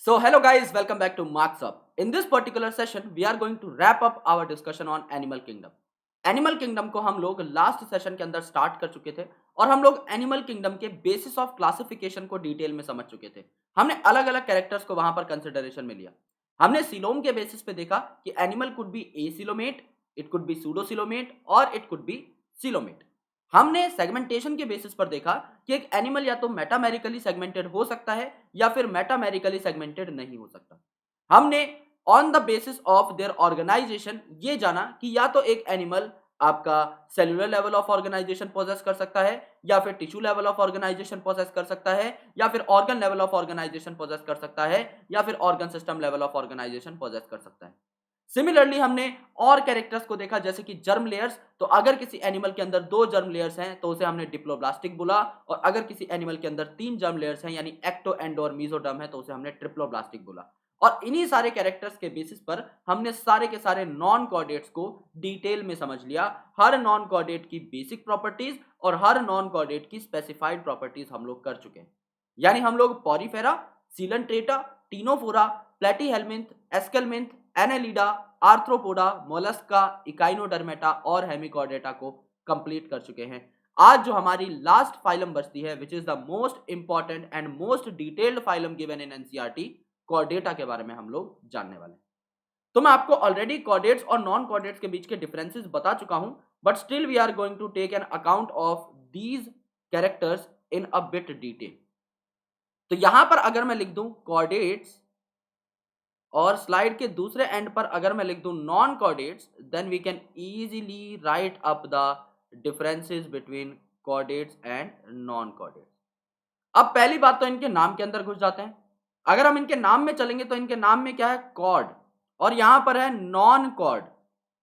So hello guys, welcome back to Marks Up. In this particular session, we are going to wrap up our discussion on Animal Kingdom. Animal kingdom को हम लोग last session के अंदर start कर चुके थे और हम लोग एनिमल किंगडम के बेसिस ऑफ क्लासिफिकेशन को डिटेल में समझ चुके थे। हमने अलग अलग कैरेक्टर्स को वहां पर कंसिडरेशन में लिया। हमने सिलोम के बेसिस पे देखा कि animal could be acoelomate, it could be pseudocoelomate और इट कुड बी सिलोमेट। हमने सेगमेंटेशन के बेसिस पर देखा कि एक एनिमल या तो मेटामेरिकली सेगमेंटेड हो सकता है या फिर मेटामेरिकली सेगमेंटेड नहीं हो सकता। हमने on the basis of their organization ये जाना कि या तो एक एनिमल आपका cellular level of organization possess कर सकता है या फिर tissue level of organization possess कर सकता है या फिर organ level of organization possess कर सकता है या फिर organ system level of organization possess कर सकता है। सिमिलरली हमने और कैरेक्टर्स को देखा जैसे कि जर्म लेयर्स। तो अगर किसी एनिमल के अंदर 2 जर्म लेयर्स हैं तो उसे हमने डिप्लोब्लास्टिक बोला, और अगर किसी एनिमल के अंदर 3 जर्म लेयर्स हैं यानी एक्टो, एंडो और मेसोडर्म है तो उसे हमने ट्रिप्लोब्लास्टिक बोला। और इन्हीं सारे कैरेक्टर्स के बेसिस पर हमने सारे के सारे नॉन कॉर्डेट्स को डिटेल में समझ लिया। हर नॉन कॉर्डेट की बेसिक प्रॉपर्टीज और हर नॉन कॉर्डेट की स्पेसिफाइड प्रॉपर्टीज हम लोग कर चुके हैं। यानी हम लोग Porifera, Coelenterata, Ctenophora, Platyhelminth, Aschelminth, Annelida, Arthropoda, Mollusca, Echinodermata और हेमिकॉर्डेटा को कंप्लीट कर चुके हैं। आज जो हमारी लास्ट फाइलम बचती है, which is the most important and most detailed phylum given in NCERT, Chordata के बारे में हम लोग जानने वाले हैं। तो मैं आपको ऑलरेडी कॉर्डेट्स और नॉन कॉर्डेट्स के बीच के डिफरेंसेस बता चुका हूं, but still we are going to take an account of these characters in a bit detail. तो यहां पर अगर मैं लिख दूं कॉर्डेट्स और स्लाइड के दूसरे एंड पर अगर मैं लिख दूं non chordates, then we can easily write up the differences between chordates and non chordates. अब पहली बात तो इनके नाम के अंदर घुस जाते हैं। अगर हम इनके नाम में चलेंगे तो इनके नाम में क्या है, कॉर्ड, और यहां पर है नॉन कॉर्ड।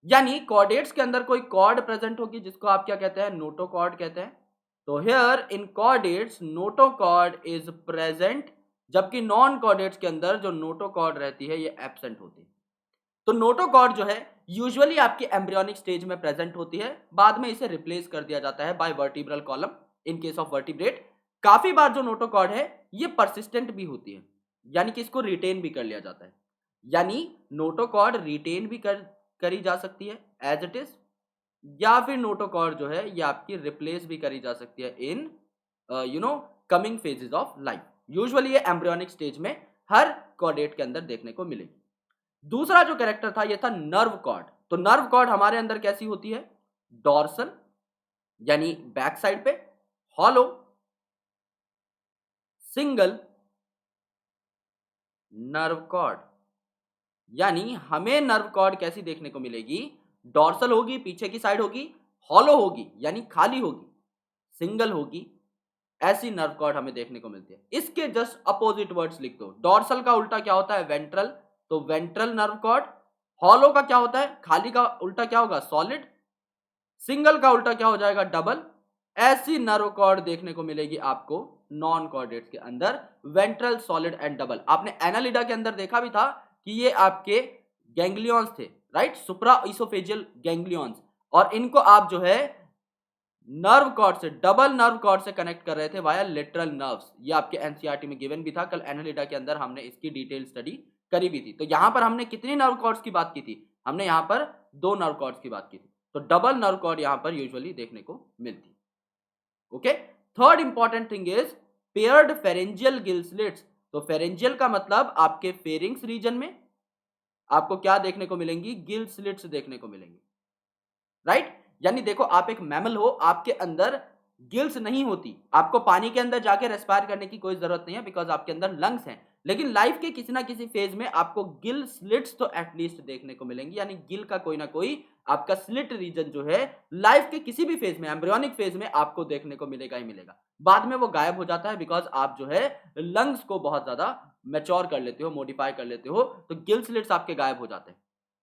यानी कॉर्डेट्स के अंदर कोई कॉर्ड प्रेजेंट होगी जिसको आप क्या कहते हैं, नोटोकॉर्ड कहते हैं। तो here in chordates notochord is present, जबकि नॉन कॉर्डेट्स के अंदर जो नोटोकॉर्ड रहती है ये एब्सेंट होती है। तो नोटोकॉर्ड जो है यूजुअली आपकी एम्ब्रियोनिक स्टेज में प्रेजेंट होती है, बाद में इसे रिप्लेस कर दिया जाता है by vertebral column in case of vertebrate. काफी बार जो नोटोकॉर्ड है ये परसिस्टेंट भी होती है, यानी कि इसको रिटेन भी कर लिया जाता है। यानी नोटोकॉर्ड रिटेन भी करी जा सकती है एज इट इज, या फिर नोटोकॉर्ड जो है ये आपकी रिप्लेस भी करी जा सकती है in coming phases of life. Usually ये एम्ब्रियोनिक स्टेज में हर कॉर्डेट के अंदर देखने को मिलेगी। दूसरा जो कैरेक्टर था ये था नर्व कॉर्ड। तो नर्व कॉर्ड हमारे अंदर कैसी होती है, डॉर्सल यानी बैक साइड पे, हॉलो, सिंगल नर्व कॉर्ड। यानी हमें नर्व कॉर्ड कैसी देखने को मिलेगी, डॉर्सल होगी, पीछे की साइड होगी, हॉलो होगी यानी खाली होगी, सिंगल होगी, ऐसी नर्व कॉर्ड हमें देखने को मिलती है। इसके जस्ट अपोजिट वर्ड्स लिख दो। डॉर्सल का उल्टा क्या होता है, वेंट्रल, तो वेंट्रल नर्व कॉर्ड। हॉलो का क्या होता है, खाली का उल्टा क्या होगा, सॉलिड। सिंगल का उल्टा क्या हो जाएगा, डबल। ऐसी नर्व कॉर्ड देखने को मिलेगी आपको नॉन कॉर्डेट्स के अंदर, वेंट्रल, सॉलिड एंड डबल। आपने एनालिडा के अंदर देखा भी था कि ये आपके गैंग्लियंस थे, राइट, सुप्रा इसोफेजियल गैंग्लियंस, और इनको आप जो है नर्व कॉर्ड से, डबल नर्व कॉर्ड से कनेक्ट कर रहे थे वाया लिटरल नर्व्स। ये आपके एनसीईआरटी में गिवन भी था, कल एनालिडा के अंदर हमने इसकी डिटेल स्टडी करी भी थी। तो यहां पर हमने कितनी नर्व कॉर्ड्स की बात की थी, हमने यहां पर 2 नर्व कॉर्ड्स की बात की थी। तो डबल नर्व कॉर्ड यहां पर यूजुअली देखने को मिलती। Okay, third important thing is paired pharyngeal gill slits. तो फेरेंजियल का मतलब आपके फेरिंग्स रीजन में आपको क्या देखने को मिलेंगी, गिल स्लिट्स देखने को मिलेंगी, राइट। यानी देखो, आप एक मैमल हो, आपके अंदर गिल्स नहीं होती, आपको पानी के अंदर जाके रेस्पायर करने की कोई जरूरत नहीं है बिकॉज आपके अंदर लंग्स हैं। लेकिन लाइफ के किसी ना किसी फेज में आपको गिल स्लिट्स तो एटलीस्ट देखने को मिलेंगी, यानी गिल का कोई ना कोई आपका स्लिट रीजन जो है लाइफ के किसी भी फेज में, एम्ब्रियोनिक फेज में आपको देखने को मिलेगा ही मिलेगा। बाद में वो गायब हो जाता है बिकॉज आप जो है लंग्स को बहुत ज्यादा मैच्योर कर लेते हो, मॉडिफाई कर लेते हो, तो गिल स्लिट्स आपके गायब हो जाते हैं।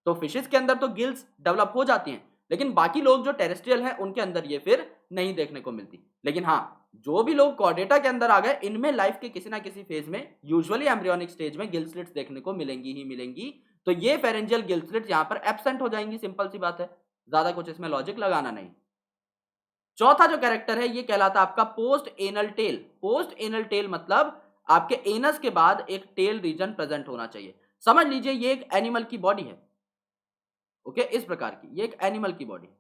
तो फिशेस के अंदर तो गिल्स डेवलप हो जाती हैं, लेकिन बाकी लोग जो टेरेस्ट्रियल हैं उनके अंदर ये फिर नहीं देखने को मिलती। लेकिन हाँ, जो भी लोग कॉर्डेटा के अंदर आ गए, इनमें लाइफ के किसी ना किसी फेज में, यूजुअली एम्ब्रियोनिक स्टेज में, गिल स्लिट्स देखने को मिलेंगी ही मिलेंगी। तो ये फेरेंजियल गिल स्लिट्स यहां पर एब्सेंट हो जाएंगी, सिंपल सी बात है, ज्यादा कुछ इसमें लॉजिक लगाना नहीं। चौथा जो कैरेक्टर है ये कहलाता है आपका post anal tail. Post anal tail मतलब आपके एनस के बाद एक टेल रीजन प्रेजेंट होना चाहिए। समझ लीजिए ये एक एनिमल की बॉडी है, ओके, इस प्रकार की ये एक एनिमल की बॉडी है।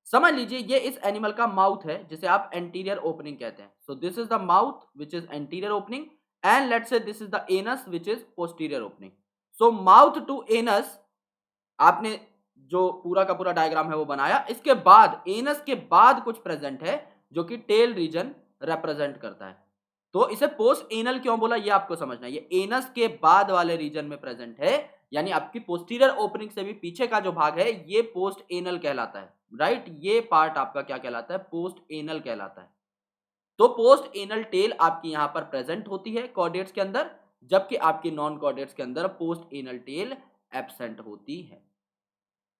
समझ लीजिए ये इस एनिमल का माउथ है जिसे आप एंटीरियर ओपनिंग कहते हैं। So this is the mouth which is anterior opening and let's say this is the anus which is posterior opening. So mouth to anus आपने जो पूरा का पूरा डायग्राम है वो बनाया। इसके बाद एनस के बाद कुछ प्रेजेंट है जो कि टेल रीजन रिप्रेजेंट करता है। तो इसे पोस्ट एनल क्यों बोला ये आपको समझना है। ये एनस के बाद वाले रीजन में प्रेजेंट है, यानी आपकी पोस्टीरियर ओपनिंग से भी पीछे का जो भाग है ये पोस्ट एनल कहलाता है, राइट। ये पार्ट आपका क्या कहलाता है, पोस्ट एनल कहलाता है। तो पोस्ट एनल टेल आपकी यहां पर प्रेजेंट होती है कॉर्डेट्स के अंदर, जबकि आपकी नॉन कॉर्डेट्स के अंदर पोस्ट एनल टेल एब्सेंट होती है।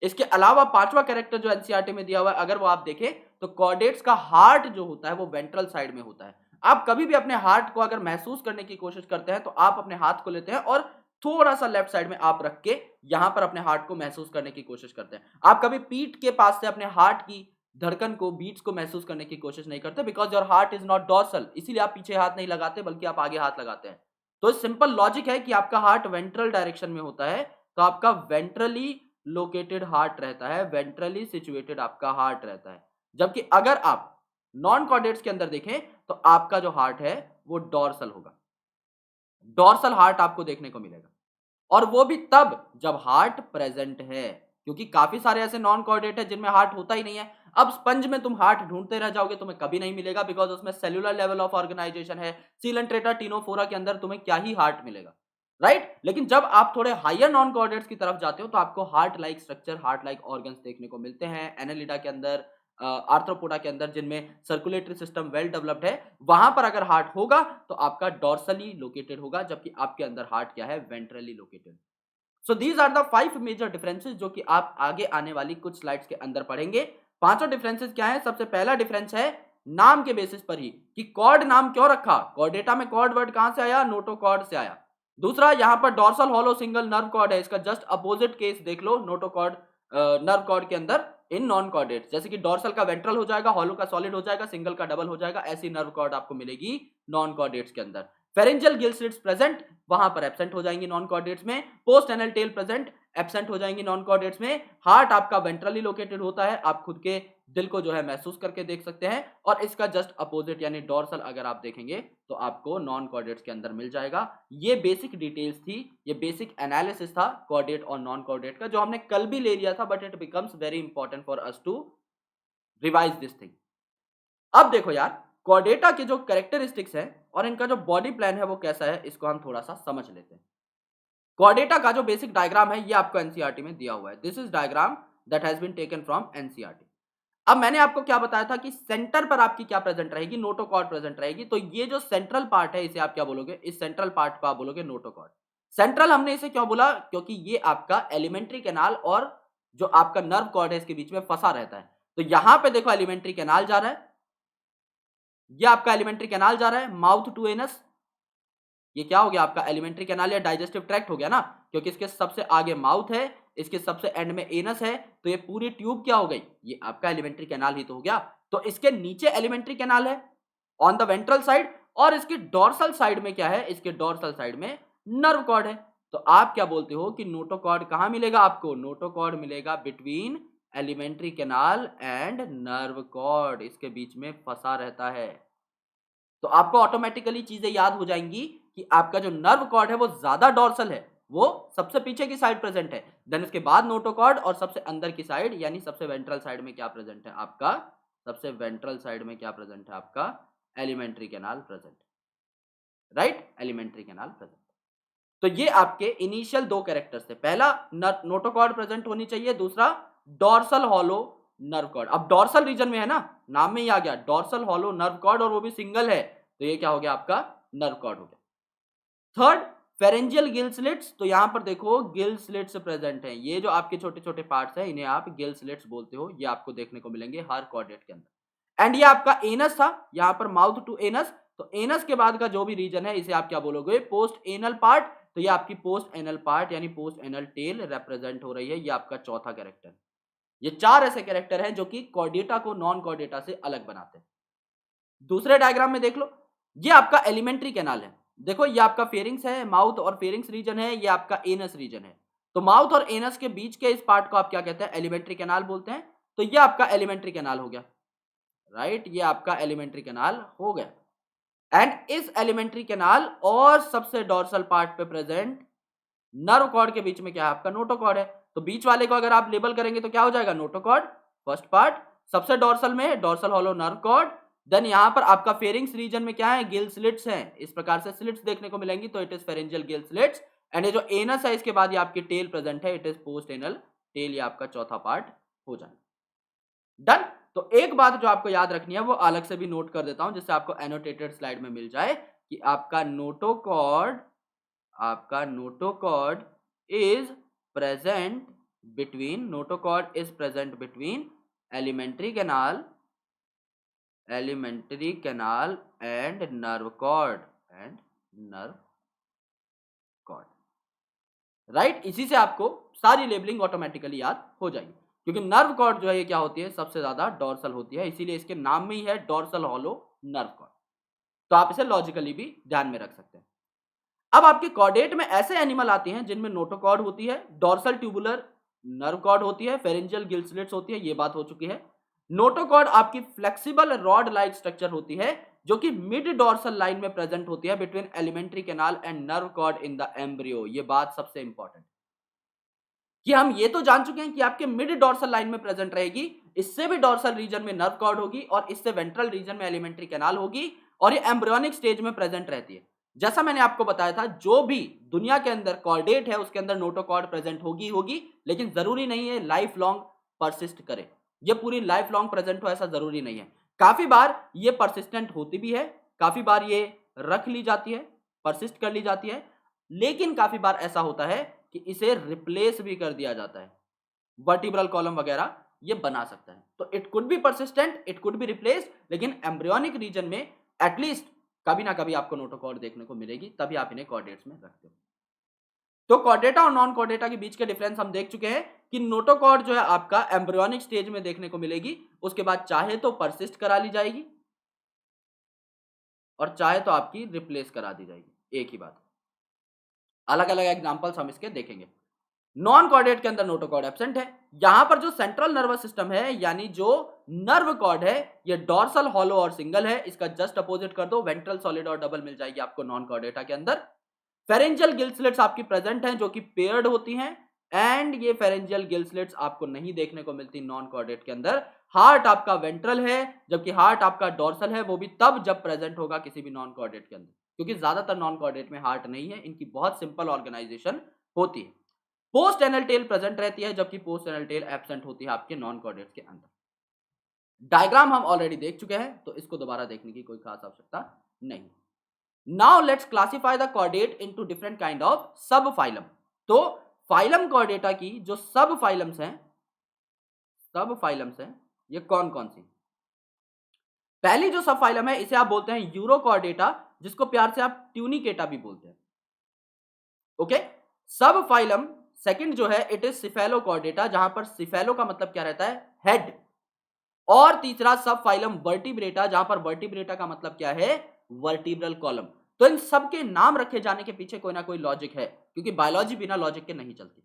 इसके अलावा पांचवा कैरेक्टर जो एनसीईआरटी में दिया हुआ है, अगर वो आप देखें तो कॉर्डेट्स का हार्ट जो होता है वो वेंट्रल साइड में होता है। आप कभी भी अपने हार्ट को अगर महसूस करने की कोशिश करते हैं तो आप अपने हाथ को लेते हैं और थोड़ा सा लेफ्ट साइड में आप रख के यहां पर अपने हार्ट को महसूस करने की कोशिश करते हैं। आप कभी पीठ के पास से अपने हार्ट की धड़कन को, बीट्स को महसूस करने की कोशिश नहीं करते, because your heart is not dorsal, इसीलिए आप पीछे हाथ नहीं लगाते बल्कि आप आगे हाथ लगाते हैं। तो सिंपल लॉजिक है कि आपका हार्ट वेंट्रल डायरेक्शन में होता है, तो आपका वेंट्रली लोकेटेड हार्ट रहता है, वेंट्रली सिचुएटेड आपका हार्ट रहता है। जबकि अगर आप नॉन कॉर्डेट्स के अंदर देखें तो आपका जो हार्ट है वो डॉर्सल होगा, डॉर्सल हार्ट आपको देखने को मिलेगा। और वो भी तब जब हार्ट प्रेजेंट है, क्योंकि काफी सारे ऐसे नॉन कोऑर्डिनेट है जिनमें हार्ट होता ही नहीं है। अब स्पंज में तुम हार्ट ढूंढते रह जाओगे, तुम्हें कभी नहीं मिलेगा, बिकॉज उसमें सेल्यूलर लेवल ऑफ ऑर्गेनाइजेशन है। सीलेंट्रेटा टिनोफोरा के अंदर तुम्हें क्या ही हार्ट मिलेगा, राइट। लेकिन जब आप थोड़े हायर नॉन कोऑर्डिनेट्स की तरफ जाते हो तो आपको heart like structure, heart like organs देखने को मिलते हैं। एनालिडा के अंदर, आर्थ्रोपोडा के अंदर, जिनमें सर्कुलेटरी सिस्टम वेल डेवलप्ड है, वहां पर अगर हार्ट होगा तो आपका डॉर्सली लोकेटेड होगा, जबकि आपके अंदर हार्ट क्या है, ventrally located. So these are the 5 major differences जो कि आप आगे आने वाली कुछ स्लाइड्स के अंदर पढ़ेंगे। पांचों डिफरेंसेस क्या है? सबसे पहला डिफरेंस है नाम के बेसिस पर ही, कि कॉर्ड नाम क्यों रखा, कॉर्डेटा में कॉर्ड वर्ड कहां से आया, नोटोकॉर्ड से आया। दूसरा, यहां पर dorsal hollow single nerve cord है, इसका जस्ट अपोजिट केस देख लो नोटोकॉर्ड नर्व कॉर्ड के अंदर इन नॉन कॉर्डेट। जैसे कि डॉर्सल का वेंट्रल हो जाएगा, हॉलो का सॉलिड हो जाएगा, सिंगल का डबल हो जाएगा, ऐसी नर्व कॉर्ड आपको मिलेगी नॉन कॉर्डेट्स के अंदर। फेरेंजियल गिल स्लिट्स प्रेजेंट, वहां पर एब्सेंट हो जाएंगी नॉन कॉर्डेट्स में। Post anal tail present, absent हो जाएंगी नॉन कॉर्डेट्स में। हार्ट आपका वेंट्रली लोकेटेड होता है, आप खुद के दिल को जो है महसूस करके देख सकते हैं। और इसका जस्ट अपोजिट यानी डॉर्सल अगर आप देखेंगे तो आपको नॉन कॉर्डेट्स के अंदर मिल जाएगा। ये बेसिक डिटेल्स थी, ये बेसिक एनालिसिस था कॉर्डेट और नॉन कॉर्डेट का, जो हमने कल भी ले लिया था, but it becomes very important for us to revise this thing. अब देखो यार, कॉर्डेटा के जो कैरेक्टरिस्टिक्स हैं और इनका जो बॉडी प्लान है वो कैसा है, इसको हम थोड़ा सा समझ लेते हैं। कॉर्डेटा का जो बेसिक डायग्राम है ये आपको एनसीईआरटी में दिया हुआ है। This is diagram that has been taken from NCERT. अब मैंने आपको क्या बताया था कि सेंटर पर आपकी क्या प्रेजेंट रहेगी, नोटोकॉर्ड प्रेजेंट रहेगी। तो ये जो सेंट्रल पार्ट है इसे आप क्या बोलोगे, इस सेंट्रल पार्ट को आप बोलोगे नोटोकॉर्ड। सेंट्रल हमने इसे क्यों बोला, क्योंकि ये आपका एलिमेंट्री कैनाल और जो आपका नर्व कॉर्ड है इसके बीच में फंसा रहता है। तो यहां पे देखो एलिमेंट्री कैनाल जा रहा है, ये आपका एलिमेंट्री कैनाल जा रहा है माउथ टू एनस। ये क्या हो गया आपका एलिमेंट्री कैनाल या डाइजेस्टिव ट्रैक्ट हो गया ना, क्योंकि इसके सबसे आगे माउथ है, इसके सबसे एंड में एनस है, तो ये पूरी ट्यूब क्या हो गई, ये आपका एलिमेंट्री कैनाल ही तो हो गया। तो इसके नीचे एलिमेंट्री कैनाल है ऑन द वेंट्रल साइड, और इसके डॉर्सल साइड में क्या है, इसके डॉर्सल साइड में नर्व कॉर्ड है। तो आप क्या बोलते हो कि नोटोकॉर्ड कहां मिलेगा आपको, नोटोकॉर्ड मिलेगा between alimentary canal and nerve cord, इसके बीच में फंसा रहता है। तो आपको ऑटोमेटिकली चीजें याद हो जाएंगी कि आपका जो नर्व कॉर्ड है वो ज्यादा डॉर्सल है, वो सबसे पीछे की साइड प्रेजेंट है, देन उसके बाद नोटोकॉर्ड, और सबसे अंदर की साइड यानी सबसे वेंट्रल साइड में क्या प्रेजेंट है आपका, सबसे वेंट्रल साइड में क्या प्रेजेंट है आपका, alimentary canal present, right, alimentary canal present. तो ये आपके इनिशियल दो कैरेक्टर्स थे, पहला नोटोकॉर्ड प्रेजेंट होनी चाहिए, दूसरा डॉर्सल हॉलो नर्व कॉर्ड। अब डॉर्सल रीजन में है ना, नाम में ही आ गया डॉर्सल हॉलो नर्व कॉर्ड, और वो भी सिंगल है, तो ये क्या हो गया आपका नर्व कॉर्ड हो गया। थर्ड, फेरेंजियल गिल स्लिट्स, तो यहां पर देखो गिल स्लिट्स प्रेजेंट हैं, ये जो आपके छोटे छोटे पार्ट्स हैं इन्हें आप गिल स्लिट्स बोलते हो, ये आपको देखने को मिलेंगे हर कॉर्डेट के अंदर। एंड ये आपका एनस था, यहां पर माउथ टू एनस, तो एनस के बाद का जो भी रीजन है इसे आप क्या बोलोगे, पोस्ट एनल पार्ट। तो ये आपकी पोस्ट एनल पार्ट यानी पोस्ट एनल टेल रिप्रेजेंट हो रही है, ये आपका चौथा कैरेक्टर। ये चार ऐसे कैरेक्टर हैं जो कि कॉर्डेटा को नॉन कॉर्डेटा से अलग बनाते हैं। दूसरे डायग्राम में देख लो, ये आपका एलिमेंट्री कैनाल है, देखो ये आपका फेरिंग्स है, माउथ और फेरिंग्स रीजन है, ये आपका एनस रीजन है। तो माउथ और एनस के बीच के इस पार्ट को आप क्या कहते हैं? एलिमेंट्री कैनाल बोलते हैं। तो ये आपका एलिमेंट्री कैनाल हो गया, राइट? ये आपका एलिमेंट्री कैनाल हो गया। एंड इस एलिमेंट्री कैनाल और सबसे डोर्सल पार्ट पे प्रेजेंट नर्व कॉर्ड के बीच में क्या है? आपका नोटोकॉर्ड है। तो बीच वाले को अगर आप लेबल करेंगे तो क्या हो जाएगा? Notochord first part. सबसे डोर्सल में dorsal hollow nerve cord. Then यहां पर आपका फेरिंग्स रीजन में क्या है? गिल स्लिट्स हैं। इस प्रकार से स्लिट्स देखने को मिलेंगी, तो it is pharyngeal gill slits. And ये जो एनस है इसके बाद ये आपकी टेल प्रेजेंट है, it is post anal tail. ये आपका चौथा पार्ट हो जाएगा। डन। तो एक बात जो आपको याद रखनी है वो अलग से भी नोट कर देता हूं, जिससे आपको एनोटेटेड स्लाइड में मिल जाए कि आपका notochord is present between alimentary canal and nerve cord right. इसी से आपको सारी लेबलिंग ऑटोमेटिकली याद हो जाएगी, क्योंकि नर्व कॉर्ड जो है ये क्या होती है? सबसे ज्यादा डोर्सल होती है, इसीलिए इसके नाम में ही है डोर्सल हॉलो नर्व कॉर्ड। तो आप इसे लॉजिकली भी ध्यान में रख सकते हैं। अब आपके कॉर्डेट में ऐसे एनिमल आते हैं जिनमें नोटोकॉर्ड होती है, डोर्सल ट्यूबुलर नर्व कॉर्ड होती है, फेरेंजियल गिल स्लिट्स होती है, ये बात हो चुकी है। नोटोकॉर्ड आपकी फ्लेक्सिबल रॉड लाइक स्ट्रक्चर होती है, जो कि मिड डोर्सल लाइन में प्रेजेंट होती है between alimentary canal and nerve cord in the embryo. ये बात सबसे इंपॉर्टेंट कि हम ये तो जान चुके हैं कि आपके मिड डोर्सल लाइन में प्रेजेंट रहेगी, इससे भी डोर्सल रीजन में नर्व कॉर्ड होगी और इससे वेंट्रल रीजन में एलिमेंट्री कैनाल होगी, और ये एम्ब्रियोनिक स्टेज में प्रेजेंट रहती है। जैसा मैंने आपको बताया था, जो भी दुनिया के अंदर कॉर्डेट है उसके अंदर नोटोकॉर्ड प्रेजेंट होगी, लेकिन जरूरी नहीं है लाइफ लॉन्ग परसिस्ट करे, ये पूरी लाइफ लॉन्ग प्रेजेंट हो ऐसा जरूरी नहीं है। काफी बार ये परसिस्टेंट होती भी है, काफी बार ये रख ली जाती है, परसिस्ट कर ली जाती है, लेकिन काफी बार ऐसा होता है कि इसे रिप्लेस भी कर दिया जाता है। वर्टिब्रल कॉलम वगैरह ये बना सकता है। तो it could be persistent, it could be replaced, लेकिन एम्ब्रियोनिक रीजन में एटलीस्ट कभी ना कभी आपको नोटोकॉर्ड देखने को मिलेगी, तभी आप इन्हें कॉर्डेट्स में रखते हो। तो कॉर्डेटा और नॉन कॉर्डेटा के बीच के डिफरेंस हम देख चुके हैं कि नोटोकॉर्ड जो है आपका एम्ब्रियोनिक स्टेज में देखने को मिलेगी, उसके बाद चाहे तो परसिस्ट करा ली जाएगी और चाहे तो आपकी रिप्लेस करा दी जाएगी। एक ही बात, अलग अलग एग्जांपल्स हम इसके देखेंगे। नॉन कॉर्डेट के अंदर नोटोकॉर्ड एब्सेंट है। यहां पर जो सेंट्रल नर्वस सिस्टम है, यानी जो नर्व कॉर्ड है, ये डोर्सल हॉलो और सिंगल है। इसका जस्ट अपोजिट कर दो, वेंट्रल सॉलिड और डबल मिल जाएगी आपको नॉन कॉर्डेटा के अंदर। फेरेंजियल गिल स्लिट्स आपकी प्रेजेंट हैं, जो कि पेयर्ड होती हैं, एंड ये फेरेंजियल गिल स्लिट्स आपको नहीं देखने को मिलती नॉन कॉर्डेट के अंदर। हार्ट आपका वेंट्रल है, जबकि हार्ट आपका डोर्सल है, वो भी तब जब प्रेजेंट होगा किसी भी नॉन कॉर्डेट के अंदर, क्योंकि ज्यादातर नॉन कॉर्डेट में हार्ट नहीं है, इनकी बहुत सिंपल ऑर्गेनाइजेशन होती है। पोस्ट एनल टेल प्रेजेंट रहती है, जबकि पोस्ट एनल टेल एब्सेंट होती है आपके नॉन कॉर्डेट्स के अंदर। डायग्राम हम ऑलरेडी देख चुके हैं, तो इसको दोबारा देखने की कोई खास आवश्यकता नहीं। Now let's classify the chordate into different kind of सब फाइलम। तो फाइलम कॉर्डेटा की जो सब फाइलम्स हैं, ये कौन कौन सी? पहली जो सब फाइलम है इसे आप बोलते हैं यूरोकॉर्डेटा, जिसको प्यार से आप ट्यूनिकेटा भी बोलते हैं। ओके। सब फाइलम सेकंड जो है इट इज सिफेलोकॉर्डेटा, जहां पर सिफेलो का मतलब क्या रहता है? हेड। और तीसरा सब फाइलम वर्टिब्रेटा, जहां पर वर्टिब्रेटा का मतलब क्या है? Vertebral column. तो इन सब के नाम रखे जाने के पीछे कोई ना कोई लॉजिक है, क्योंकि बायोलॉजी बिना लॉजिक के नहीं चलती।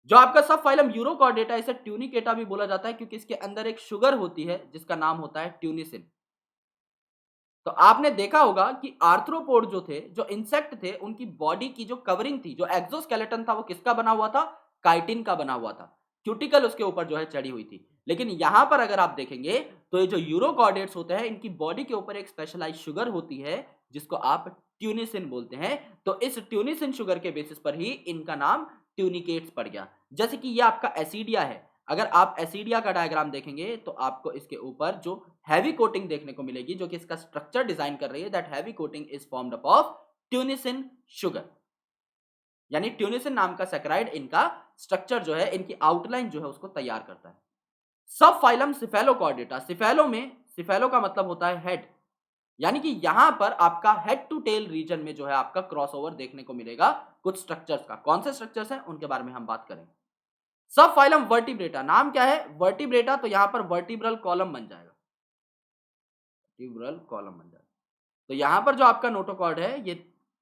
जो आपका सब फाइलम यूरोकॉर्डेटा, इसे ट्यूनिकेटा भी बोला जाता है, क्योंकि इसके अंदर एक शुगर होती है जिसका नाम होता है ट्यूनिसिन। तो आपने देखा होगा कि आर्थ्रोपोड जो थे, जो इंसेक्ट थे, उनकी बॉडी की जो कवरिंग थी, जो एक्सोस्केलेटन था, वो किसका बना हुआ था? काइटिन का बना हुआ था। क्यूटिकल उसके ऊपर जो है चढ़ी हुई थी। लेकिन यहां पर अगर आप देखेंगे तो ये जो यूरोकॉर्डेट्स होते हैं, इनकी बॉडी के ऊपर एक स्पेशलाइज शुगर होती है जिसको आप ट्यूनिसिन बोलते हैं। तो इस ट्यूनिसिन शुगर के बेसिस पर ही इनका नाम ट्यूनिकेट्स पड़ गया। जैसे कि ये आपका एसिडिया है, अगर आप एसिडिया का डायग्राम देखेंगे तो आपको इसके ऊपर जो हैवी कोटिंग देखने को मिलेगी, जो कि इसका स्ट्रक्चर डिजाइन कर रही है, that heavy coating is formed up of ट्यूनिसिन sugar. यानी ट्यूनिसिन नाम का सैकराइड इनका स्ट्रक्चर जो है, इनकी आउटलाइन जो है उसको तैयार करता है। सब फाइलम सिफेलोकॉर्डेटा, सिफेलो का मतलब होता है हेड, यानी कि यहां पर आपका हेड टू टेल रीजन में जो है आपका क्रॉसओवर देखने को मिलेगा कुछ स्ट्रक्चर्स का। कौन से स्ट्रक्चर्स हैं उनके बारे में हम बात करेंगे। सब फाइलम वर्टिब्रेटा, नाम क्या है? वर्टिब्रेटा, तो यहां पर वर्टिब्रल कॉलम बन जाएगा, वर्टिब्रल कॉलम बन जाएगा। तो यहां पर जो आपका नोटोकॉर्ड है, ये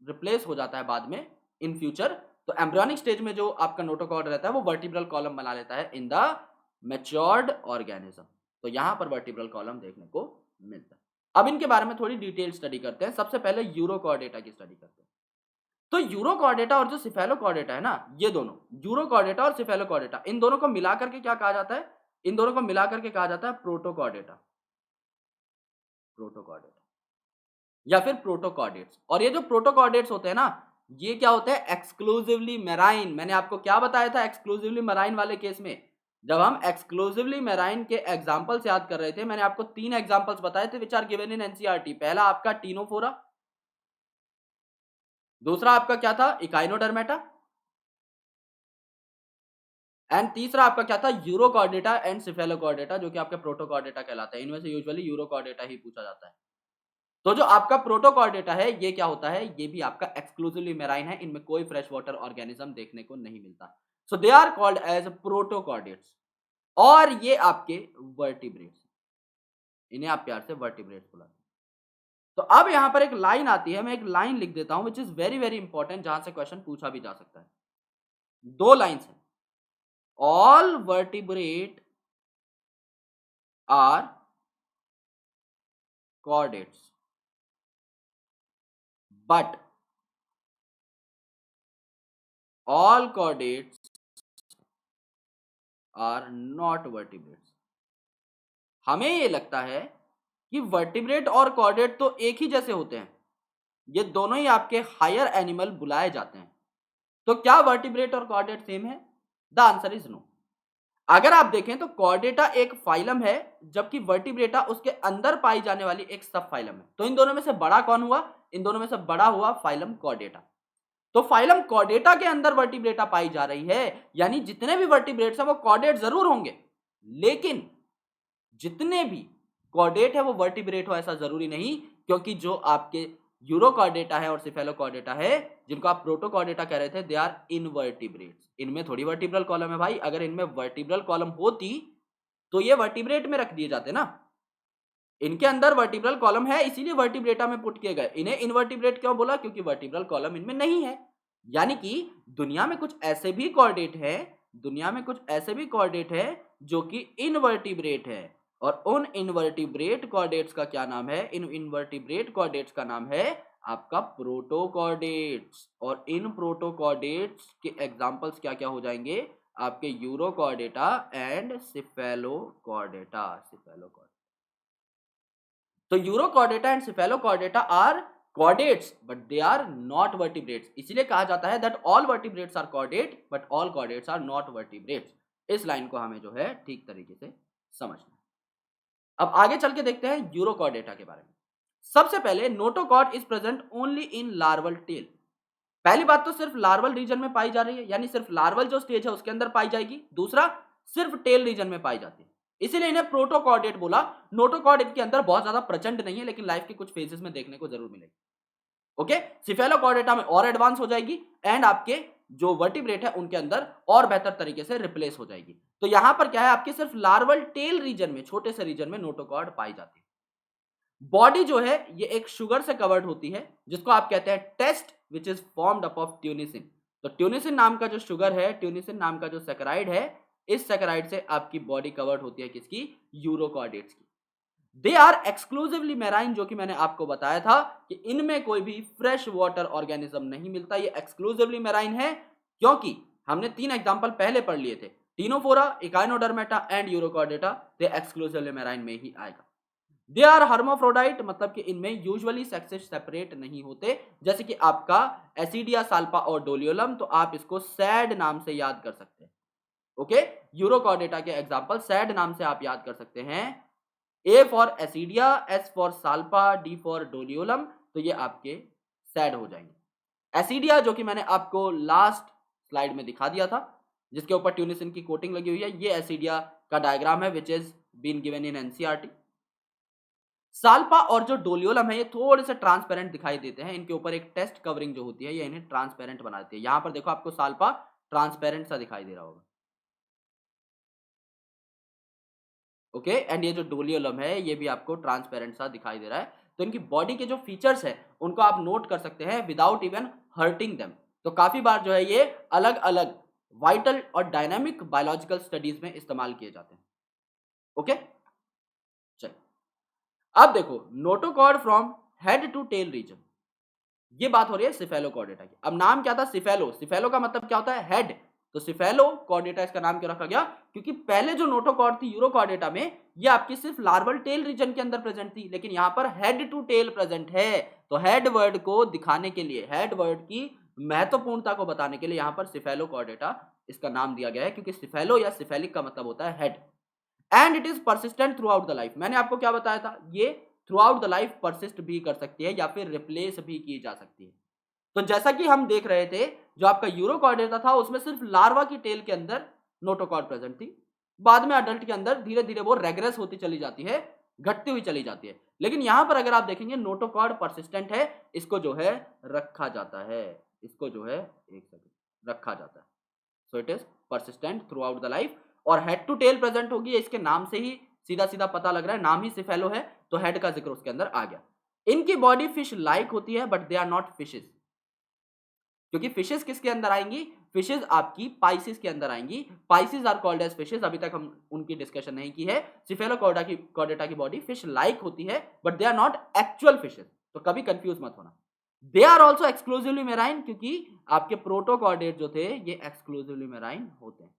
रिप्लेस हो जाता है बाद में इन फ्यूचर, तो एम्ब्रियोनिक स्टेज में जो आपका नोटोकॉर्ड रहता है वो वर्टिब्रल कॉलम बना लेता है इन द मैच्योर्ड ऑर्गेनिज्म। तो यहां पर वर्टिब्रल कॉलम देखने को मिलता है। अब इनके बारे में थोड़ी डिटेल स्टडी करते हैं। सबसे पहले यूरोकॉर्डेटा की स्टडी करते हैं। तो यूरोकॉर्डेटा और जो सिफेलोकॉर्डेटा है ना, ये दोनों यूरोकॉर्डेटा और सिफेलोकॉर्डेटा, इन दोनों को मिलाकर के क्या कहा जाता है? इन दोनों को मिलाकर के कहा जाता है प्रोटोकॉर्डेटा, प्रोटोकॉर्डेटा या फिर प्रोटोकॉर्डेट्स। और ये जो प्रोटोकॉर्डेट्स होते हैं ना, ये क्या होते हैं? Exclusively marine. मैंने आपको क्या बताया था एक्सक्लूसिवली मेराइन वाले केस में? जब हम एक्सक्लूसिवली मेराइन के एग्जांपल्स याद कर रहे थे, मैंने आपको 3 एग्जांपल्स बताए थे which are given in NCERT. पहला आपका टीनोफोरा, दूसरा आपका क्या था? इकाइनोडर्मेटा, एंड तीसरा आपका क्या था? यूरोकॉर्डेटा एंड सिफेलोकॉर्डेटा, जो कि आपके प्रोटोकॉर्डेटा कहलाता है। इनमें से यूजुअली यूरोकॉर्डेटा ही पूछा जाता है। तो जो आपका प्रोटोकॉर्डेटा है, ये क्या होता है? ये भी आपका एक्सक्लूसिवली मेराइन है। इनमें कोई फ्रेश वाटर ऑर्गेनिज्म देखने को नहीं मिलता। So they are called as protochordates. और ये आपके वर्टिब्रेट्स, इन्हें आप प्यार से वर्टिब्रेट्स बुलाते हैं। तो अब यहां पर एक लाइन आती है, मैं एक लाइन लिख देता हूं which is very very important, जहां से क्वेश्चन पूछा भी जा सकता है। 2 लाइन्स है। All vertebrate are chordates but all chordates are not vertebrates। हमें ये लगता है कि वर्टिब्रेट और कॉर्डेट तो एक ही जैसे होते हैं, ये दोनों ही आपके हायर एनिमल बुलाए जाते हैं। तो क्या वर्टिब्रेट और कॉर्डेट सेम है? The answer is no. अगर आप देखें तो कॉर्डेटा एक फाइलम है, जबकि वर्टिब्रेटा उसके अंदर पाई जाने वाली एक सब फाइलम है। तो इन दोनों में से बड़ा कौन हुआ? इन दोनों में से बड़ा हुआ फाइलम कॉर्डेटा। तो फाइलम कॉर्डेटा के अंदर वर्टिब्रेटा पाई जा रही है, यानी जितने भी वर्टिब्रेट्स हैं वो कॉर्डेट जरूर होंगे, लेकिन जितने भी कॉर्डेट है वो वर्टिब्रेट हो ऐसा जरूरी नहीं, क्योंकि जो आपके यूरोकॉर्डेटा है और सिफेलोकॉर्डेटा है, जिनको आप प्रोटोकॉर्डेटा कह रहे थे, दे आर इनवर्टिब्रेट्स। इनमें थोड़ी वर्टिब्रल कॉलम है भाई। अगर इनमें वर्टिब्रल कॉलम होती तो ये वर्टिब्रेट में रख दिए जाते ना। इनके अंदर वर्टिब्रल कॉलम है, इसीलिए वर्टिब्रेटा में पुट किए गए। इन्हें इनवर्टिब्रेट क्यों बोला? क्योंकि वर्टिब्रल कॉलम इनमें नहीं है। यानी कि दुनिया में कुछ ऐसे भी कॉर्डेट है, दुनिया में कुछ ऐसे भी कॉर्डेट है जो कि इनवर्टिब्रेट है। और उन इनवर्टिब्रेट कॉर्डेट्स का क्या नाम है? इन इनवर्टिब्रेट कॉर्डेट्स का नाम है आपका प्रोटोकॉर्डेट्स। और इन प्रोटोकॉर्डेट्स के एग्जांपल्स क्या क्या हो जाएंगे? आपके यूरोकॉर्डेटा एंड सिफेलोकॉर्डेटा। सिफेलोकॉर्डेटा। तो urochordata and cephalochordata are chordates but they are not vertebrates. इसलिए कहा जाता है that all vertebrates are chordate but all chordates are not vertebrates. इस लाइन को हमें जो है ठीक तरीके से समझना है। अब आगे चल के देखते हैं यूरोकॉर्डेटा के बारे में। सबसे पहले notochord is present only in larval tail. पहली बात तो सिर्फ लार्वल रीजन में पाई जा रही है, यानी सिर्फ लार्वल जो स्टेज है उसके अंदर पाई जाएगी। दूसरा, सिर्फ टेल रीजन में पाई जाती है, इसीलिए इन्हें प्रोटोकॉर्डेट बोला। नोटोकॉर्ड इनके अंदर बहुत ज्यादा प्रचंड नहीं है, लेकिन लाइफ के कुछ फेजेस में देखने को जरूर मिलेगी। ओके, सिफेलोकॉर्डेटा में और एडवांस हो जाएगी एंड आपके जो वर्टिब्रेट है उनके अंदर और बेहतर तरीके से रिप्लेस हो जाएगी। तो यहां पर क्या है? आपके सिर्फ लार्वल टेल रीजन में, छोटे से रीजन में नोटोकॉर्ड पाई जाती है। बॉडी जो है ये एक शुगर से कवर्ड होती है, जिसको आप कहते हैं test, which is formed up of tunicin. तो ट्यूनिसिन नाम का जो शुगर है, ट्यूनिसिन नाम का जो सैकराइड है, इस सैकराइड से आपकी बॉडी कवर्ड होती है किसकी? यूरोकॉर्डेट्स की। दे आर एक्सक्लूसिवली मेराइन, जो कि मैंने आपको बताया था कि इनमें कोई भी फ्रेश वाटर ऑर्गेनिज्म नहीं मिलता। ये एक्सक्लूसिवली मेराइन है क्योंकि हमने 3 एग्जांपल पहले पढ़ लिए थे, Ctenophora, Echinodermata and urochordata. They exclusively marine में ही आएगा। दे आर हर्माफ्रोडाइट, मतलब कि इनमें यूजुअली सेक्सेस सेपरेट नहीं होते, जैसे कि आपका एसिडिया, साल्पा और डोलियोलम। तो आप इसको सैड नाम से याद कर सकते हैं। ओके, यूरोकॉर्डेटा के एग्जांपल सैड नाम से आप याद कर सकते हैं। A for Ascidia, S for Salpa, D for Doliolum. तो ये आपके सैड हो जाएंगे। एसिडिया, जो कि मैंने आपको लास्ट स्लाइड में दिखा दिया था, जिसके ऊपर ट्यूनिसिन की कोटिंग लगी हुई है, ये एसिडिया का डायग्राम है which is been given in NCERT. Salpa और जो डोलियोलम है ये थोड़े से ट्रांसपेरेंट दिखाई देते हैं। इनके ऊपर एक टेस्ट कवरिंग जो होती है ये इन्हें ट्रांसपेरेंट बना देती है। यहां पर देखो आपको साल्पा ट्रांसपेरेंट सा दिखाई दे रहा होगा। ओके, एंड ये जो डोलियोलम है ये भी आपको ट्रांसपेरेंट सा दिखाई दे रहा है। तो इनकी बॉडी के जो फीचर्स है उनको आप नोट कर सकते हैं विदाउट इवन हर्टिंग देम। तो काफी बार जो है ये अलग अलग वाइटल और डायनामिक बायोलॉजिकल स्टडीज में इस्तेमाल किए जाते हैं। ओके, चलिए अब देखो notochord from head to tail region, ये बात हो रही है सिफेलोकॉर्डेटा की। अब नाम क्या था, सिफेलो, सिफेलो का मतलब क्या होता है, हेड। तो सिफेलोकॉर्डेटा इसका नाम क्यों रखा गया, क्योंकि पहले जो नोटोकॉर्ड थी यूरोकॉर्डेटा में, ये आपकी सिर्फ लार्वल टेल रीजन के अंदर प्रेजेंट थी, लेकिन यहां पर हेड टू टेल प्रेजेंट है। तो हेड वर्ड को दिखाने के लिए, हेड वर्ड की महत्वपूर्णता को बताने के लिए यहां पर सिफेलोकॉर्डेटा इसका नाम दिया गया है, क्योंकि सिफेलो या सिफेलिक का मतलब होता है head. And it is persistent through out the life, मैंने आपको क्या बताया था, ये through out the life persist भी कर सकती है या फिर रिप्लेस भी की जा सकती है। तो जैसा कि हम देख रहे थे, जो आपका यूरोकॉर्डेटा था उसमें सिर्फ लार्वा की टेल के अंदर नोटोकॉर्ड प्रेजेंट थी। बाद में अडल्ट के अंदर धीरे धीरे वो रेग्रेस होती चली जाती है, घटती हुई चली जाती है। लेकिन यहां पर अगर आप देखेंगे नोटोकॉर्ड परसिस्टेंट है, इसको जो है रखा जाता है, इसको जो है एक सेकंड रखा जाता है। So it is persistent through out the life. और हेड टू टेल प्रेजेंट होगी, इसके नाम से ही सीधा सीधा पता लग रहा है, नाम ही सिफेलो है तो हेड का जिक्र उसके अंदर आ गया। इनकी बॉडी फिश लाइक होती है but they are not fishes, क्योंकि फिशेस किसके अंदर आएंगी, फिशेस आपकी पाइसिस के अंदर आएंगी। Pisces are called as fishes, अभी तक हम उनकी डिस्कशन नहीं की है। सिफेलोकॉर्डेटा की बॉडी फिश लाइक होती है but they are not actual fishes, तो कभी कंफ्यूज मत होना। They are also exclusively marine, क्योंकि आपके प्रोटोकॉर्डेट जो थे ये एक्सक्लूसिवली मेराइन होते हैं।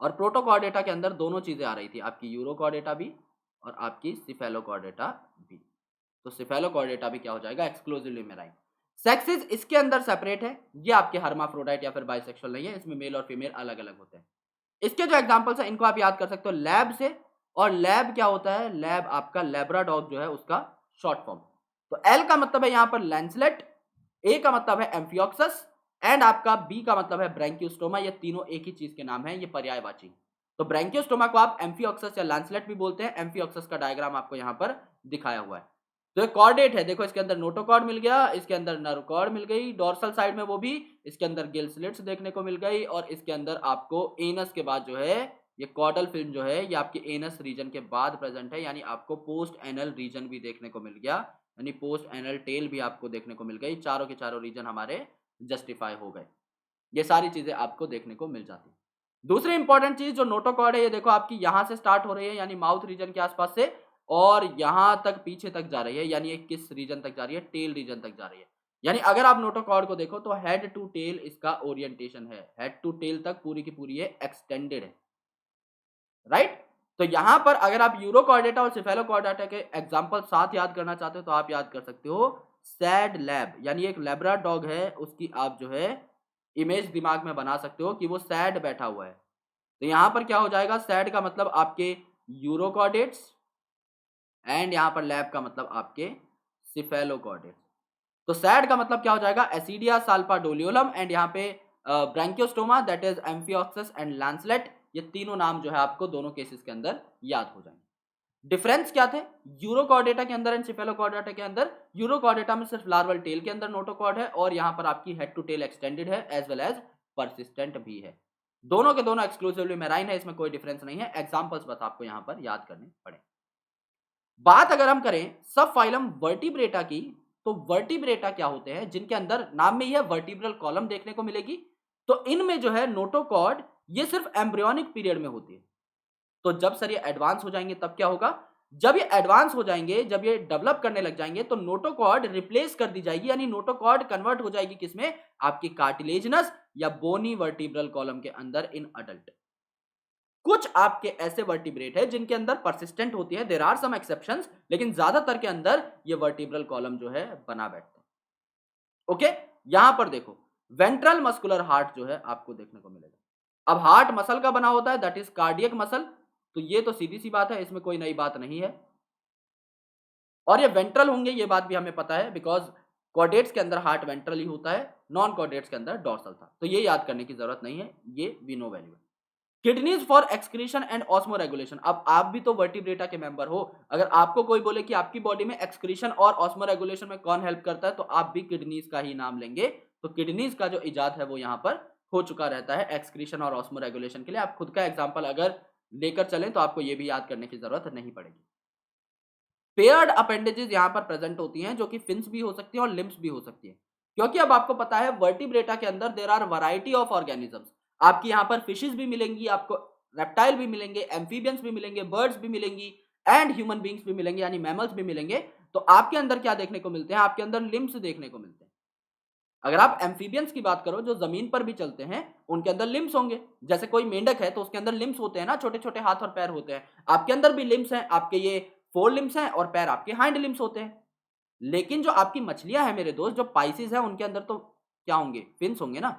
और प्रोटोकॉर्डेटा के अंदर दोनों चीजें आ रही थी, आपकी यूरोकॉर्डेटा भी और आपकी सिफेलोकॉर्डेटा भी। तो सिफेलोकॉर्डेटा भी क्या हो जाएगा, एक्सक्लूसिवली मेराइन। सेक्सेस इसके अंदर सेपरेट है, ये आपके हर्माफ्रोडाइट या फिर बाइसेक्सुअल नहीं है, इसमें मेल और फीमेल अलग अलग होते हैं। इसके जो एग्जांपल्स हैं इनको आप याद कर सकते हो लैब से। और लैब क्या होता है, लैब आपका लैब्राडॉग जो है उसका शॉर्ट फॉर्म। तो एल का मतलब है यहां पर लैंसलेट, ए का मतलब है एम्फियोक्सस, एंड आपका बी का मतलब है ब्रैंकियोस्टोमा। ये तीनों एक ही चीज के नाम है, ये पर्यायवाची। तो ब्रैंकियोस्टोमा को आप एम्फियोक्सस या लैंसलेट भी बोलते हैं। एम्फियोक्सस का डायग्राम आपको यहाँ पर दिखाया हुआ है। तो ये कॉर्डेट है, देखो इसके अंदर नोटोकॉर्ड मिल गया, इसके अंदर नर्वकॉर्ड मिल गई डोर्सल साइड में, वो भी इसके अंदर गिल स्लिट्स देखने को मिल गई, और इसके अंदर आपको एनस के बाद जो है ये कॉर्डल फिल्म जो है ये आपके एनस रीजन के बाद प्रेजेंट है, यानी आपको पोस्ट एनल रीजन भी देखने को मिल गया, यानी पोस्ट एनल टेल भी आपको देखने को मिल गई। चारों के चारों रीजन हमारे जस्टिफाई हो गए, ये सारी चीजें आपको देखने को मिल जाती। दूसरी इंपॉर्टेंट चीज जो नोटोकॉर्ड है, ये देखो आपकी यहां से स्टार्ट हो रही है यानी माउथ रीजन के आसपास से, और यहां तक पीछे तक जा रही है, यानी ये किस रीजन तक जा रही है, टेल रीजन तक जा रही है। यानी अगर आप नोटोकॉर्ड को देखो तो हेड टू टेल इसका ओरिएंटेशन है, हेड टू टेल तक पूरी की पूरी ये एक्सटेंडेड है, राइट। तो यहां पर अगर आप यूरोकॉर्डेटा और सिफेलोकॉर्डेटा के एग्जांपल साथ याद करना चाहते हो तो आप याद कर सकते हो सैड लैब, यानी एक लैब्राडॉग है उसकी आप जो है इमेज दिमाग में बना सकते हो कि वो सैड बैठा हुआ है। तो यहां पर क्या हो जाएगा, सैड का मतलब आपके यूरोकॉर्डेट्स, एंड यहां पर लैब का मतलब आपके सिफेलोकॉर्डेट्स। तो सैड का मतलब क्या हो जाएगा, एसिडिया साल्पाडोलियोलम, एंड यहाँ पे Branchiostoma that is amphioxus and lancelet. ये तीनों नाम जो है आपको दोनों केसेस के अंदर याद हो जाएंगे। डिफरेंस क्या थे यूरोकॉर्डेटा के अंदर एंड सिफेलोकॉर्डेटा के अंदर, यूरोकॉर्डेटा में सिर्फ लार्वल टेल के अंदर नोटोकॉर्ड है, और यहाँ पर आपकी हेड टू टेल एक्सटेंडेड है एज वेल एज परसिस्टेंट भी है। दोनों के दोनों एक्सक्लूसिवली मेराइन है, इसमें कोई डिफरेंस नहीं है, एग्जांपल्स बस आपको यहाँ पर याद करने पड़े। बात अगर हम करें सब फाइलम वर्टिब्रेटा की, तो वर्टिब्रेटा क्या होते हैं, जिनके अंदर नाम में ही है वर्टिब्रल कॉलम देखने को मिलेगी। तो इनमें जो है नोटोकॉर्ड ये सिर्फ एम्ब्रियोनिक पीरियड में होती है। तो जब सर ये एडवांस हो जाएंगे तब क्या होगा, जब ये एडवांस हो जाएंगे, जब ये डेवलप करने लग जाएंगे तो नोटोकॉर्ड रिप्लेस कर दी जाएगी, यानी नोटोकॉर्ड कन्वर्ट हो जाएगी किसमें, आपकी कार्टिलेजिनस या बोनी वर्टिब्रल कॉलम के अंदर इन अडल्ट। कुछ आपके ऐसे वर्टिब्रेट है जिनके अंदर परसिस्टेंट होती है, देयर आर सम एक्सेप्शंस, लेकिन ज्यादातर के अंदर ये वर्टिब्रल कॉलम जो है बना बैठते हैं। ओके, यहां पर देखो वेंट्रल मस्कुलर हार्ट जो है आपको देखने को मिलेगा। अब हार्ट मसल का बना होता है, दैट इज कार्डियक मसल, तो ये तो सीधी सी बात है, इसमें कोई नई बात नहीं है। और ये वेंट्रल होंगे ये बात भी हमें पता है, बिकॉज कॉर्डेट्स के अंदर हार्ट वेंट्रल ही होता है, नॉन कॉर्डेट्स के अंदर डॉर्सल था, तो ये याद करने की जरूरत नहीं है, ये वी नो वैल्यू है। Kidneys for excretion and osmo regulation. अब आप भी तो वर्टिब्रेटा के मेंबर हो, अगर आपको कोई बोले कि आपकी बॉडी में एक्सक्रीशन और ऑस्मो रेगुलेशन में कौन हेल्प करता है, तो आप भी किडनीज का ही नाम लेंगे। तो किडनीज का जो इजाद है वो यहाँ पर हो चुका रहता है एक्सक्रीशन और ऑस्मो रेगुलेशन के लिए। आप खुद का एग्जाम्पल अगर लेकर चलें तो आपको ये भी याद करने की जरूरत नहीं पड़ेगी। पेयर्ड अपेंडेजेस यहाँ पर प्रेजेंट होती हैं, जो कि फिन्स भी हो सकती हैं और लिम्स भी हो सकती हैं। क्योंकि अब आपको पता है वर्टिब्रेटा के अंदर there are variety of organisms. आपकी यहाँ पर फिशेस भी मिलेंगी, आपको रेप्टाइल भी मिलेंगे, एम्फीबियंस भी मिलेंगे, बर्ड्स भी मिलेंगी एंड ह्यूमन बींग्स भी मिलेंगे, यानी मैमल्स भी मिलेंगे। तो आपके अंदर क्या देखने को मिलते हैं? आपके अंदर लिम्स देखने को मिलते हैं। अगर आप एम्फीबियंस की बात करो, जो जमीन पर भी चलते हैं, उनके अंदर लिम्स होंगे। जैसे कोई मेंढक है तो उसके अंदर लिम्स होते हैं ना, छोटे छोटे हाथ और पैर होते हैं। आपके अंदर भी लिम्स हैं, आपके ये फोर लिम्स हैं और पैर आपके हाइंड लिम्स होते हैं। लेकिन जो आपकी मछलियां हैं मेरे दोस्त, जो पाइसिस है, उनके अंदर तो क्या होंगे? फिन्स होंगे ना।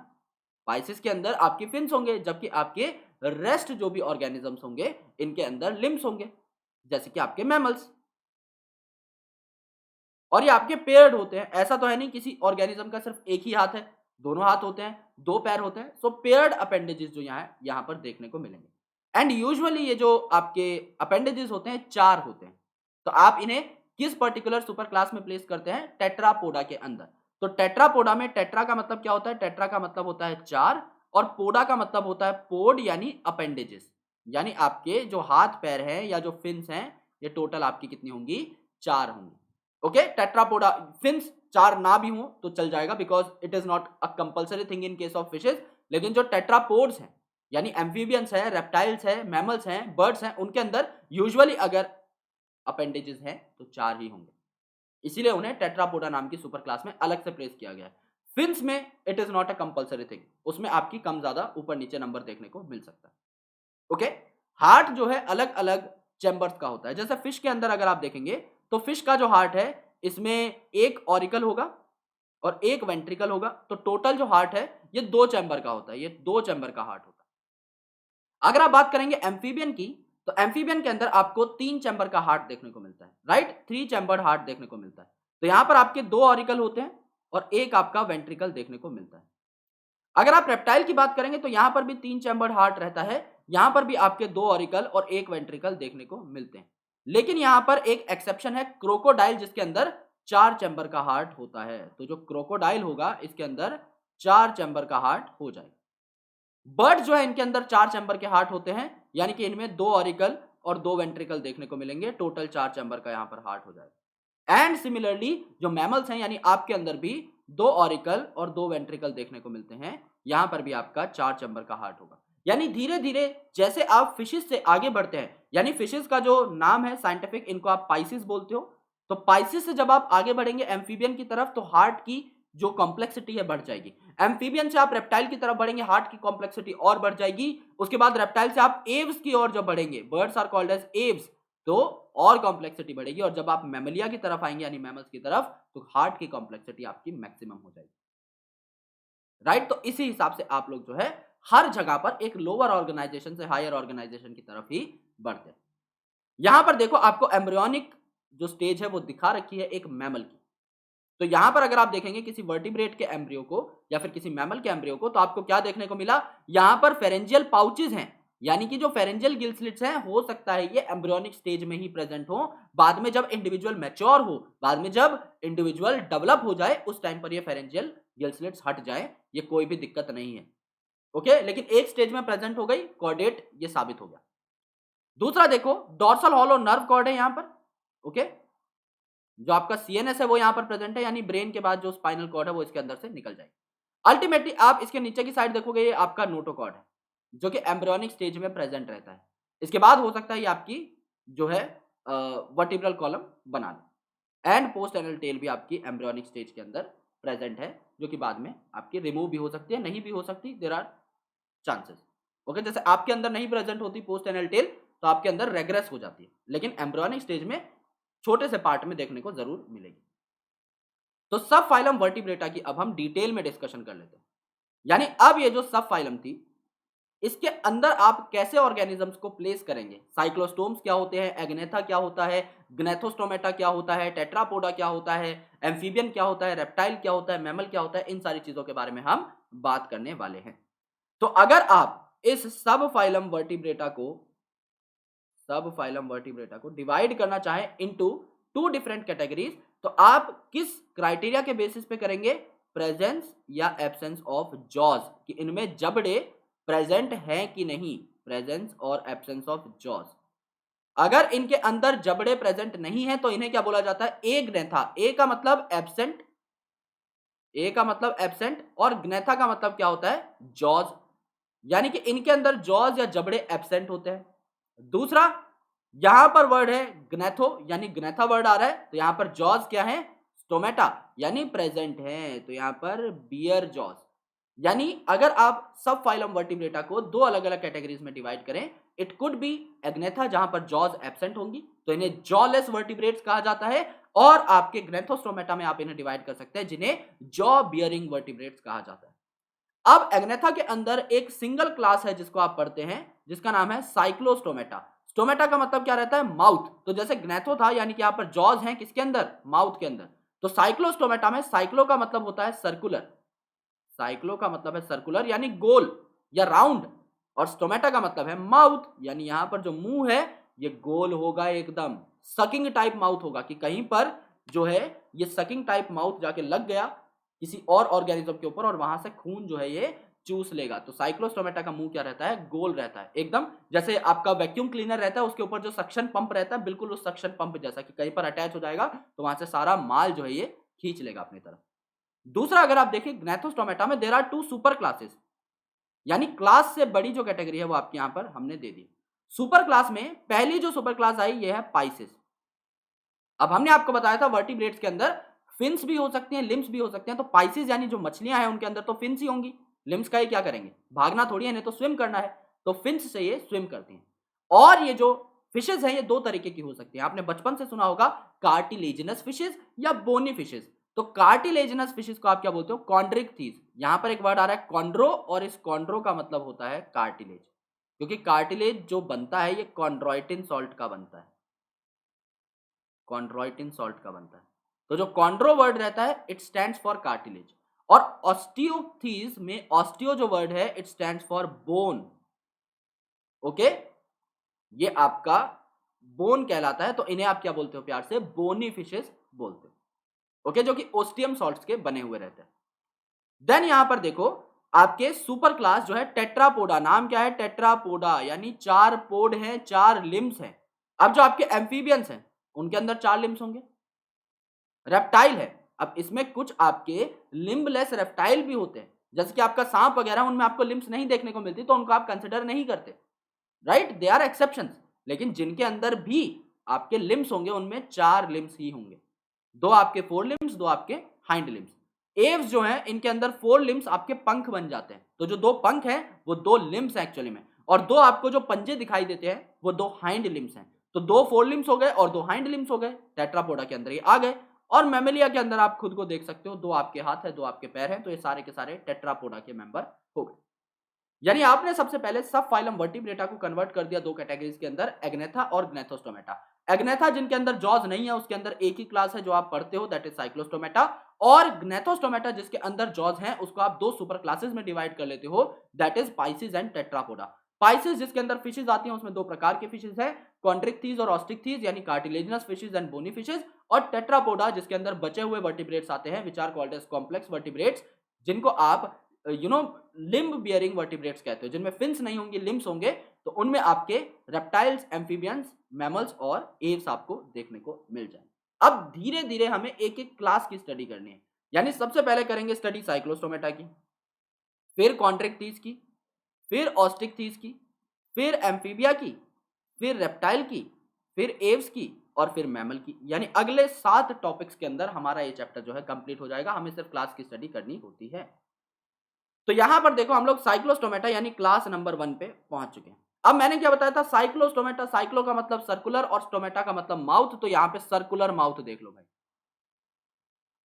पाइसिस के अंदर आपके फिन्स होंगे, जबकि आपके रेस्ट जो भी ऑर्गेनिजम्स होंगे, इनके अंदर लिम्स होंगे, जैसे कि आपके मैमल्स। और ये आपके पेयर्ड होते हैं। ऐसा तो है नहीं किसी ऑर्गेनिज्म का सिर्फ एक ही हाथ है, दोनों हाथ होते हैं, दो पैर होते हैं। सो पेयर्ड अपेंडेजेस जो यहाँ पर देखने को मिलेंगे। एंड यूजुअली ये जो आपके अपेंडेजेस होते हैं, चार होते हैं। तो आप इन्हें किस पर्टिकुलर सुपर क्लास में प्लेस करते हैं? टेट्रापोडा के अंदर। तो टेट्रापोडा में टेट्रा का मतलब क्या होता है? टेट्रा का मतलब होता है चार, और पोडा का मतलब होता है पोड, यानी अपेंडेजेस। यानी आपके जो हाथ पैर हैं या जो फिन्स हैं, ये टोटल आपकी कितनी होंगी? चार होंगी। ओके, टेट्रापोडा फिन्स चार ना भी हो तो चल जाएगा, because it is not a compulsory thing in case of fishes. लेकिन जो टेट्रापोड्स हैं, यानी एम्फीबियंस है, रेप्टाइल्स है, मैमल्स हैं, बर्ड्स हैं, उनके अंदर यूजुअली अगर अपेंडेजेस हैं तो चार ही होंगे। इसीलिए उन्हें टेट्रापोडा नाम की सुपर क्लास में अलग से प्लेस किया गया है। फिन्स में it is not a compulsory thing, उसमें आपकी कम ज्यादा ऊपर नीचे नंबर देखने को मिल सकता है। ओके, हार्ट जो है अलग अलग चैम्बर्स का होता है। जैसे फिश के अंदर अगर आप देखेंगे तो फिश का जो हार्ट है, इसमें एक ऑरिकल होगा और एक वेंट्रिकल होगा। तो टोटल जो हार्ट है ये दो चैम्बर का होता है, ये दो चैम्बर का हार्ट होता है। अगर आप बात करेंगे एम्फीबियन की, तो एम्फीबियन के अंदर आपको तीन चैम्बर का हार्ट देखने को मिलता है, राइट? थ्री चैम्बर्ड हार्ट देखने को मिलता है। तो यहां पर आपके दो ऑरिकल होते हैं और एक आपका वेंट्रिकल देखने को मिलता है। अगर आप रेप्टाइल की बात करेंगे तो यहां पर भी तीन चैम्बर्ड हार्ट रहता है। यहां पर भी आपके दो ऑरिकल और एक वेंट्रिकल देखने को मिलते हैं। लेकिन यहां पर एक एक्सेप्शन है, क्रोकोडाइल, जिसके अंदर चार चैम्बर का हार्ट होता है। तो जो क्रोकोडाइल होगा, इसके अंदर चार चैम्बर का हार्ट हो जाएगा। बर्ड जो है, इनके अंदर चार चैम्बर के हार्ट होते हैं, यानी कि इनमें दो ऑरिकल और दो वेंट्रिकल देखने को मिलेंगे। टोटल चार चैम्बर का यहां पर हार्ट हो जाएगा। एंड सिमिलरली जो मैमल्स हैं, यानी आपके अंदर भी दो ऑरिकल और दो वेंट्रिकल देखने को मिलते हैं। यहां पर भी आपका चार चैम्बर का हार्ट होगा। यानी धीरे धीरे जैसे आप फिशेस से आगे बढ़ते हैं, यानी फिशेस का जो नाम है साइंटिफिक, इनको आप पाइसिस बोलते हो। तो पाइसिस से जब आप आगे बढ़ेंगे एम्फीबियन की तरफ, तो हार्ट की जो कॉम्प्लेक्सिटी है बढ़ जाएगी। एम्फीबियन से आप रेप्टाइल की तरफ बढ़ेंगे, हार्ट की कॉम्प्लेक्सिटी और बढ़ जाएगी। उसके बाद रेप्टाइल से आप एव्स की ओर जब बढ़ेंगे, birds are called as aves, तो और कॉम्प्लेक्सिटी बढ़ेगी। और जब आप मैमलिया की तरफ आएंगे, यानी मैमल्स की तरफ, तो हार्ट की कॉम्प्लेक्सिटी आपकी मैक्सिमम हो जाएगी, राइट? तो इसी हिसाब से आप लोग जो है हर जगह पर एक लोअर ऑर्गेनाइजेशन से हायर ऑर्गेनाइजेशन की तरफ ही बढ़ते हैं। यहां पर देखो, आपको एम्ब्रियोनिक जो स्टेज है वो दिखा रखी है एक मैमल की। तो यहां पर अगर आप देखेंगे किसी वर्टिब्रेट के एम्ब्रियो को या फिर किसी मैमल के एम्ब्रियो को, तो आपको क्या देखने को मिला? यहां पर फेरेंजियल पाउचेस हैं, यानी कि जो फेरेंजियल गिल स्लिट्स हैं, हो सकता है ये एम्ब्रियोनिक स्टेज में ही प्रेजेंट हो। बाद में जब इंडिविजुअल मैच्योर हो, बाद में जब इंडिविजुअल डेवलप हो जाए, उस टाइम पर ये फेरेंजियल गिल स्लिट्स हट जाए, ये कोई भी दिक्कत नहीं है। ओके, लेकिन एक स्टेज में प्रेजेंट हो गई, कॉर्डेट, ये साबित हो गया। दूसरा देखो, डॉर्सल हॉलो नर्व कॉर्ड है यहां पर। ओके, जो आपका सीएनएस है वो यहां पर प्रेजेंट है, यानी ब्रेन के बाद जो स्पाइनल कॉर्ड है वो इसके अंदर से निकल जाएगी। अल्टीमेटली आप इसके नीचे की साइड देखोगे, ये आपका नोटोकॉर्ड है, जो कि एम्ब्रियोनिक स्टेज में प्रेजेंट रहता है। इसके बाद हो सकता है ये आपकी जो है वर्टिब्रल कॉलम बना ले। एंड पोस्ट एनल टेल भी आपकी एम्ब्रियोनिक स्टेज के अंदर प्रेजेंट है, जो कि बाद में आपकी रिमूव भी हो सकती है, नहीं भी हो सकती, देयर आर चांसेस। ओके, जैसे आपके अंदर नहीं प्रेजेंट होती पोस्ट एनल टेल, तो आपके अंदर रेग्रेस हो जाती है, लेकिन एम्ब्रियोनिक स्टेज में छोटे से पार्ट में देखने को जरूर मिलेगी। तो सब फाइलम वर्टिब्रेटा की अब हम डिटेल में डिस्कशन कर लेते हैं। यानी अब ये जो सब फाइलम थी, इसके अंदर आप कैसे ऑर्गेनिजम्स को प्लेस करेंगे? साइक्लोस्टोम्स क्या होते हैं, एग्नेथा क्या होता है, ग्नेथोस्टोमेटा क्या होता है, टेट्रापोडा क्या होता है, एम्फीबियन क्या होता है, रेप्टाइल क्या होता है, मैमल क्या होता है, इन सारी चीजों के बारे में हम बात करने वाले हैं। तो अगर आप इस सब फाइलम वर्टिब्रेटा को डिवाइड करना चाहें इनटू टू डिफरेंट कैटेगरीज, तो आप किस क्राइटेरिया के बेसिस पे करेंगे? प्रेजेंस या एब्सेंस ऑफ जॉज, कि इनमें जबड़े प्रेजेंट हैं कि नहीं, प्रेजेंस और एब्सेंस ऑफ जॉज। अगर इनके अंदर जबड़े प्रेजेंट नहीं है तो इन्हें क्या बोला जाता है? एग्नेथा। ए का मतलब एब्सेंट, ए का मतलब एब्सेंट और ग्नेथा का मतलब क्या होता है? जॉज। यानी कि इनके अंदर जॉज या जबड़े एब्सेंट होते हैं। दूसरा, यहां पर वर्ड है ग्नेथो, यानी ग्नेथा वर्ड आ रहा है, तो यहां पर जॉज क्या है? स्टोमेटा, यानी प्रेजेंट है, तो यहां पर बियर जॉज। यानी अगर आप सब फाइलम वर्टिब्रेटा को दो अलग अलग कैटेगरीज में डिवाइड करें, इट कुड बी एग्नेथा जहां पर जॉज एब्सेंट होंगी, तो इन्हें जॉलेस वर्टिब्रेट्स कहा जाता है, और आपके ग्नेथोस्टोमेटा में आप इन्हें डिवाइड कर सकते हैं जिन्हें जॉ बियरिंग वर्टिब्रेट्स कहा जाता है। अब एग्नेथा के अंदर एक सिंगल क्लास है जिसको आप पढ़ते हैं, जिसका नाम है साइक्लोस्टोमेटा। स्टोमेटा का मतलब क्या रहता है? माउथ। तो जैसे ग्नेथो था, यानी कि यहां पर जॉज हैं किसके अंदर? माउथ के अंदर। तो साइक्लोस्टोमेटा में साइक्लो का मतलब होता है सर्कुलर, साइक्लो का मतलब है सर्कुलर यानी गोल या राउंड, और स्टोमेटा का मतलब है माउथ, यानी यहां पर जो मुंह है ये गोल होगा, एकदम सकिंग टाइप माउथ होगा, कि कहीं पर जो है ये सकिंग टाइप माउथ जाके लग गया किसी और ऑर्गेनिज्म के ऊपर और वहां से खून जो है ये चूस लेगा। तो साइक्लोस्टोमेटा का मुंह क्या रहता है? गोल रहता है, एकदम जैसे आपका वैक्यूम क्लीनर रहता है उसके ऊपर जो सक्शन पंप रहता है, बिल्कुल उस सक्शन पंप जैसा, कि कहीं पर अटैच हो जाएगा तो वहां से सारा माल जो है ये खींच लेगा अपनी तरफ। दूसरा, अगर आप देखिए ग्नेथोस्टोमेटा में there are two super classes, यानी क्लास से बड़ी जो कैटेगरी है वो आपके यहां पर हमने दे दी। सुपर क्लास में पहली जो सुपर क्लास आई ये है पाइसेस। अब हमने आपको बताया था वर्टिब्रेट्स के अंदर फिन्स भी हो सकते हैं, लिम्स भी हो सकते हैं, तो पाइसेस यानी जो मछलियां हैं उनके अंदर तो फिन्स ही होंगी, लिम्स का ये क्या करेंगे? भागना थोड़ी है, इन्हें तो स्विम करना है, तो फिन्स से ये स्विम करते हैं। और ये जो फिशेज हैं ये दो तरीके की हो सकती हैं, आपने बचपन से सुना होगा कार्टिलेजिनस फिशेज या बोनी फिशेज। तो कार्टिलेजिनस फिशेज को आप क्या बोलते हो? कॉन्ड्रिक्थीज। यहां पर एक वर्ड आ रहा है कॉन्ड्रो, और इस कॉन्ड्रो का मतलब होता है कार्टिलेज, क्योंकि कार्टिलेज जो बनता है ये कॉन्ड्रोइटिन सॉल्ट का बनता है, कॉन्ड्रोइटिन सॉल्ट का बनता है। तो जो कॉन्ड्रो वर्ड रहता है इट स्टैंड्स फॉर कार्टिलेज, और ऑस्टियोथीज में ऑस्टियो जो वर्ड है it stands for bone. Okay, ये आपका बोन कहलाता है, तो इन्हें आप क्या बोलते हो प्यार से? बोनी फिशेस बोलते हो। ओके, जो कि ओस्टियम सॉल्ट्स के बने हुए रहते हैं। देन यहां पर देखो आपके सुपर क्लास जो है टेट्रापोडा, नाम क्या है? टेट्रापोडा, यानी चार पोड हैं, चार लिम्स हैं। अब जो आपके एम्फीबियंस हैं उनके अंदर चार लिम्स होंगे। रेप्टाइल है, अब इसमें कुछ आपके लिम्बलेस रेप्टाइल भी होते हैं, जैसे कि आपका सांप वगैरह, उनमें आपको लिम्स नहीं देखने को मिलती तो उनको आप कंसिडर नहीं करते, राइट? They are exceptions. लेकिन जिनके अंदर भी आपके लिम्स होंगे उनमें चार लिम्स ही होंगे, दो आपके फोर लिम्स, दो आपके हाइंड लिम्स। एव्स जो हैं इनके अंदर फोर लिम्स आपके पंख बन जाते हैं, तो जो दो पंख हैं वो दो लिम्स हैं एक्चुअली में, और दो आपको जो पंजे दिखाई देते हैं वो दो हाइंड लिम्स हैं। तो दो फोर लिम्स हो गए और दो हाइंड लिम्स हो गए, टेट्रापोडा के अंदर ये आ गए। और मैमेलिया के अंदर आप खुद को देख सकते हो, दो आपके हाथ है, दो आपके पैर हैं, तो ये सारे के सारे टेट्रापोडा के मेंबर हो गए। यानी आपने सबसे पहले सब फाइलम वर्टिब्रेटा को कन्वर्ट कर दिया दो कैटेगरीज के अंदर, एग्नेथा और ग्नेथोस्टोमेटा। एग्नेथा जिनके अंदर जॉज नहीं है उसके अंदर एक ही क्लास है जो आप पढ़ते हो, दैट इज साइक्लोस्टोमेटा, और ग्नेथोस्टोमेटा जिसके अंदर जॉज हैं उसको आप दो सुपर क्लासेस में डिवाइड कर लेते हो, that is Pisces and Tetrapoda. Pisces जिसके अंदर फिशेज आती हैं उसमें दो प्रकार के फिशेज हैं, कॉन्ड्रिक्थीज और ऑस्टिकथीज, यानी cartilaginous fishes and bony fishes, और टेट्रापोडा जिसके अंदर बचे हुए वर्टिब्रेट्स आते हैं which are called as complex vertebrates, जिनको आप लिम्ब बियरिंग वर्टिब्रेट्स कहते हो, जिनमें फिन्स नहीं होंगे, लिम्स होंगे, तो उनमें आपके रेप्टाइल्स, एम्फीबियंस, मैमल्स और एव्स आपको देखने को मिल जाए। अब धीरे धीरे हमें एक एक क्लास की स्टडी करनी है, यानी सबसे पहले करेंगे स्टडी साइक्लोस्टोमेटा की, फिर कॉन्ट्रिक्टीज की, फिर ऑस्टिकथीज की, फिर एम्फीबिया की, फिर रेप्टाइल की, फिर एव्स की, और फिर मैमल की। यानी अगले 7 टॉपिक्स के अंदर हमारा ये चैप्टर जो है कंप्लीट हो जाएगा, हमें सिर्फ क्लास की स्टडी करनी होती है। तो यहां पर देखो हम लोग साइक्लोस्टोमेटा यानी क्लास नंबर 1 पे पहुंच चुके हैं। अब मैंने क्या बताया था? साइक्लोस्टोमेटा, साइक्लो का मतलब सर्कुलर और स्टोमेटा का मतलब माउथ, तो यहां पे सर्कुलर माउथ देख लो भाई,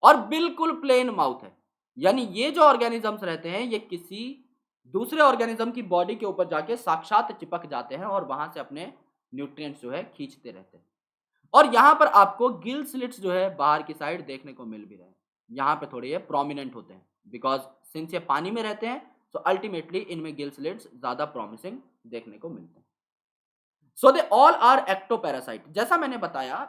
और बिल्कुल प्लेन माउथ है। यानी ये जो ऑर्गेनिजम्स रहते हैं ये किसी दूसरे ऑर्गेनिज्म की बॉडी के ऊपर जाके साक्षात चिपक जाते हैं और वहां से अपने न्यूट्रिएंट्स जो है खींचते रहते हैं। और यहां पर आपको गिल स्लिट्स जो है बाहर की साइड देखने को मिल भी रहे हैं, यहां पे थोड़े ये प्रोमिनेंट होते हैं, बिकॉज सिंस ये पानी में रहते हैं तो अल्टीमेटली इनमें गिल स्लिट्स ज्यादा प्रॉमिसिंग देखने को मिलते हैं। सो दे ऑल आर एक्टोपैरासाइट। जैसा मैंने बताया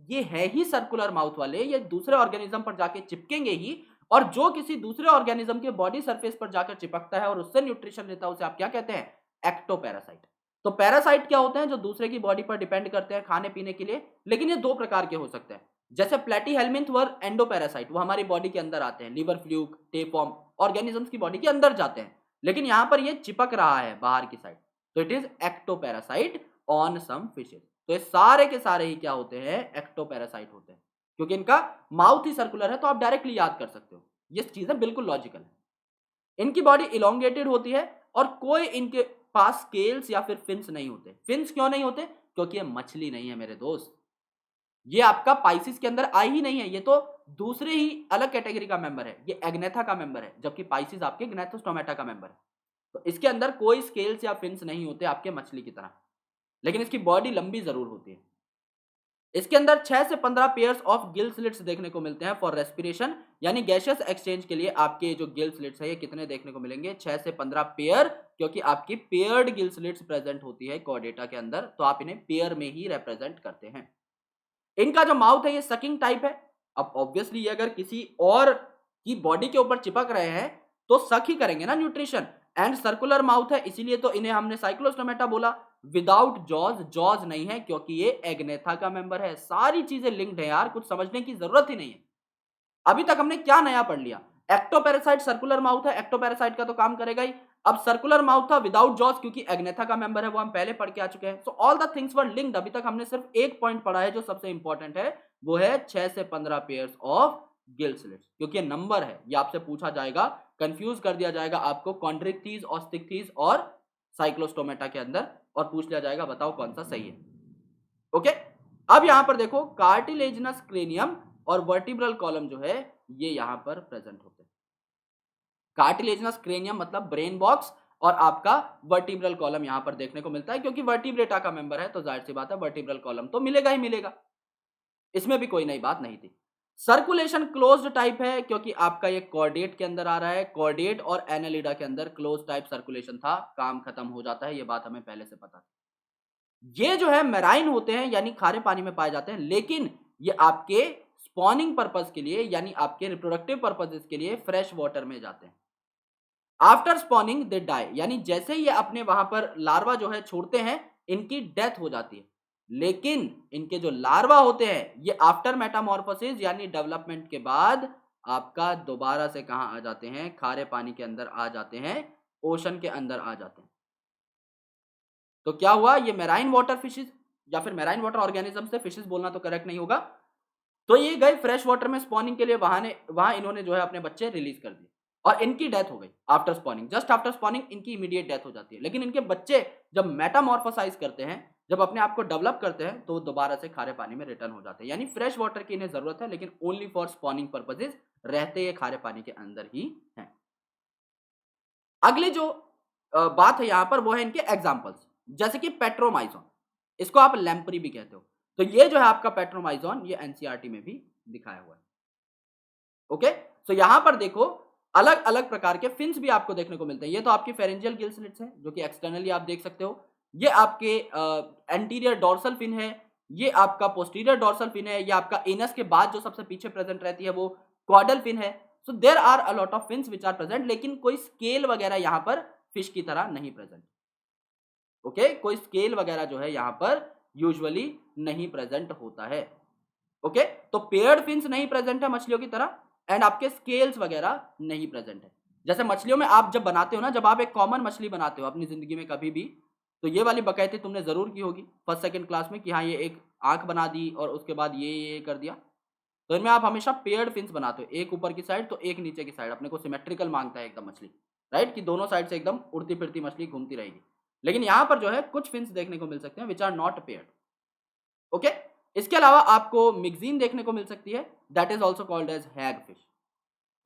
ये है ही सर्कुलर माउथ वाले, ये दूसरे ऑर्गेनिज्म पर जाके चिपकेंगे ही, और जो किसी दूसरे ऑर्गेनिज्म के बॉडी सरफेस पर जाकर चिपकता है और उससे न्यूट्रिशन लेता है उसे आप क्या कहते हैं? एक्टोपैरासाइट। तो पैरासाइट क्या होते हैं, जो दूसरे की बॉडी पर डिपेंड करते हैं खाने पीने के लिए, लेकिन ये दो प्रकार के हो सकते हैं। जैसे प्लेटीहेल्मिन्थ वर एंडोपैरासाइट, वो हमारी बॉडी के अंदर आते हैं, लीवर फ्लूक, टेपवर्म ऑर्गेनिजम्स की बॉडी के अंदर जाते हैं, लेकिन यहाँ पर ये चिपक रहा है बाहर की साइड, तो it is ectoparasite on some fishes. तो ये सारे के सारे ही क्या होते हैं, एक्टोपैरासाइट होते हैं, क्योंकि इनका माउथ ही सर्कुलर है, तो आप डायरेक्टली याद कर सकते हो। ये चीजें बिल्कुल लॉजिकल है। इनकी बॉडी इलोंगेटेड होती है और कोई इनके पास स्केल्स या फिर फिन्स नहीं होते। फिन्स क्यों नहीं होते, क्योंकि ये मछली नहीं है मेरे दोस्त। ये आपका पाइसिस के अंदर आई ही नहीं है, ये तो दूसरे ही अलग कैटेगरी का मेंबर है, ये एग्नेथा का मेंबर है, जबकि पाइसिस आपके ग्नेथोस्टोमेटा का मेंबर है। तो इसके अंदर कोई स्केल्स या फिन्स नहीं होते आपके मछली की तरह, लेकिन इसकी बॉडी लंबी जरूर होती है। इसके अंदर 6 से 15 पेयर्स ऑफ गिल स्लिट्स देखने को मिलते हैं फॉर रेस्पिरेशन, यानी गैसियस एक्सचेंज के लिए आपके जो गिल स्लिट्स है ये कितने देखने को मिलेंगे, 6 से 15 पेयर, क्योंकि आपकी पेयर्ड गिल स्लिट्स प्रेजेंट होती है कॉर्डेटा के अंदर, तो आप इन्हें पेयर में ही रिप्रेजेंट करते हैं। इनका जो माउथ है ये सकिंग टाइप है। अब ऑब्वियसली ये अगर किसी और की बॉडी के ऊपर चिपक रहे हैं तो सक ही करेंगे ना न्यूट्रिशन, एंड सर्कुलर माउथ है, इसीलिए तो इन्हें हमने साइक्लोस्टोमेटा बोला। विदाउट जॉज, जॉज नहीं है क्योंकि ये एग्नेथा का मेंबर है। सारी चीजें लिंक्ड है यार, कुछ समझने की जरूरत ही नहीं है। अभी तक हमने क्या नया पढ़ लिया, एक्टोपैरासाइट सर्कुलर माउथ है, एक्टोपैरासाइट का तो काम करेगा ही। अब सर्कुलर माउथ था विदाउट जॉज, क्योंकि एग्नेथा का मेंबर है, वो हम पहले पढ़ के आ चुके हैं। So all the things were linked. अभी तक हमने सिर्फ एक पॉइंट पढ़ा है जो सबसे इंपॉर्टेंट है, वो है 6 से 15 पेयर्स ऑफ गिल स्लिट्स, क्योंकि ये नंबर है, ये आपसे पूछा जाएगा, कंफ्यूज कर दिया जाएगा आपको कॉन्ड्रिक्टीज, ऑस्टिक्टीज और साइक्लोस्टोमेटा के अंदर, और पूछ लिया जाएगा बताओ कौन सा सही है। ओके, अब यहां पर देखो कार्टिलेजिनस क्रेनियम और वर्टिब्रल कॉलम जो है ये यहां पर प्रेजेंट होते हैं। कार्टिलेजिनस क्रेनियम मतलब ब्रेन बॉक्स, और आपका वर्टिब्रल कॉलम यहां पर देखने को मिलता है, क्योंकि वर्टिब्रेटा का मेंबर है तो जाहिर सी बात है वर्टिब्रल कॉलम तो मिलेगा ही मिलेगा, इसमें भी कोई नई बात नहीं थी। सर्कुलेशन क्लोज्ड टाइप है, क्योंकि आपका ये कॉर्डेट के अंदर आ रहा है, कॉर्डेट और एनालिडा के अंदर क्लोज टाइप सर्कुलेशन था, काम खत्म हो जाता है, ये बात हमें पहले से पता थी। ये जो है मैराइन होते हैं, यानी खारे पानी में पाए जाते हैं, लेकिन ये आपके स्पॉनिंग पर्पज के लिए, यानी आपके रिप्रोडक्टिव पर्पजेस के लिए फ्रेश वाटर में जाते हैं। आफ्टर स्पॉनिंग दे डाई, यानी जैसे ये अपने वहां पर लार्वा जो है छोड़ते हैं, इनकी डेथ हो जाती है, लेकिन इनके जो लार्वा होते हैं ये आफ्टर मेटामॉर्फोसिस यानी डेवलपमेंट के बाद आपका दोबारा से कहां आ जाते हैं, खारे पानी के अंदर आ जाते हैं, ओशन के अंदर आ जाते हैं। तो क्या हुआ, ये मैराइन वाटर फिशेस या फिर मैराइन वाटर ऑर्गेनिज्म से, फिशेस बोलना तो करेक्ट नहीं होगा, तो ये गए फ्रेश वाटर में स्पॉनिंग के लिए, वहां इन्होंने जो है अपने बच्चे रिलीज कर दिए और इनकी डेथ हो गई after spawning. Just after spawning इनकी इमीडिएट डेथ हो जाती है, लेकिन इनके बच्चे जब मेटामॉर्फोसाइज करते हैं, जब अपने आप को डेवलप करते हैं, तो दोबारा से खारे पानी में रिटर्न हो जाते हैं। यानी फ्रेश वाटर की इन्हें जरूरत है, लेकिन ओनली फॉर स्पॉनिंग पर्पजेज, रहते ये खारे पानी के अंदर ही हैं। अगली जो बात है यहां पर वो है इनके एग्जाम्पल्स, जैसे कि पेट्रोमाइजोन, इसको आप लैम्परी भी कहते हो। तो ये जो है आपका पेट्रोमाइजोन, ये एनसीईआरटी में भी दिखाया हुआ है। ओके, तो यहां पर देखो अलग अलग प्रकार के फिन्स भी आपको देखने को मिलते हैं। ये तो आपकी फेरेंजियल गिल स्लिट्स है, जो कि एक्सटर्नली आप देख सकते हो। ये आपके एंटीरियर डोर्सल फिन है, ये आपका पोस्टीरियर डोर्सल फिन है, ये आपका एनस के बाद जो सबसे पीछे प्रेजेंट रहती है वो कॉर्डल फिन है। So there are a lot of fins which are present, लेकिन कोई स्केल वगैरह यहां पर फिश की तरह नहीं प्रेजेंट। ओके, कोई स्केल वगैरह जो है यहां पर यूजुअली नहीं प्रेजेंट होता है। ओके, तो पेयर्ड फिन्स नहीं प्रेजेंट है मछलियों की तरह, एंड आपके स्केल्स वगैरह नहीं प्रेजेंट है। जैसे मछलियों में आप जब बनाते हो ना, जब आप एक कॉमन मछली बनाते हो अपनी जिंदगी में कभी भी, तो ये वाली बकैती तुमने जरूर की होगी फर्स्ट सेकंड क्लास में, कि हाँ ये एक आंख बना दी और उसके बाद ये कर दिया। तो इनमें आप हमेशा पेयर्ड फिन्स बनाते हो, एक ऊपर की साइड तो एक नीचे की साइड, अपने को सिमेट्रिकल मांगता है एकदम मछली, राइट, कि दोनों साइड से एकदम उड़ती फिरती मछली घूमती रहेगी। लेकिन यहाँ पर जो है कुछ फिन्स देखने को मिल सकते हैं which are not paired. Okay, इसके अलावा आपको मिक्जीन देखने को मिल सकती है, that is also called as hag fish.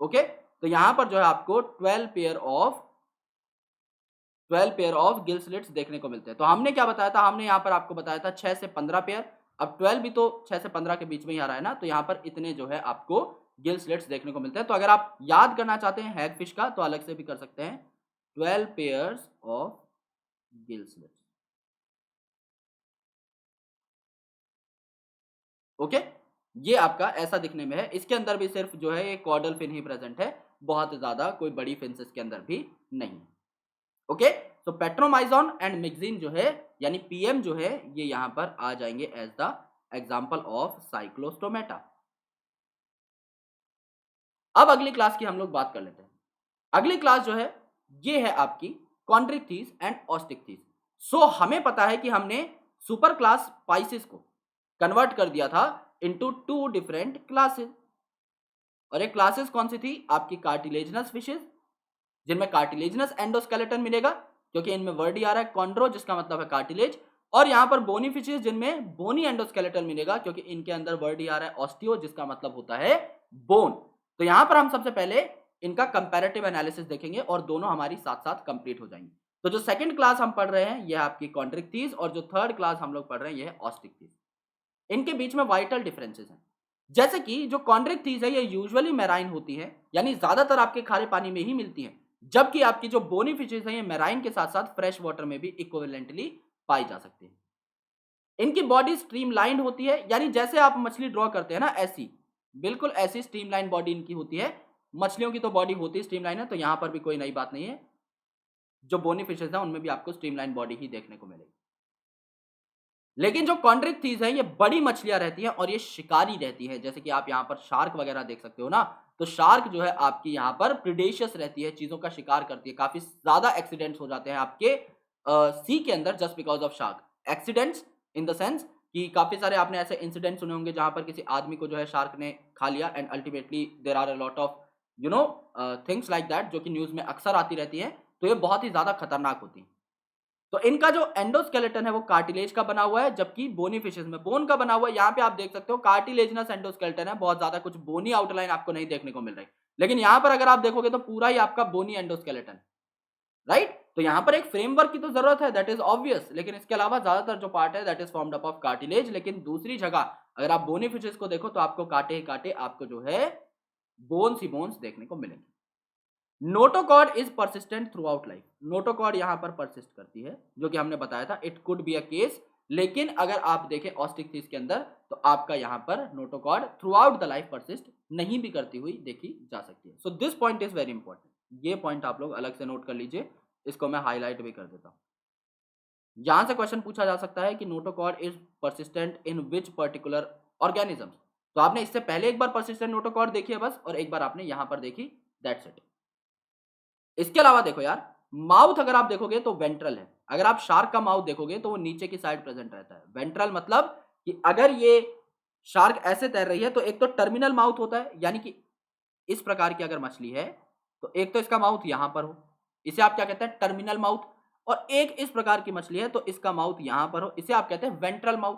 Okay, तो यहां पर जो है आपको 12 पेयर ऑफ गिल स्लिट्स देखने को मिलते हैं। तो हमने क्या बताया था, हमने यहां पर आपको बताया था 6 से 15 पेयर। अब 12 भी तो 6 से 15 के बीच में ही आ रहा है ना, तो यहां पर इतने जो है आपको गिल स्लिट्स देखने को मिलते हैं। तो अगर आप याद करना चाहते हैं हैग फिश का, तो अलग से भी कर सकते हैं, 12 pairs of gill slits. Okay, ये आपका ऐसा दिखने में है। इसके अंदर भी सिर्फ जो है ये कॉर्डल फिन ही प्रेजेंट है, बहुत ज्यादा कोई बड़ी फिन्स इसके अंदर भी नहीं। ओके, तो पेट्रोमाइजोन एंड मिक्जीन जो है यानी पीएम जो है ये यहां पर आ जाएंगे as the example of cyclostomata. अब अगली क्लास की हम लोग बात कर लेते हैं। अगली क्लास जो है ये है आपकी कॉन्ड्रिक्थिस एंड ऑस्टिक्थिस। सो हमें पता है कि हमने सुपर क्लास पाइसिस को कन्वर्ट कर दिया था इनटू टू डिफरेंट क्लासेस, और एक क्लासेस कौन सी थी आपकी कार्टिलेजिनस फिशेस जिनमें कार्टिलेजिनस एंडोस्केलेटन मिलेगा क्योंकि इनमें वर्ड ही आ रहा है कॉन्ड्रो जिसका मतलब है कार्टिलेज, और यहां पर बोनी फिशेस जिनमें बोनी एंडोस्केलेटन मिलेगा क्योंकि इनके अंदर वर्ड ही आ रहा है ऑस्टियो जिसका मतलब होता है बोन। तो यहां पर हम सबसे पहले इनका कंपैरेटिव एनालिसिस देखेंगे और दोनों हमारी साथ साथ कंप्लीट हो जाएंगे। तो जो सेकंड क्लास हम पढ़ रहे हैं यह आपकी कॉन्ड्रिक्थिस और जो थर्ड क्लास हम लोग पढ़ रहे हैं यह ऑस्टिक्थिस। इनके बीच में वाइटल डिफरेंसेस हैं, जैसे कि जो कॉन्ड्रिक्थिस है ये यूजुअली मैराइन होती है यानी ज्यादातर आपके खारे पानी में ही मिलती है, जबकि आपकी जो बोनी फिशेस है ये मैराइन के साथ साथ फ्रेश वाटर में भी इक्विवेलेंटली पाई जा सकती है। इनकी बॉडी स्ट्रीमलाइंड होती है यानी जैसे आप मछली ड्रॉ करते हैं ना ऐसी, बिल्कुल ऐसी स्ट्रीमलाइन बॉडी इनकी होती है। मछलियों की तो बॉडी होती है स्ट्रीमलाइन है, तो यहां पर भी कोई नई बात नहीं है, जो बोनी फिशेस है उनमें भी आपको स्ट्रीमलाइन बॉडी ही देखने को मिलेगी। लेकिन जो कॉन्ड्रिक्थिस है ये बड़ी मछलियां रहती हैं और ये शिकारी रहती है, जैसे कि आप यहाँ पर शार्क वगैरह देख सकते हो ना, तो शार्क जो है आपकी यहाँ पर प्रिडेशियस रहती है, चीजों का शिकार करती है। काफी ज्यादा एक्सीडेंट्स हो जाते हैं आपके सी के अंदर just because of shark. Accidents in the sense कि काफी सारे आपने ऐसे इंसिडेंट सुने होंगे जहां पर किसी आदमी को जो है शार्क ने खा लिया and ultimately there are a lot of you know things like that जो कि न्यूज में अक्सर आती रहती है, तो ये बहुत ही ज्यादा खतरनाक होती है। तो इनका जो एंडोस्केलेटन है वो कार्टिलेज का बना हुआ है, जबकि बोनी फिशेस में बोन का बना हुआ है। यहाँ पे आप देख सकते हो कार्टिलेजिनस एंडोस्केलेटन है, बहुत ज्यादा कुछ बोनी आउटलाइन आपको नहीं देखने को मिल रही, लेकिन यहाँ पर अगर आप देखोगे तो पूरा ही आपका बोनी एंडोस्केलेटन, राइट। तो यहाँ पर एक फ्रेमवर्क की तो जरूरत है, दैट इज ऑब्वियस, लेकिन इसके अलावा ज्यादातर जो पार्ट है that is formed up of cartilage. लेकिन दूसरी जगह अगर आप बोनी फिशेस को देखो तो आपको कांटे ही कांटे आपको जो है बोन्स ही बोन्स देखने को मिलेंगे। Notochord is persistent through out life. Notochord यहां पर परसिस्ट करती है जो कि हमने बताया था, it could be a case. लेकिन अगर आप देखें ऑस्टिक्थिस के अंदर तो आपका यहां पर notochord through out the life persist नहीं भी करती हुई देखी जा सकती है। So this point is very important, ये पॉइंट आप लोग अलग से नोट कर लीजिए, इसको मैं हाईलाइट भी कर देता हूं। यहां से क्वेश्चन पूछा जा सकता है कि notochord is persistent in which particular organism. तो आपने इससे पहले एक बार परसिस्टेंट नोटोकॉर्ड देखी है बस, और एक बार आपने यहां पर देखी, दैट्स इट। इसके अलावा देखो यार, माउथ अगर आप देखोगे तो वेंट्रल है। अगर आप शार्क का माउथ देखोगे तो वो नीचे की साइड प्रेजेंट रहता है। वेंट्रल मतलब कि अगर ये शार्क ऐसे तैर रही है तो एक तो टर्मिनल माउथ होता है, यानी कि इस प्रकार की अगर मछली है तो एक तो इसका माउथ यहां पर हो, इसे आप क्या कहते हैं टर्मिनल माउथ, और एक इस प्रकार की मछली है तो इसका माउथ यहां पर हो, इसे आप कहते हैं वेंट्रल माउथ,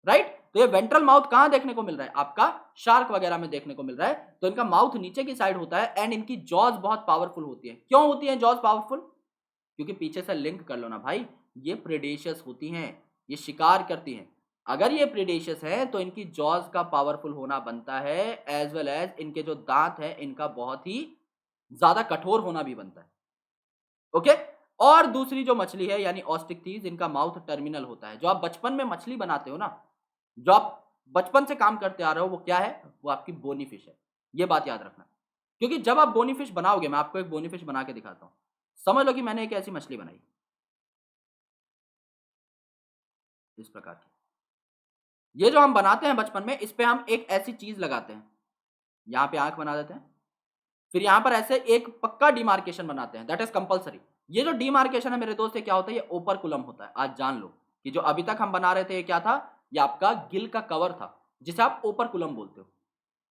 राइट। तो ये वेंट्रल माउथ कहां देखने को मिल रहा है, आपका शार्क वगैरह में देखने को मिल रहा है। तो इनका माउथ नीचे की साइड होता है एंड इनकी जॉज बहुत पावरफुल होती है। क्यों होती है जॉज पावरफुल, क्योंकि पीछे से लिंक कर लो ना भाई, ये प्रेडेशियस होती हैं, ये शिकार करती हैं। अगर ये प्रेडेशियस है तो इनकी जॉज का पावरफुल होना बनता है, एज वेल एज इनके जो दांत है इनका बहुत ही ज्यादा कठोर होना भी बनता है, ओके। और दूसरी जो मछली है यानी ऑस्टिक्थिस, इनका माउथ टर्मिनल होता है। जो आप बचपन में मछली बनाते हो ना, जो आप बचपन से काम करते आ रहे हो, वो क्या है, वो आपकी बोनी फिश है। ये बात याद रखना, क्योंकि जब आप बोनी फिश बनाओगे, मैं आपको एक बोनी फिश बना के दिखाता हूं, समझ लो कि मैंने एक ऐसी मछली बनाई इस प्रकार की। ये जो हम बनाते हैं बचपन में, इस पे हम एक ऐसी चीज लगाते हैं, यहां पे आंख बना देते हैं, फिर यहां पर ऐसे एक पक्का डिमार्केशन बनाते हैं, दैट इज कंपलसरी। ये जो डिमार्केशन है मेरे दोस्त, ये क्या होता है, ये ओपरकुलम होता है। आज जान लो कि जो अभी तक हम बना रहे थे ये क्या था, ये आपका गिल का कवर था जिसे आप ओपरकुलम बोलते हो,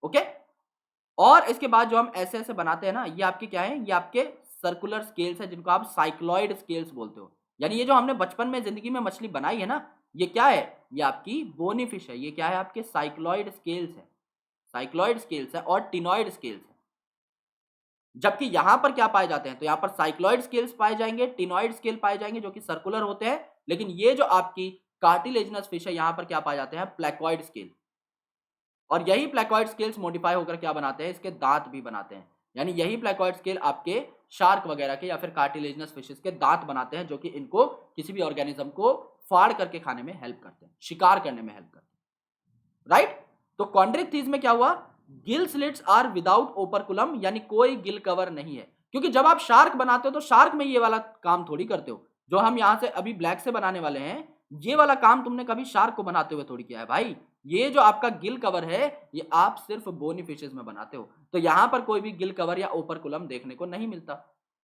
ओके। और इसके बाद जो हम ऐसे ऐसे बनाते हैं ना, ये आपके क्या है, ये आपके सर्कुलर स्केल्स है जिनको आप साइक्लॉइड स्केल्स बोलते हो। यानी ये जो हमने बचपन में जिंदगी में मछली बनाई है ना, ये क्या है, ये आपकी बोनी फिश है। ये क्या है, आपके साइक्लॉइड स्केल्स है, साइक्लॉइड स्केल्स है और टिनॉइड स्केल्स है। जबकि यहां पर क्या पाए जाते हैं, तो यहां पर साइक्लॉइड स्केल्स पाए जाएंगे, टिनॉइड स्केल पाए जाएंगे जो कि सर्कुलर होते हैं। लेकिन ये जो आपकी कार्टिलेजिनस फिश है, यहां पर क्या पाए जाते हैं, प्लेकॉइड स्केल। और यही प्लेकॉइड स्केल्स मॉडिफाई होकर क्या बनाते हैं, इसके दांत भी बनाते हैं। यानी यही प्लेकॉइड स्केल आपके शार्क वगैरह के या फिर कार्टिलेजिनस फिशेस के दांत बनाते हैं, जो कि इनको किसी भी ऑर्गेनिज्म को फाड़ करके खाने में हेल्प करते हैं, शिकार करने में हेल्प करते हैं, राइट। तो कॉन्ड्रिक्थिस में क्या हुआ, gill slits are without operculum, यानी कोई गिल कवर नहीं है। क्योंकि जब आप शार्क बनाते हो तो शार्क में ये वाला काम थोड़ी करते हो, जो हम यहाँ से अभी ब्लैक से बनाने वाले हैं, ये वाला काम तुमने कभी शार्क को बनाते हुए थोड़ी किया है भाई। ये जो आपका गिल कवर है, ये आप सिर्फ बोनी फिशेस में बनाते हो। तो यहाँ पर कोई भी गिल कवर या ओपरकुलम देखने को नहीं मिलता।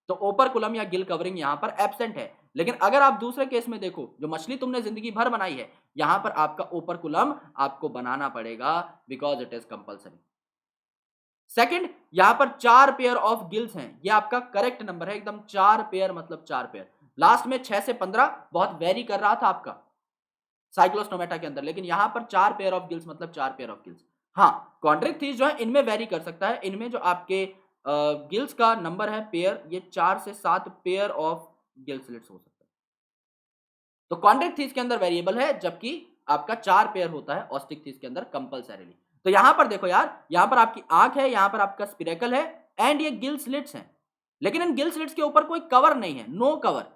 तो ओपरकुलम या गिल कवरिंग यहाँ पर एब्सेंट है। लेकिन अगर आप दूसरे केस में देखो, जो मछली तुमने जिंदगी भर बनाई है, यहाँ पर आपका ओपरकुलम आपको बनाना पड़ेगा, because it is compulsory. Second, यहां पर 4 पेयर ऑफ गिल्स हैं, ये आपका करेक्ट नंबर है एकदम। 4 पेयर मतलब 4 पेयर। लास्ट में 6 से 15 बहुत वेरी कर रहा था आपका साइक्लोस्टोमेटा के अंदर, लेकिन यहां पर 4 पेयर ऑफ गिल्स मतलब 4 पेयर ऑफ गिल्स। हाँ, कॉन्ड्रिक्थिस जो है इनमें वेरी कर सकता है। इनमें जो आपके गिल्स का नंबर है पेयर, ये 4 से 7 पेयर ऑफ गिल स्लिट्स हो सकता है। तो कॉन्ड्रिक्थिस के अंदर वेरिएबल है, जबकि आपका 4 पेयर होता है ऑस्टिक्थिस के अंदर कंपल्सरीली। तो यहां पर देखो यार, यहां पर आपकी आंख है, यहां पर आपका स्पिरेकल है, एंड ये गिल स्लिट्स हैं। लेकिन इन गिल स्लिट्स के ऊपर कोई कवर नहीं है, नो कवर।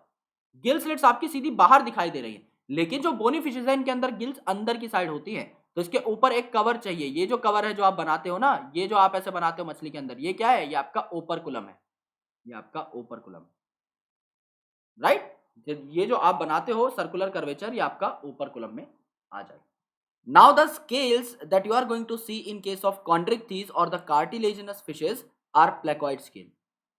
गिल स्लिट्स आपकी सीधी बाहर दिखाई दे रही है। लेकिन जो बोनी फिशेज है, इनके अंदर गिल्स अंदर की साइड होती है, तो इसके ऊपर एक कवर चाहिए। ये जो कवर है जो आप बनाते हो ना, ये जो आप ऐसे बनाते हो मछली के अंदर, ये क्या है? ये आपका ओपरकुलम है। ये आपका ओपरकुलम, राइट? ये जो आप बनाते हो सर्कुलर कर्वेचर, ये आपका ओपरकुलम में आ जाएगा। Now the scales that you are going to see in case of chondrichthyes or the cartilaginous fishes are placoid scale.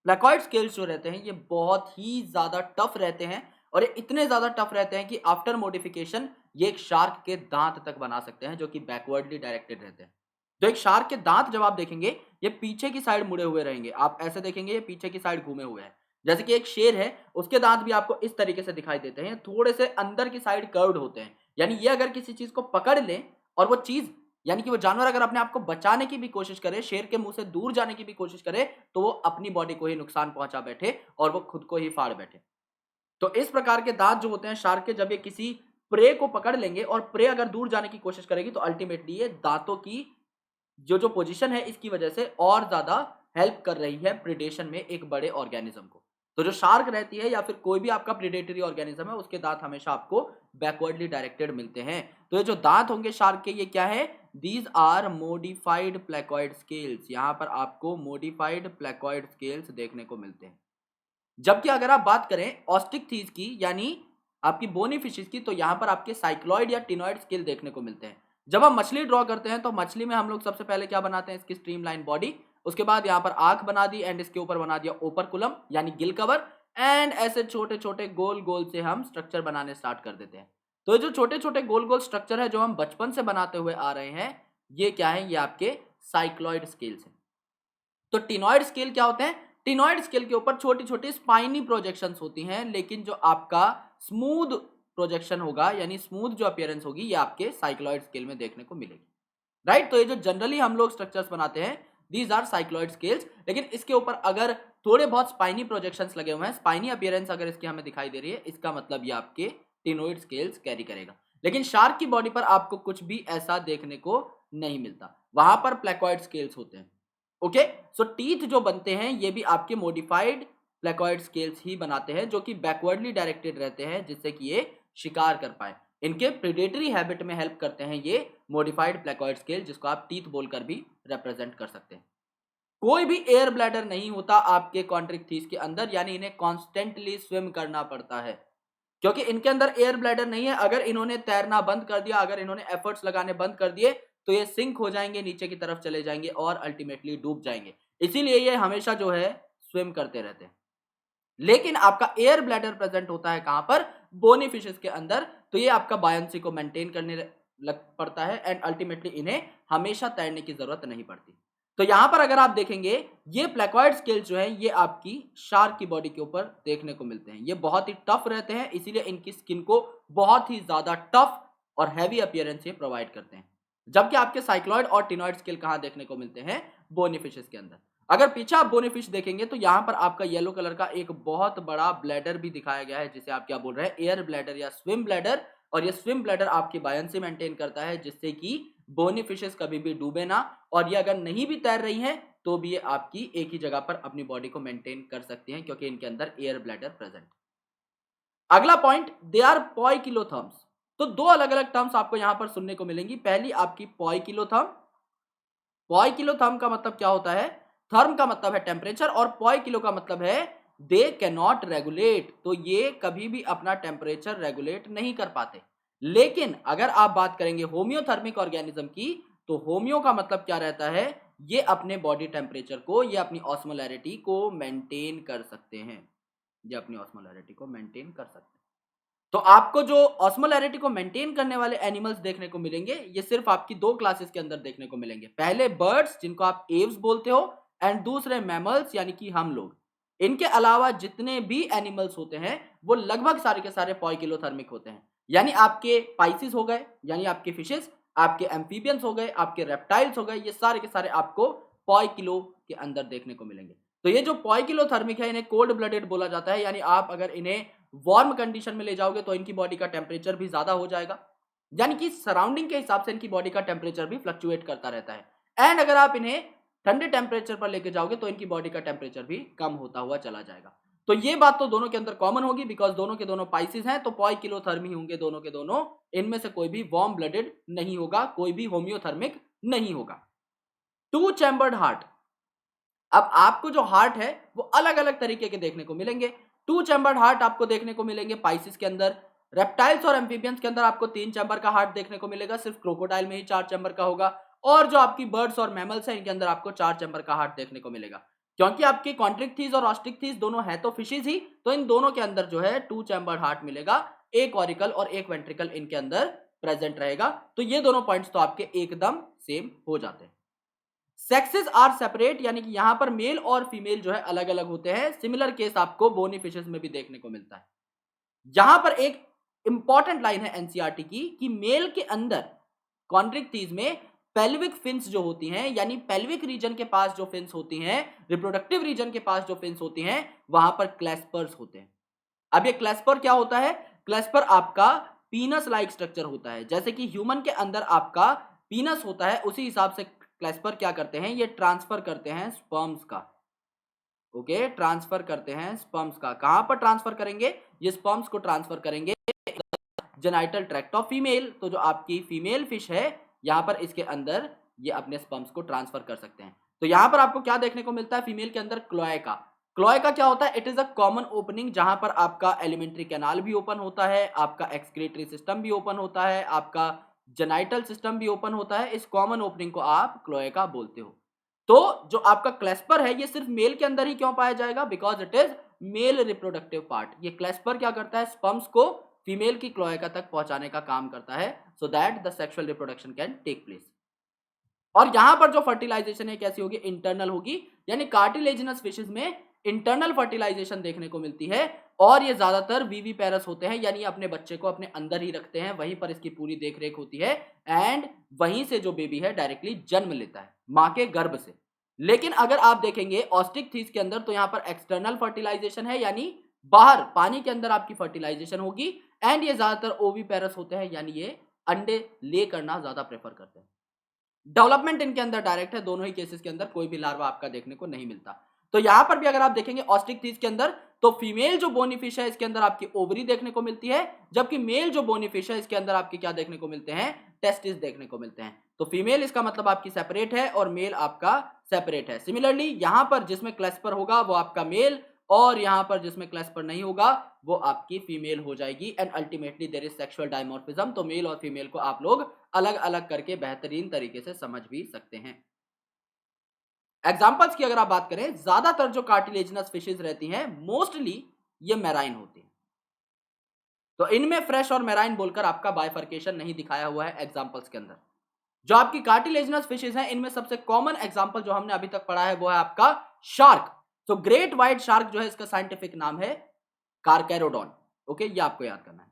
Placoid scales जो रहते हैं ये बहुत ही ज़्यादा टफ रहते हैं, और ये इतने ज़्यादा टफ रहते हैं कि आफ्टर मॉडिफिकेशन ये एक शार्क के दांत तक बना सकते हैं, जो कि बैकवर्डली डायरेक्टेड रहते हैं। तो एक शार्क के दांत जब आप देखेंगे, ये पीछे की साइड मुड़े हुए रहेंगे। आप ऐसे देखेंगे ये पीछे की साइड घूमे हुए हैं। जैसे कि एक शेर है, उसके दांत भी आपको इस तरीके से दिखाई देते हैं, थोड़े से अंदर की साइड कर्व्ड होते हैं। यानी ये अगर किसी चीज को पकड़ ले, और वो चीज यानी कि वो जानवर अगर अपने आप को बचाने की भी कोशिश करे, शेर के मुंह से दूर जाने की भी कोशिश करे, तो वो अपनी बॉडी को ही नुकसान पहुंचा बैठे और वो खुद को ही फाड़ बैठे। तो इस प्रकार के दांत जो होते हैं शार्क के, जब ये किसी प्रे को पकड़ लेंगे और प्रे अगर दूर जाने की कोशिश करेगी, तो अल्टीमेटली ये दांतों की जो पोजीशन है, इसकी वजह से और ज्यादा हेल्प कर रही है प्रिडेशन में एक बड़े ऑर्गेनिज्म को। तो जो शार्क रहती है या फिर कोई भी आपका प्रिडेटरी ऑर्गेनिज्म है, उसके दांत हमेशा आपको बैकवर्डली डायरेक्टेड मिलते हैं। तो ये जो दांत होंगे शार्क के, ये क्या है? These are modified placoid scales. यहाँ पर आपको मोडिफाइड प्लेकॉइड स्केल्स देखने को मिलते हैं। जबकि अगर आप बात करें ऑस्टिक्थीज की, यानी आपकी बोनी फिशेस की, तो यहाँ पर आपके साइक्लॉइड या टिनॉइड स्केल देखने को मिलते हैं। जब हम मछली ड्रॉ करते हैं, तो मछली में हम लोग सबसे पहले क्या बनाते हैं? इसकी स्ट्रीमलाइन बॉडी, उसके बाद यहाँ पर आंख बना दी, एंड इसके ऊपर बना दिया ओपरकुलम यानी गिल कवर, एंड ऐसे छोटे छोटे गोल गोल से हम स्ट्रक्चर बनाने स्टार्ट कर देते हैं। तो ये जो छोटे छोटे गोल गोल स्ट्रक्चर है जो हम बचपन से बनाते हुए आ रहे हैं, ये क्या है? ये आपके साइक्लॉइड स्केल्स हैं। तो टिनॉइड स्केल क्या होते हैं? टिनॉइड स्केल के ऊपर छोटी छोटी स्पाइनी प्रोजेक्शंस होती हैं, लेकिन जो आपका स्मूथ प्रोजेक्शन होगा, यानी स्मूथ जो अपीयरेंस होगी, ये आपके साइक्लॉइड स्केल में देखने को मिलेगी, राइट? तो ये जो जनरली हम लोग स्ट्रक्चर्स बनाते हैं, दीज आर साइक्लॉइड स्केल्स। लेकिन इसके ऊपर अगर थोड़े बहुत स्पाइनी प्रोजेक्शंस लगे हुए हैं, स्पाइनी अपीयरेंस अगर इसकी हमें दिखाई दे रही है, इसका मतलब ये आपके टिनोइड स्केल्स कैरी करेगा। लेकिन शार्क की बॉडी पर आपको कुछ भी ऐसा देखने को नहीं मिलता, वहां पर प्लेकॉइड स्केल्स होते हैं। ओके, सो टीथ जो बनते हैं, ये भी आपके मॉडिफाइड प्लेकॉइड स्केल्स ही बनाते हैं, जो कि बैकवर्डली डायरेक्टेड रहते हैं, जिससे कि ये शिकार कर पाए। इनके प्रेडेटरी हैबिट में हेल्प करते हैं ये मॉडिफाइड प्लेकॉइड स्केल, जिसको आप टीथ बोलकर भी रिप्रेजेंट कर सकते हैं। कोई भी एयर ब्लैडर नहीं होता आपके कॉन्ट्रिक्थीस के अंदर, यानी इन्हें कॉन्स्टेंटली स्विम करना पड़ता है, क्योंकि इनके अंदर एयर ब्लैडर नहीं है। अगर इन्होंने तैरना बंद कर दिया, अगर इन्होंने एफर्ट्स लगाने बंद कर दिए, तो ये सिंक हो जाएंगे, नीचे की तरफ चले जाएंगे और अल्टीमेटली डूब जाएंगे। इसीलिए ये हमेशा जो है स्विम करते रहते हैं। लेकिन आपका एयर ब्लैडर प्रेजेंट होता है कहां पर? बोनी फिशेस के अंदर। तो ये आपका बायंसी को मेंटेन करने लग पड़ता है, एंड अल्टीमेटली इन्हें हमेशा तैरने की जरूरत नहीं पड़ती। तो यहां पर अगर आप देखेंगे, ये प्लेकॉइड स्केल्स जो है, ये आपकी शार्क की बॉडी के ऊपर देखने को मिलते हैं। ये बहुत ही टफ रहते हैं, इसीलिए इनकी स्किन को बहुत ही ज्यादा टफ और हैवी अपीयरेंस ये प्रोवाइड करते हैं। जबकि आपके साइक्लॉइड और टिनॉइड स्केल कहां देखने को मिलते हैं? बोनी फिशेस के अंदर। अगर पीछे आप बोनी फिश देखेंगे, तो यहाँ पर आपका येलो कलर का एक बहुत बड़ा ब्लैडर भी दिखाया गया है, जिसे आप क्या बोल रहे हैं? एयर ब्लैडर या स्विम ब्लैडर। और ये स्विम ब्लैडर आपकी बायंसी मेंटेन करता है, जिससे कि बोनी फिशेस कभी भी डूबे ना, और ये अगर नहीं भी तैर रही हैं, तो भी ये आपकी एक ही जगह पर अपनी बॉडी को मेंटेन कर सकती हैं, क्योंकि इनके अंदर एयर ब्लैडर प्रेजेंट। अगला पॉइंट, दे आर पॉइकिलोथर्म्स। तो दो अलग अलग टर्म्स आपको यहां पर सुनने को मिलेंगी। पहली आपकी पॉइकिलोथर्म। पॉइकिलोथर्म का मतलब क्या होता है? थर्म का मतलब है टेम्परेचर, और पॉइ किलो का मतलब है दे कैन नॉट रेगुलेट, तो ये कभी भी अपना टेम्परेचर रेगुलेट नहीं कर पाते। लेकिन अगर आप बात करेंगे होम्योथर्मिक ऑर्गेनिज्म की, तो होम्यो का मतलब क्या रहता है, ये अपने बॉडी टेम्परेचर को, ये अपनी ऑस्मोलैरिटी को मेंटेन कर सकते हैं, ये अपनी ऑस्मोलैरिटी को मेंटेन कर सकते हैं। तो आपको जो ऑस्मोलैरिटी को मेंटेन करने वाले एनिमल्स देखने को मिलेंगे, ये सिर्फ आपकी दो क्लासेस के अंदर देखने को मिलेंगे। पहले बर्ड्स जिनको आप एव्स बोलते हो, एंड दूसरे मैमल्स यानी कि हम लोग। इनके अलावा जितने भी एनिमल्स होते हैं वो लगभग सारे के सारे पॉइकिलोथर्मिक होते हैं। यानी आपके पाइसिस हो गए, यानी आपके फिशेस, आपके एम्फीबियंस हो गए, आपके रेप्टाइल्स हो गए, ये सारे के सारे आपको पॉइकिलो के अंदर देखने को मिलेंगे। तो ये जो पॉइकिलोथर्मिक है, इन्हें कोल्ड ब्लडेड बोला जाता है, यानी आप अगर इन्हें वार्म कंडीशन में ले जाओगे तो इनकी बॉडी का टेम्परेचर भी ज्यादा हो जाएगा, यानी कि सराउंडिंग के हिसाब से इनकी बॉडी का टेम्परेचर भी फ्लक्चुएट करता रहता है। एंड अगर आप इन्हें ठंडे टेम्परेचर पर लेके जाओगे तो इनकी बॉडी का टेम्परेचर भी कम होता हुआ चला जाएगा। तो ये बात तो दोनों के अंदर कॉमन होगी, बिकॉज दोनों के दोनों पाइसिस हैं, तो पॉइकिलोथर्मी होंगे दोनों के दोनों। इनमें से कोई भी वार्म ब्लडेड नहीं होगा, कोई भी होम्योथर्मिक नहीं होगा। टू चैम्बर्ड हार्ट, अब आपको जो हार्ट है वो अलग अलग तरीके के देखने को मिलेंगे। टू चैम्बर्ड हार्ट आपको देखने को मिलेंगे पाइसिस के अंदर। रेप्टाइल्स और एम्फीबियंस के अंदर आपको 3 चैम्बर का हार्ट देखने को मिलेगा, सिर्फ क्रोकोडाइल में ही 4 चैम्बर का होगा। और जो आपकी बर्ड्स और मैमल्स हैं, इनके अंदर आपको 4 चैम्बर का हार्ट देखने को मिलेगा। क्योंकि आपकी कॉन्ट्रिक्थीज और ऑस्ट्रिक्थीज दोनों है तो फिशेज ही, तो इन दोनों के अंदर जो है 2 चैम्बर्ड हार्ट मिलेगा। एक ऑरिकल और एक वेंट्रिकल इनके अंदर प्रेजेंट रहेगा। तो ये दोनों पॉइंट्स तो आपके एकदम सेम हो जाते हैं। सेक्सेस आर सेपरेट, यानी कि यहां पर मेल और फीमेल जो है अलग अलग होते हैं। सिमिलर केस आपको बोनी फिशेस में भी देखने को मिलता है। यहां पर एक इंपॉर्टेंट लाइन है एनसीईआरटी की कि मेल के अंदर कॉन्ट्रिक्टीज में पेल्विक फिन्स जो होती हैं, यानी पेल्विक रीजन के पास जो फिन्स होती हैं, रिप्रोडक्टिव रीजन के पास जो फिन्स होती हैं, वहां पर क्लैस्पर्स होते हैं। अब ये क्लैस्पर क्या होता है? क्लैस्पर आपका पीनस लाइक स्ट्रक्चर होता है। जैसे कि ह्यूमन के अंदर आपका पीनस होता है, उसी हिसाब से क्लैस्पर क्या करते हैं, ये ट्रांसफर करते हैं स्पर्म्स का। ओके, ट्रांसफर करते हैं स्पर्म्स का। कहां पर ट्रांसफर करेंगे? ये स्पर्म्स को ट्रांसफर करेंगे जेनाइटल ट्रैक्ट ऑफ फीमेल। तो जो आपकी फीमेल फिश है, यहां पर इसके अंदर ये अपने स्पर्म्स को ट्रांसफर कर सकते हैं। तो यहां पर आपको क्या देखने को मिलता है? फीमेल के अंदर क्लोएका। क्लोएका क्या होता है? It is a common opening, जहां पर आपका एलिमेंट्री कैनाल भी ओपन होता है, आपका एक्सक्रीटरी सिस्टम भी ओपन होता है, आपका जेनाइटल सिस्टम भी ओपन होता है। इस कॉमन ओपनिंग को आप क्लोएका बोलते हो। तो जो आपका क्लैस्पर है, ये सिर्फ मेल के अंदर ही क्यों पाया जाएगा? Because it is male reproductive part. ये क्लैस्पर क्या करता है? स्पर्म्स को फीमेल की क्लोएका तक पहुंचाने का काम करता है, so that the sexual reproduction can take place. और यहां पर जो फर्टिलाइजेशन है कैसी होगी? इंटरनल होगी, यानी कार्टिलेजिनस फिशेस में इंटरनल फर्टिलाइजेशन देखने को मिलती है। और ये ज्यादातर वीवीपेरस होते हैं, यानी अपने बच्चे को अपने अंदर ही रखते हैं, वहीं पर इसकी पूरी देखरेख होती है, एंड वहीं से जो बेबी है डायरेक्टली जन्म लेता है मां के गर्भ से। लेकिन अगर आप देखेंगे ऑस्टिक थीस के अंदर, तो यहां पर एक्सटर्नल फर्टिलाइजेशन है, यानी बाहर पानी के अंदर आपकी फर्टिलाइजेशन होगी। एंड ये ज्यादातर ओवीपेरस होते हैं, यानी ये अंडे ले करना ज्यादा प्रेफर करते हैं। डेवलपमेंट इनके अंदर डायरेक्ट है, दोनों ही केसेस के अंदर कोई भी लार्वा आपका देखने को नहीं मिलता। तो यहां पर भी अगर आप देखेंगे ऑस्टिक थीस के अंदर, तो फीमेल जो बोनीफिश है इसके अंदर आपकी ओवरी देखने को मिलती है, जबकि मेल जो बोनीफिश है इसके अंदर आपकी क्या देखने को मिलते हैं? टेस्टिस देखने को मिलते हैं। तो फीमेल इसका मतलब आपकी सेपरेट है और मेल आपका सेपरेट है। सिमिलरली यहां पर जिसमें क्लैस्पर होगा वो आपका मेल, और यहां पर जिसमें क्लैस्पर नहीं होगा वो आपकी फीमेल हो जाएगी। And ultimately there is sexual dimorphism. तो मेल और फीमेल को आप लोग अलग अलग करके बेहतरीन तरीके से समझ भी सकते हैं। एग्जाम्पल्स की अगर आप बात करें, ज्यादातर जो कार्टिलेजिनस फिशेज रहती हैं मोस्टली ये मैराइन होती हैं। तो इनमें फ्रेश और मैराइन बोलकर आपका बाइफर्केशन नहीं दिखाया हुआ है एग्जाम्पल्स के अंदर। जो आपकी कार्टिलेजिनस फिशेज हैं, इनमें सबसे कॉमन एग्जाम्पल जो हमने अभी तक पढ़ा है वो है आपका शार्क। तो ग्रेट व्हाइट शार्क जो है, इसका साइंटिफिक नाम है कारकैरोडॉन। ओके, ये आपको याद करना है।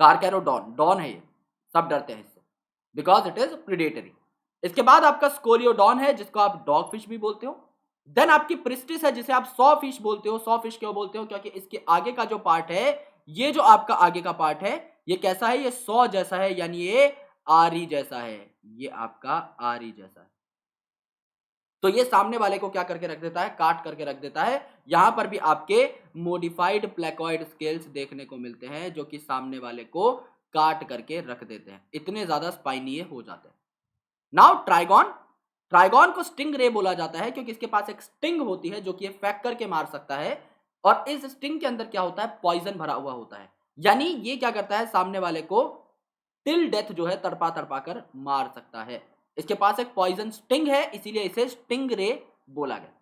कारकैरोडॉन, डॉन है ये, सब डरते हैं इससे, बिकॉज इट इज प्रिडेटरी। इसके बाद आपका स्कोरियोडॉन है, जिसको आप डॉग फिश भी बोलते हो। देन आपकी प्रिस्टिस है, जिसे आप सॉ फिश बोलते हो। सॉ फिश क्यों बोलते हो? क्योंकि इसके आगे का जो पार्ट है, ये जो आपका आगे का पार्ट है, ये कैसा है? ये सॉ जैसा है, यानी ये आरी जैसा है। ये आपका आरी जैसा है। तो ये सामने वाले को क्या करके रख देता है? काट करके रख देता है। यहां पर भी आपके मोडिफाइड प्लेकॉइड स्केल्स देखने को मिलते हैं, जो कि सामने वाले को काट करके रख देते हैं, इतने ज्यादा स्पाइनी हो जाते हैं। नाउ ट्राइगॉन, ट्राइगॉन को स्टिंग रे बोला जाता है क्योंकि इसके पास एक स्टिंग होती है जो कि ये फेंक करके मार सकता है, और इस स्टिंग के अंदर क्या होता है, पॉइजन भरा हुआ होता है, यानी ये क्या करता है, सामने वाले को टिल डेथ जो है तड़पा तड़पा कर मार सकता है। इसके पास एक पॉइजन स्टिंग है, इसीलिए इसे स्टिंग रे बोला गया।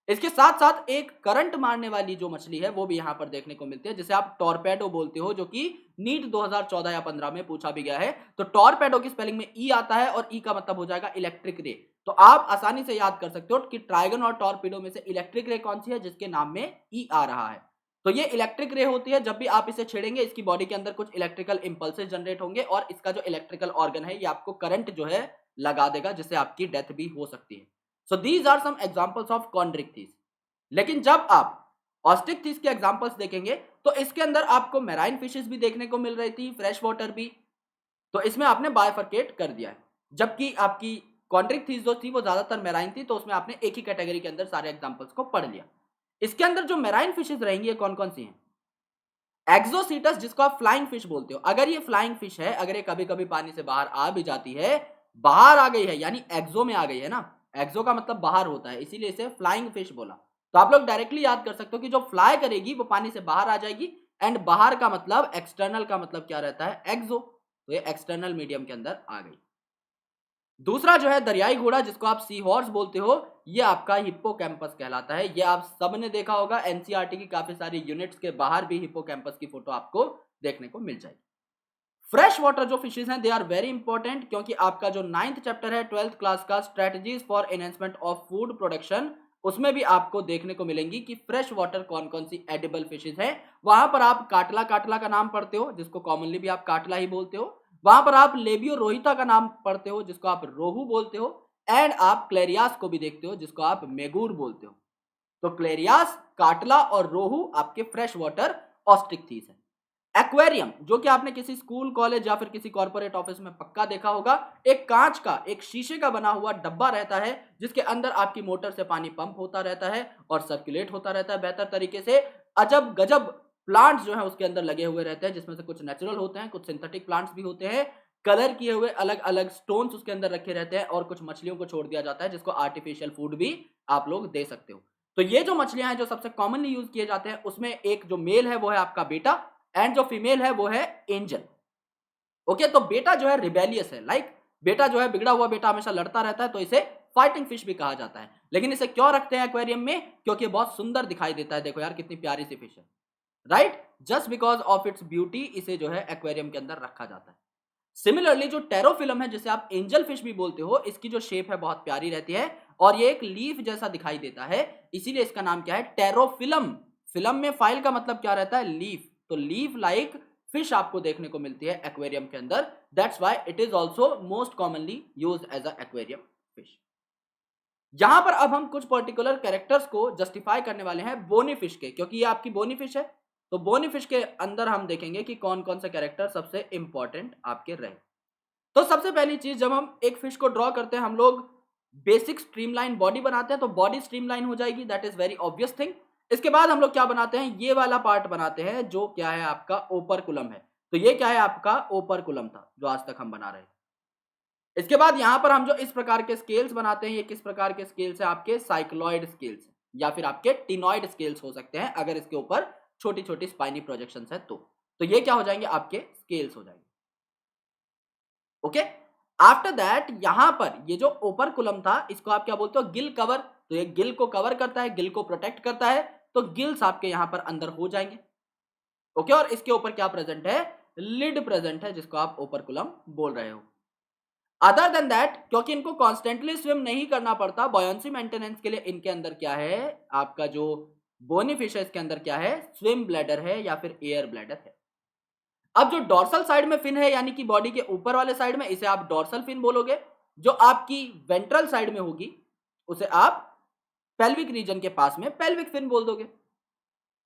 इसके साथ साथ एक करंट मारने वाली जो मछली है वो भी यहां पर देखने को मिलती है, जिसे आप टॉर्पेडो बोलते हो, जो कि नीट 2014 या 15 में पूछा भी गया है। तो टॉर्पेडो की स्पेलिंग में ई आता है और ई का मतलब हो जाएगा इलेक्ट्रिक रे। तो आप आसानी से याद कर सकते हो कि ट्राइगन और टॉर्पेडो में से इलेक्ट्रिक रे कौन सी है जिसके नाम में ई आ रहा है। तो ये इलेक्ट्रिक रे होती है, जब भी आप इसे छेड़ेंगे इसकी बॉडी के अंदर कुछ इलेक्ट्रिकल इंपल्सेस जनरेट होंगे और इसका जो इलेक्ट्रिकल ऑर्गन है ये आपको करंट जो है लगा देगा, जिससे आपकी डेथ भी हो सकती है। So these are some examples of Chondrichthyes. लेकिन जब आप ऑस्टिक थीस के एग्जांपल्स देखेंगे तो इसके अंदर आपको मैराइन फिशेस भी देखने को मिल रही थी, फ्रेश वाटर भी। तो इसमें आपने बायफर्केट कर दिया है, जबकि आपकी कॉन्ड्रिक थीस जो थी वो ज्यादातर मैराइन थी, तो उसमें आपने एक ही कैटेगरी के अंदर सारे एग्जांपल्स को पढ़ लिया। इसके अंदर जो मैराइन फिशेस रहेंगी ये कौन कौन सी हैं? एक्सोसीटस, जिसको आप फ्लाइंग फिश बोलते हो। अगर ये फ्लाइंग फिश है, अगर ये कभी कभी पानी से बाहर आ भी जाती है, बाहर आ गई है यानी एक्सो में आ गई है ना, एक्सो का मतलब बाहर होता है, इसीलिए इसे फ्लाइंग फिश बोला। तो आप लोग डायरेक्टली याद कर सकते हो कि जो फ्लाई करेगी वो पानी से बाहर आ जाएगी, एंड बाहर का मतलब, एक्सटर्नल का मतलब क्या रहता है, एक्सो। तो ये एक्सटर्नल मीडियम के अंदर आ गई। दूसरा जो है दरियाई घोड़ा, जिसको आप सी हॉर्स बोलते हो, ये आपका हिप्पोकैम्पस कहलाता है। ये आप सबने देखा होगा, एनसीईआरटी की काफी सारी यूनिट्स के बाहर भी हिप्पोकैम्पस की फोटो आपको देखने को मिल जाएगी। फ्रेश वाटर जो फिशेज हैं दे आर वेरी इंपॉर्टेंट, क्योंकि आपका जो 9th चैप्टर है 12th क्लास का, strategies for enhancement of food production, उसमें भी आपको देखने को मिलेंगी कि फ्रेश वाटर कौन कौन सी एडिबल फिशेज हैं। वहां पर आप काटला काटला का नाम पढ़ते हो, जिसको कॉमनली भी आप काटला ही बोलते हो। वहां पर आप लेबियो रोहिता का नाम पढ़ते हो, जिसको आप रोहू बोलते हो। एंड आप क्लेरियास को भी देखते हो, जिसको आप मेगूर बोलते हो। तो क्लेरियास, काटला और रोहू आपके फ्रेश वाटर ऑस्ट्रिक्थीस है। एक्वेरियम, जो कि आपने किसी स्कूल, कॉलेज या फिर किसी कॉर्पोरेट ऑफिस में पक्का देखा होगा, एक कांच का, एक शीशे का बना हुआ डब्बा रहता है, जिसके अंदर आपकी मोटर से पानी पंप होता रहता है और सर्कुलेट होता रहता है बेहतर तरीके से। अजब गजब प्लांट्स जो है उसके अंदर लगे हुए रहते हैं, जिसमें से कुछ नेचुरल होते हैं, कुछ सिंथेटिक प्लांट्स भी होते हैं। कलर किए हुए अलग अलग स्टोन्स उसके अंदर रखे रहते हैं, और कुछ मछलियों को छोड़ दिया जाता है, जिसको आर्टिफिशियल फूड भी आप लोग दे सकते हो। तो ये जो मछलियां हैं जो सबसे कॉमनली यूज किए जाते हैं, उसमें एक जो मेल है वो है आपका बेटा, एंड जो फीमेल है वो है एंजल। ओके, तो बेटा जो है रिबेलियस है, लाइक बेटा जो है, बिगड़ा हुआ बेटा हमेशा लड़ता रहता है, तो इसे फाइटिंग फिश भी कहा जाता है। लेकिन इसे क्यों रखते हैं एक्वेरियम में? क्योंकि बहुत सुंदर दिखाई देता है। देखो यार कितनी प्यारी सी फिश है, right? Just because of its beauty इसे जो है एक्वेरियम के अंदर रखा जाता है। सिमिलरली जो टेरोफिलम है, जिसे आप एंजल फिश भी बोलते हो, इसकी जो शेप है बहुत प्यारी रहती है और ये एक लीफ जैसा दिखाई देता है, इसीलिए इसका नाम क्या है, टेरोफिलम। फिलम में फाइल का मतलब क्या रहता है, लीफ। तो लीफ लाइक फिश आपको देखने को मिलती है एक्वेरियम के अंदर। That's why it is also most commonly used as a aquarium fish. यहां पर अब हम कुछ पर्टिकुलर कैरेक्टर्स को जस्टिफाई करने वाले हैं बोनी फिश के, क्योंकि ये आपकी बोनी फिश है। तो बोनी फिश के अंदर हम देखेंगे कि कौन कौन से कैरेक्टर सबसे इंपॉर्टेंट आपके रहे। तो सबसे पहली चीज, जब हम एक फिश को ड्रॉ करते हैं, हम लोग बेसिक स्ट्रीमलाइन बॉडी बनाते हैं, तो बॉडी स्ट्रीमलाइन हो जाएगी, that is very obvious thing. इसके बाद हम लोग क्या बनाते हैं, ये वाला पार्ट बनाते हैं जो क्या है आपका ओपरकुलम है। तो ये क्या है आपका ओपरकुलम था जो आज तक हम बना रहे हैं। इसके बाद यहां पर हम जो इस प्रकार के स्केल्स बनाते हैं, ये किस प्रकार के स्केल्स है, आपके साइक्लॉइड स्केल्स या फिर आपके टिनॉइड स्केल्स हो सकते हैं, अगर इसके ऊपर छोटी छोटी स्पाइनी प्रोजेक्शंस है तो ये क्या हो जाएंगे, आपके स्केल्स हो जाएंगे। ओके, आफ्टर दैट यहां पर ये जो ओपरकुलम था, इसको आप क्या बोलते हो, गिल कवर। तो ये गिल को कवर करता है, गिल को प्रोटेक्ट करता है, तो गिल्स आपके यहां पर अंदर हो जाएंगे। ओके, और इसके ऊपर क्या प्रेजेंट है, लिड प्रेजेंट है, जिसको आप ओपरकुलम बोल रहे हो। अदर देन दैट, क्योंकि इनको कॉन्स्टेंटली स्विम नहीं करना पड़ता, बॉयंसी मेंटेनेंस के लिए इनके अंदर क्या है, आपका जो बोनी फिश है इसके अंदर क्या है, स्विम ब्लैडर है या फिर एयर ब्लैडर है। अब जो डॉर्सल साइड में फिन है, यानी कि बॉडी के ऊपर वाले साइड में, इसे आप डॉर्सल फिन बोलोगे। जो आपकी वेंट्रल साइड में होगी उसे आप पेल्विक रीजन के पास में पेल्विक फिन बोल दोगे।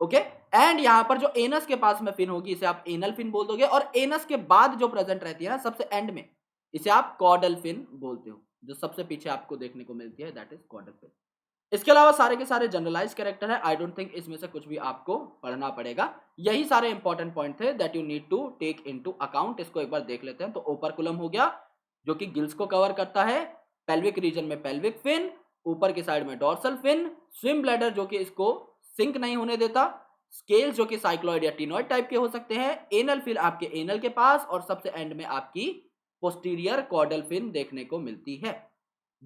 ओके, एंड यहां पर जो एनस के पास में फिन होगी इसे आप एनल फिन बोल दोगे, और एनस के बाद जो प्रेजेंट रहती है ना सबसे एंड में, इसे आप कॉर्डल फिन बोलते हो। जो सबसे पीछे आपको देखने को मिलती है दैट इज कॉर्डल फिन। इसके अलावा सारे के सारे जनरलाइज कैरेक्टर है, आई डोंट थिंक इसमें से कुछ भी आपको पढ़ना पड़ेगा। यही सारे इंपॉर्टेंट पॉइंट थे that you need to take into account. इसको एक बार देख लेते हैं। तो ओपरकुलम हो गया जो कि गिल्स को कवर करता है, पेल्विक रीजन में पेल्विक फिन, ऊपर की साइड में डॉर्सल फिन, स्विम ब्लैडर जो कि इसको सिंक नहीं होने देता, स्केल जो कि साइक्लॉइड या टिनॉइड टाइप के हो सकते हैं, एनल फिन आपके एनल के पास, और सबसे एंड में आपकी पोस्टीरियर कॉर्डल फिन देखने को मिलती है।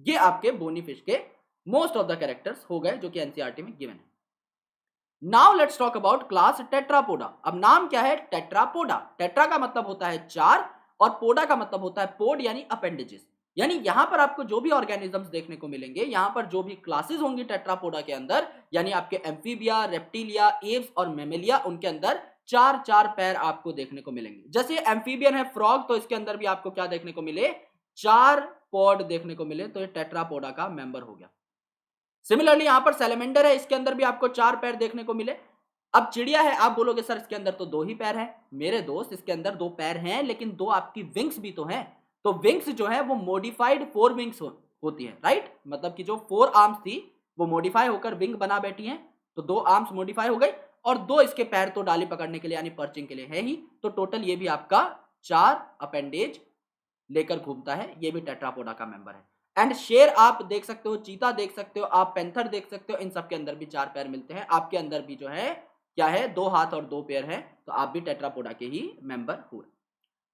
ये आपके बोनी फिश के मोस्ट ऑफ द कैरेक्टर्स हो गए जो कि एनसीईआरटी में गिवन है। Now let's talk about class Tetrapoda. अब नाम क्या है? टेट्रापोडा। टेट्रा का मतलब होता है चार और पोडा का मतलब होता है पोड यानी अपेंडेजेस। यानी यहां पर आपको जो भी ऑर्गेनिजम्स देखने को मिलेंगे, यहां पर जो भी क्लासेस होंगी टेट्रापोडा के अंदर, यानी आपके एम्फीबिया, रेप्टिलिया, एव्स और मेमेलिया, उनके अंदर चार चार पैर आपको देखने को मिलेंगे। जैसे एम्फीबियन है फ्रॉग, तो इसके अंदर भी आपको क्या देखने को मिले? चार पॉड देखने को मिले, तो ये टेट्रापोडा का मेंबर हो गया। सिमिलरली यहां पर सैलेमेंडर है, इसके अंदर भी आपको चार पैर देखने को मिले। अब चिड़िया है, आप बोलोगे सर इसके अंदर तो दो ही पैर हैं। मेरे दोस्त, इसके अंदर दो पैर हैं, लेकिन दो आपकी विंग्स भी तो हैं। तो विंग्स जो है वो मॉडिफाइड फोर विंग्स होती है, राइट? मतलब कि जो फोर आर्म्स थी वो मॉडिफाई होकर विंग बना बैठी हैं, तो दो आर्म्स मॉडिफाई हो गई, और दो इसके पैर तो डाली पकड़ने के लिए यानी पर्चिंग के लिए है ही। तो टोटल ये भी आपका चार अपेंडेज लेकर घूमता है, ये भी टेट्रापोडा का मेंबर है। एंड शेर आप देख सकते हो, चीता देख सकते हो, आप पेंथर देख सकते हो, इन सब के अंदर भी चार पैर मिलते हैं। आपके अंदर भी जो है क्या है? दो हाथ और दो पैर हैं, तो आप भी टेट्रापोडा के ही मेंबर हुए।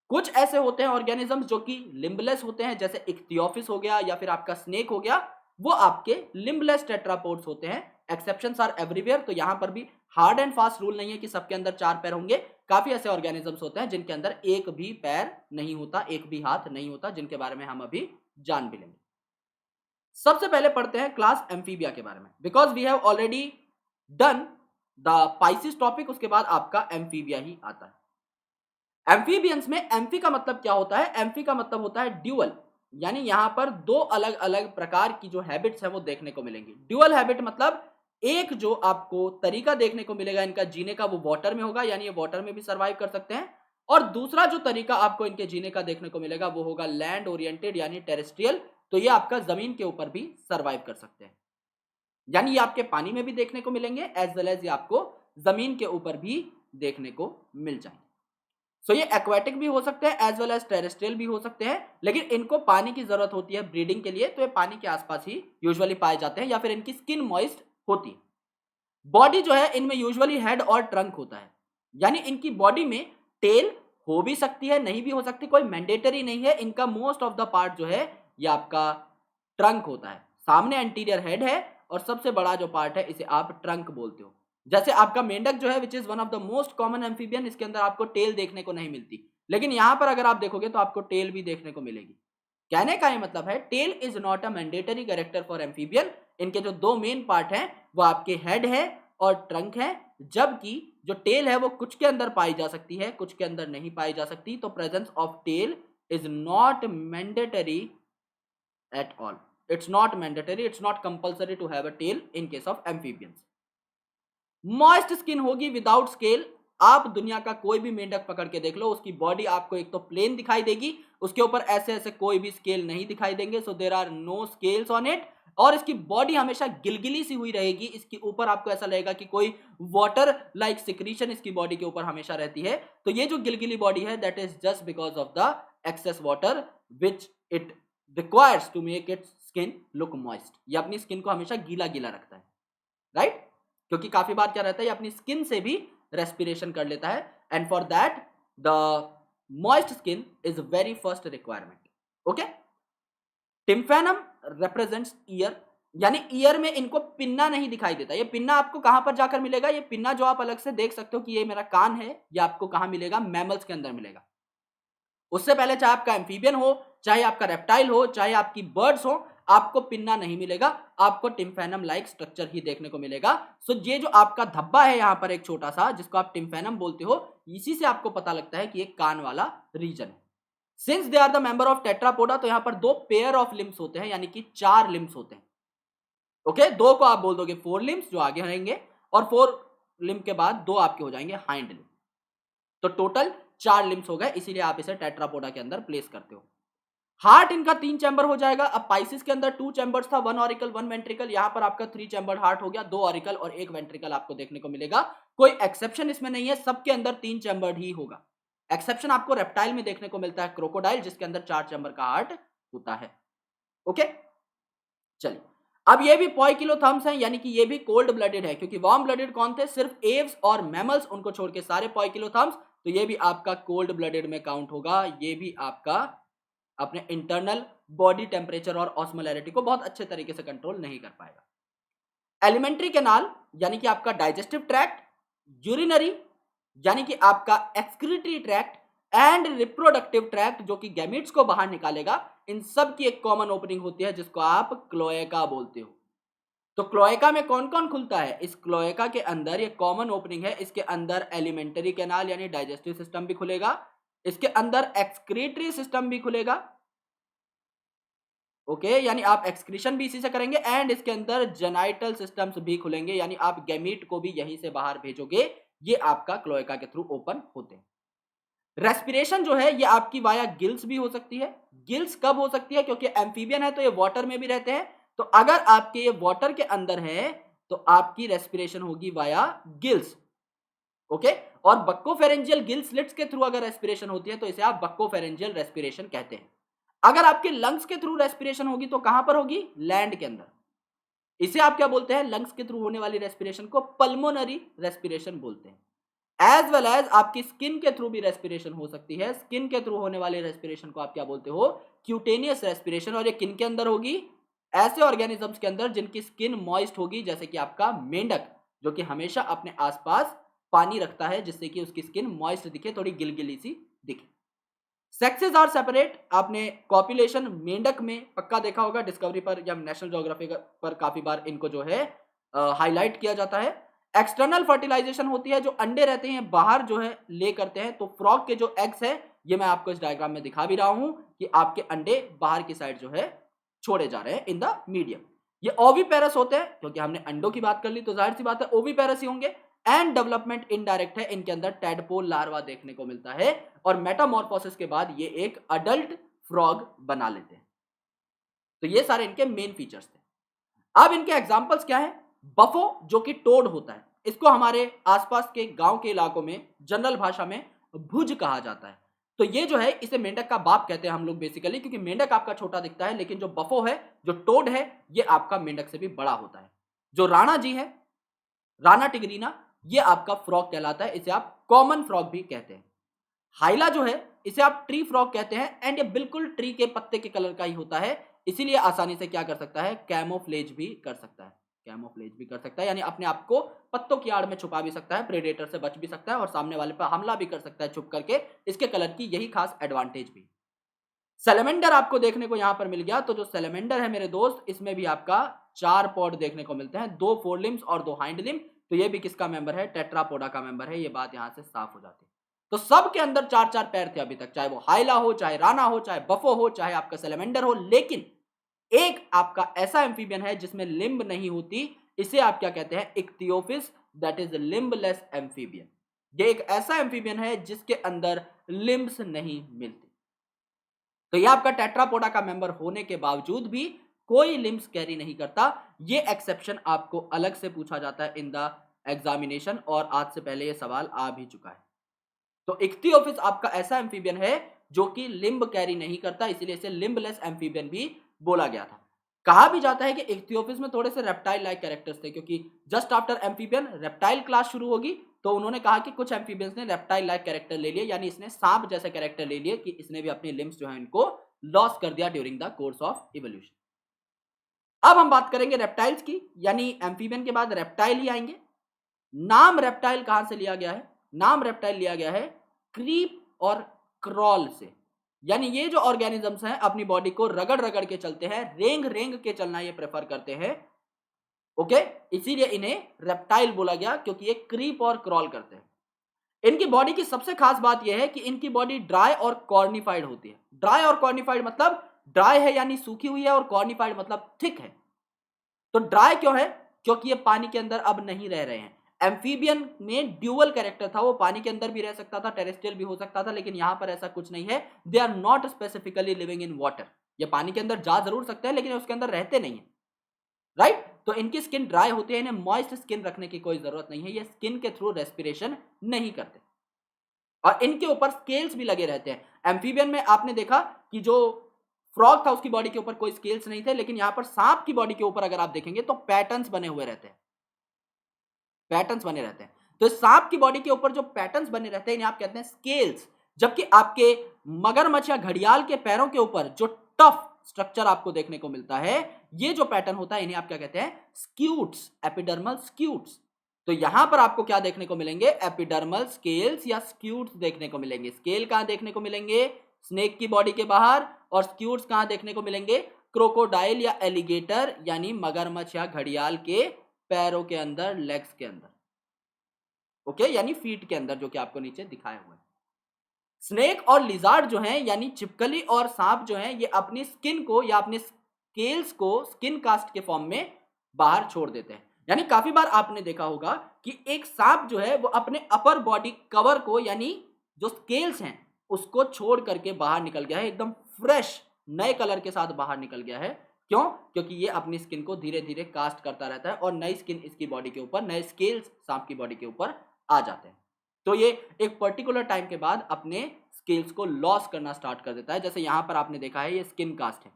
कुछ ऐसे होते हैं ऑर्गेनिजम्स जो कि लिम्बलेस होते हैं, जैसे इक्तियोफिस हो गया या फिर आपका स्नेक हो गया, वो आपके लिम्बलेस टेट्रापोड्स होते हैं। एक्सेप्शंस आर एवरीवेयर, तो यहां पर भी हार्ड एंड फास्ट रूल नहीं है कि सबके अंदर चार पैर होंगे। काफी ऐसे ऑर्गेनिजम्स होते हैं जिनके अंदर एक भी पैर नहीं होता, एक भी हाथ नहीं होता, जिनके बारे में हम अभी जान भी लेंगे। सबसे पहले पढ़ते हैं क्लास एम्फीबिया के बारे में, because we have already done the pisces topic, उसके बाद आपका एम्फीबिया ही आता है। एम्फीबियंस में एम्फी का मतलब क्या होता है? एम्फी का मतलब होता है ड्यूअल, यानी यहां पर दो अलग अलग प्रकार की जो हैबिट्स है वो देखने को मिलेंगी। ड्यूअल हैबिट मतलब एक जो आपको तरीका देखने को मिलेगा इनका जीने का, वो वाटर में होगा, यानी ये वाटर में भी सर्वाइव कर सकते हैं। और दूसरा जो तरीका आपको इनके जीने का देखने को मिलेगा वो होगा लैंड ओरिएंटेड यानी टेरेस्ट्रियल, तो ये आपका जमीन के ऊपर भी सर्वाइव कर सकते हैं। यानी ये आपके पानी में भी देखने को मिलेंगे, एज वेल एज ये आपको जमीन के ऊपर भी देखने को मिल जाएंगे। सो ये एक्वाटिक भी हो सकते हैं एज वेल एज टेरेस्ट्रियल भी हो सकते हैं, लेकिन इनको पानी की जरूरत होती है ब्रीडिंग के लिए, तो ये पानी के आसपास ही यूजुअली पाए जाते हैं, या फिर इनकी स्किन मॉइस्ट होती है। बॉडी जो है इनमें यूजुअली हेड और ट्रंक होता है, यानी इनकी बॉडी में टेल हो भी सकती है, नहीं भी हो सकती, कोई मैंडेटरी नहीं है। इनका मोस्ट ऑफ द पार्ट जो है ये आपका ट्रंक होता है। सामने एंटीरियर हेड है और सबसे बड़ा जो पार्ट है इसे आप ट्रंक बोलते हो। जैसे आपका मेंढक जो है which is one of the most common amphibian, इसके अंदर आपको टेल देखने को नहीं मिलती, लेकिन यहां पर अगर आप देखोगे तो आपको टेल भी देखने को मिलेगी। कहने का ये मतलब है tail is not a mandatory character for amphibian. इनके जो दो मेन पार्ट हैं वो आपके हेड है और ट्रंक है, जबकि जो टेल है वो कुछ के अंदर पाई जा सकती है, कुछ के अंदर नहीं पाई जा सकती। तो presence of tail is not mandatory at all. It's not mandatory, it's not compulsory to have a tail in case of amphibians. Moist skin होगी विदाउट स्केल। आप दुनिया का कोई भी मेंढक पकड़ के देख लो, उसकी बॉडी आपको एक तो प्लेन दिखाई देगी, उसके ऊपर ऐसे ऐसे कोई भी स्केल नहीं दिखाई देंगे, so there are no scales on it. और इसकी बॉडी हमेशा गिलगिली सी हुई रहेगी, इसके ऊपर आपको ऐसा लगेगा कि कोई वाटर लाइक सिक्रीशन इसकी बॉडी के ऊपर हमेशा रहती है। तो ये जो गिलगिली बॉडी है that is just because of the excess water which it requires to make its skin look moist. ये अपनी स्किन को हमेशा गीला गीला रखता है, राइट? क्योंकि काफी बार क्या रहता है, ये अपनी स्किन से भी रेस्पिरेशन कर लेता है, and for that the moist skin is very first requirement. Okay, tympanum represents ear, यानी ईयर में इनको पिन्ना नहीं दिखाई देता। ये पिन्ना आपको कहां पर जाकर मिलेगा? ये पिन्ना जो आप अलग से देख सकते हो कि ये मेरा कान है, ये आपको कहां मिलेगा? मैमल्स के अंदर मिलेगा। उससे पहले चाहे आपका एम्फीबियन हो, चाहे आपका रेप्टाइल हो, चाहे आपकी बर्ड्स हो, आपको पिन्ना नहीं मिलेगा, आपको टिम्फैनम लाइक स्ट्रक्चर ही देखने को मिलेगा। सो ये जो आपका धब्बा है यहाँ पर एक छोटा सा, जिसको आप टिम्फैनम बोलते हो, इसी से आपको पता लगता है कि एक कान वाला रीजन है। Since they are the member of tetrapoda, तो यहाँ पर दो पेयर ऑफ लिम्स होते हैं, यानी कि चार लिम्स होते हैं। ओके, दो को आप बोल दोगे फोर लिम्स जो आगे रहेंगे, और फोर लिम्ब के बाद दो आपके हो जाएंगे हाइंड लिम्ब। तो टोटल चार लिम्स हो गए, इसीलिए आप इसे टेट्रापोडा के अंदर प्लेस करते हो। हार्ट इनका तीन चैम्बर हो जाएगा। अब पाइसिस के अंदर टू चैम्बर्स था, वन ऑरिकल वन वेंट्रिकल, यहां पर आपका थ्री चैम्बर हार्ट हो गया, दो ऑरिकल और एक वेंट्रिकल आपको देखने को मिलेगा। कोई एक्सेप्शन इसमें नहीं है, सबके अंदर तीन चैम्बर ही होगा। एक्सेप्शन आपको रेप्टाइल में देखने को मिलता है, क्रोकोडाइल, जिसके अंदर चार चैम्बर का हार्ट होता है। ओके, चलिए। अब ये भी पोइकिलोथर्म्स हैं, यानी कि ये भी कोल्ड ब्लडेड है, क्योंकि वार्म ब्लडेड कौन थे? सिर्फ एव्स और मैमल्स, उनको छोड़ के सारे पोइकिलोथर्म्स। तो ये भी आपका कोल्ड ब्लडेड में काउंट होगा। ये भी आपका अपने इंटरनल बॉडी टेम्परेचर और ऑस्मोलैरिटी को बहुत अच्छे तरीके से कंट्रोल नहीं कर पाएगा। एलिमेंट्री कैनाल यानी कि आपका डाइजेस्टिव ट्रैक्ट, यूरिनरी यानी कि आपका excretory tract, and reproductive tract जो कि गैमीट्स को बाहर निकालेगा, इन सब की एक कॉमन ओपनिंग होती है जिसको आप क्लोएका बोलते हो। तो क्लोएका में कौन कौन खुलता है? इस क्लोएका के अंदर ये कॉमन ओपनिंग है, इसके अंदर एलिमेंटरी कैनाल यानी डाइजेस्टिव सिस्टम भी खुलेगा, इसके अंदर एक्सक्रीटरी सिस्टम भी खुलेगा, ओके, यानी आप एक्सक्रीशन भी इसी से करेंगे, एंड इसके अंदर जेनाइटल सिस्टम्स भी खुलेंगे, यानी आप गैमीट को भी यहीं से बाहर भेजोगे। ये आपका क्लोएका के थ्रू ओपन होते हैं। रेस्पिरेशन जो है ये आपकी वाया गिल्स भी हो सकती है। गिल्स कब हो सकती है? क्योंकि एम्फीबियन है तो ये वाटर में भी रहते हैं, तो अगर आपके ये वाटर के अंदर है तो आपकी रेस्पिरेशन होगी वाया गिल्स, ओके। और बक्कोफेरेंजियल गिल स्लिट्स के थ्रू अगर रेस्पिरेशन होती है तो इसे आप बक्कोफेरेंजियल रेस्पिरेशन कहते हैं। अगर आपके लंग्स के थ्रू रेस्पिरेशन होगी तो कहां पर होगी? लैंड के अंदर। इसे आप क्या बोलते हैं? लंग्स के थ्रू होने वाली रेस्पिरेशन को पल्मोनरी रेस्पिरेशन बोलते हैं। एज वेल एज आपकी स्किन के थ्रू भी रेस्पिरेशन हो सकती है। स्किन के थ्रू होने वाली रेस्पिरेशन को आप क्या बोलते हो? Cutaneous respiration. और ये किन के अंदर होगी? ऐसे ऑर्गेनिजम्स के अंदर जिनकी स्किन मॉइस्ट होगी, जैसे कि आपका मेंढक जो कि हमेशा अपने आसपास पानी रखता है जिससे कि उसकी स्किन मॉइस्ट दिखे, थोड़ी गिलगिली सी दिखे। Sexes are separate. आपने कॉपुलेशन मेंढक में पक्का देखा होगा, डिस्कवरी पर या नेशनल ज्योग्राफी पर काफी बार इनको जो है हाईलाइट किया जाता है। एक्सटर्नल फर्टिलाइजेशन होती है, जो अंडे रहते हैं बाहर जो है ले करते हैं। तो फ्रॉग के जो एग्स है, ये मैं आपको इस डायग्राम में दिखा भी रहा हूं कि आपके अंडे बाहर की साइड जो है छोड़े जा रहे हैं इन द मीडियम। ये ओविपेरस होते हैं, क्योंकि हमने अंडों की बात कर ली तो जाहिर सी बात है ओविपेरस ही होंगे। एंड डेवलपमेंट इनडायरेक्ट है, इनके अंदर टेडपोल लार्वा देखने को मिलता है और मेटामॉर्फोसिस के बाद ये एक अडल्ट फ्रॉग बना लेते हैं। तो ये सारे इनके मेन फीचर्स थे। अब इनके एग्जांपल्स क्या है? बफो जो कि टोड होता है, इसको हमारे आसपास के गांव के इलाकों में जनरल भाषा में भुज कहा जाता है। तो ये जो है इसे मेंढक का बाप कहते हैं हम लोग बेसिकली, क्योंकि मेंढक आपका छोटा दिखता है, लेकिन जो बफो है, जो टोड है, ये आपका मेंढक से भी बड़ा होता है। जो राणा जी है, राणा टिग्रीना, ये आपका फ्रॉग कहलाता है, इसे आप कॉमन फ्रॉग भी कहते हैं। हाइला जो है इसे आप ट्री फ्रॉग कहते हैं, एंड ये बिल्कुल ट्री के पत्ते के कलर का ही होता है, इसीलिए आसानी से क्या कर सकता है? कैमोफ्लेज भी कर सकता है। कैमोफ्लेज भी कर सकता है, यानी अपने आप को पत्तों की आड़ में छुपा भी सकता है, प्रेडेटर से बच भी सकता है और सामने वाले पर हमला भी कर सकता है छुप करके। इसके कलर की यही खास एडवांटेज भी। सेलेमेंडर आपको देखने को यहां पर मिल गया। तो जो सेलेमेंडर है मेरे दोस्त, इसमें भी आपका 4 पॉड देखने को मिलते हैं, 2 फोरलिम्स और 2 हाइंड लिम्ब। तो ये भी किसका मेंबर है? टेट्रापोडा का मेंबर है। ये बात यहां से साफ हो जाती है। तो सबके अंदर 4-4 पैर थे अभी तक, चाहे वो हाइला हो, चाहे राणा हो, चाहे बफो हो, चाहे आपका सेलेमेंडर हो। लेकिन एक आपका ऐसा एम्फीबियन है जिसमें लिम्ब नहीं होती, इसे आप क्या कहते हैं? Ichthyophis, that is limbless amphibian. ये एक ऐसा एम्फीबियन है जिसके अंदर लिम्ब्स नहीं मिलते। तो यह आपका टेट्रापोडा का मेंबर होने के बावजूद भी कोई लिम्स कैरी नहीं करता। ये एक्सेप्शन आपको अलग से पूछा जाता है इन द एग्जामिनेशन, और आज से पहले ये सवाल आ भी चुका है। तो इक्थियोफिस आपका ऐसा एम्फीबियन है जो कि लिम्ब कैरी नहीं करता, इसीलिए इसे लिम्बलेस एम्फीबियन भी बोला गया था। कहा भी जाता है कि इक्थियोफिस में थोड़े से रेप्टाइल लाइक कैरेक्टर्स थे, क्योंकि just after amphibian reptile class शुरू होगी, तो उन्होंने कहा कि कुछ एम्फीबियंस ने रेप्टाइल लाइक कैरेक्टर ले लिए, यानी इसने सांप जैसे कैरेक्टर ले लिए कि इसने भी अपनी लिम्स जो है इनको लॉस कर दिया during the course of evolution. अब हम बात करेंगे रेप्टाइल्स की, यानी एम्फीबियन के बाद रेप्टाइल ही आएंगे। नाम रेप्टाइल कहां से लिया गया है? नाम रेप्टाइल लिया गया है क्रीप और क्रॉल से, यानी ये जो ऑर्गेनिजम्स हैं अपनी बॉडी को रगड़ रगड़ के चलते हैं, रेंग रेंग के चलना ये प्रेफर करते हैं, ओके। इसीलिए इन्हें रेप्टाइल बोला गया, क्योंकि ये क्रीप और क्रॉल करते हैं। इनकी बॉडी की सबसे खास बात यह है कि इनकी बॉडी ड्राई और कॉर्निफाइड होती है। ड्राई और कॉर्निफाइड मतलब ड्राई है यानी सूखी हुई है, और कॉर्निफाइड मतलब थिक है। तो ड्राई क्यों है? क्योंकि ये पानी के अंदर अब नहीं रह रहे हैं। एम्फीबियन में ड्यूअल कैरेक्टर था, वो पानी के अंदर भी रह सकता था, टेरेस्ट्रियल भी हो सकता था, लेकिन यहां पर ऐसा कुछ नहीं है। They are not specifically living in water. ये पानी के अंदर जा जरूर सकते हैं, लेकिन उसके अंदर रहते नहीं है, राइट। तो इनकी स्किन ड्राई होती है, इन्हें मॉइस्ट स्किन रखने की कोई जरूरत नहीं है, ये स्किन के थ्रू रेस्पिरेशन नहीं करते, और इनके ऊपर स्केल्स भी लगे रहते हैं। एम्फीबियन में आपने देखा कि जो फ्रॉग था, उसकी बॉडी के ऊपर कोई स्केल्स नहीं थे, लेकिन यहां पर सांप की बॉडी के ऊपर अगर आप देखेंगे तो पैटर्न्स बने हुए रहते हैं, पैटर्न्स बने रहते हैं। तो सांप की बॉडी के ऊपर जो पैटर्न्स बने रहते हैं इन्हें आप कहते हैं स्केल्स। जबकि आपके मगरमच्छ या घड़ियाल के पैरों के ऊपर जो टफ स्ट्रक्चर आपको देखने को मिलता है, ये जो पैटर्न होता है इन्हें आप क्या कहते हैं? Scutes, epidermal scutes. तो यहां पर आपको क्या देखने को मिलेंगे? एपिडर्मल स्केल्स या स्क्यूट्स देखने को मिलेंगे। स्केल कहां देखने को मिलेंगे? स्नेक की बॉडी के बाहर। और स्क्यूट्स कहां देखने को मिलेंगे? क्रोकोडाइल या एलिगेटर यानी मगरमच्छ या घड़ियाल के पैरों के अंदर, लेग्स के अंदर, ओके, यानी फीट के अंदर, जो कि आपको नीचे दिखाए हुए हैं। स्नेक और लिजार्ड जो हैं, यानी छिपकली और सांप जो हैं, ये अपनी स्किन को या अपने स्केल्स को स्किन कास्ट के फॉर्म में बाहर छोड़ देते हैं। यानी काफी बार आपने देखा होगा कि एक सांप जो है वो अपने अपर बॉडी कवर को, यानी जो स्केल्स हैं, उसको छोड़ करके बाहर निकल गया है, एकदम फ्रेश नए कलर के साथ बाहर निकल गया है। क्यों? क्योंकि ये अपनी स्किन को धीरे धीरे कास्ट करता रहता है और नई स्किन इसकी बॉडी के ऊपर, नए स्केल्स सांप की बॉडी के ऊपर आ जाते हैं। तो ये एक पर्टिकुलर टाइम के बाद अपने स्केल्स को लॉस करना स्टार्ट कर देता है। जैसे यहां पर आपने देखा है, ये स्किन कास्ट है,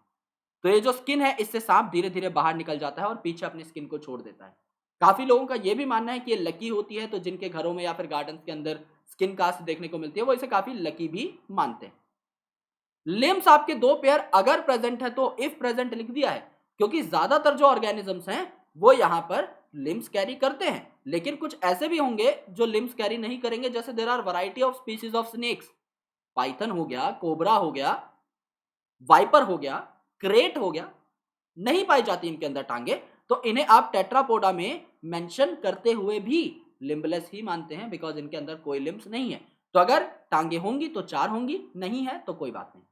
तो ये जो स्किन है इससे सांप धीरे धीरे बाहर निकल जाता है और पीछे अपनी स्किन को छोड़ देता है। काफी लोगों का ये भी मानना है कि ये लकी होती है, तो जिनके घरों में या फिर गार्डन के अंदर स्किन कास्ट देखने को मिलती है वो इसे काफी लकी भी मानते हैं। लिम्स आपके दो पेयर अगर प्रेजेंट है तो इफ प्रेजेंट लिख दिया है, क्योंकि ज्यादातर जो ऑर्गेनिजम्स हैं वो यहां पर लिम्स कैरी करते हैं, लेकिन कुछ ऐसे भी होंगे जो लिम्स कैरी नहीं करेंगे। जैसे there are variety of species of snakes, python हो गया, कोबरा हो गया, वाइपर हो गया, क्रेट हो गया, नहीं पाई जाती इनके अंदर टांगे, तो इन्हें आप टेट्रापोडा में मेंशन करते हुए भी लिम्बलेस ही मानते हैं, बिकॉज इनके अंदर कोई लिम्स नहीं है। तो अगर टांगे होंगी तो 4 होंगी, नहीं है तो कोई बात नहीं।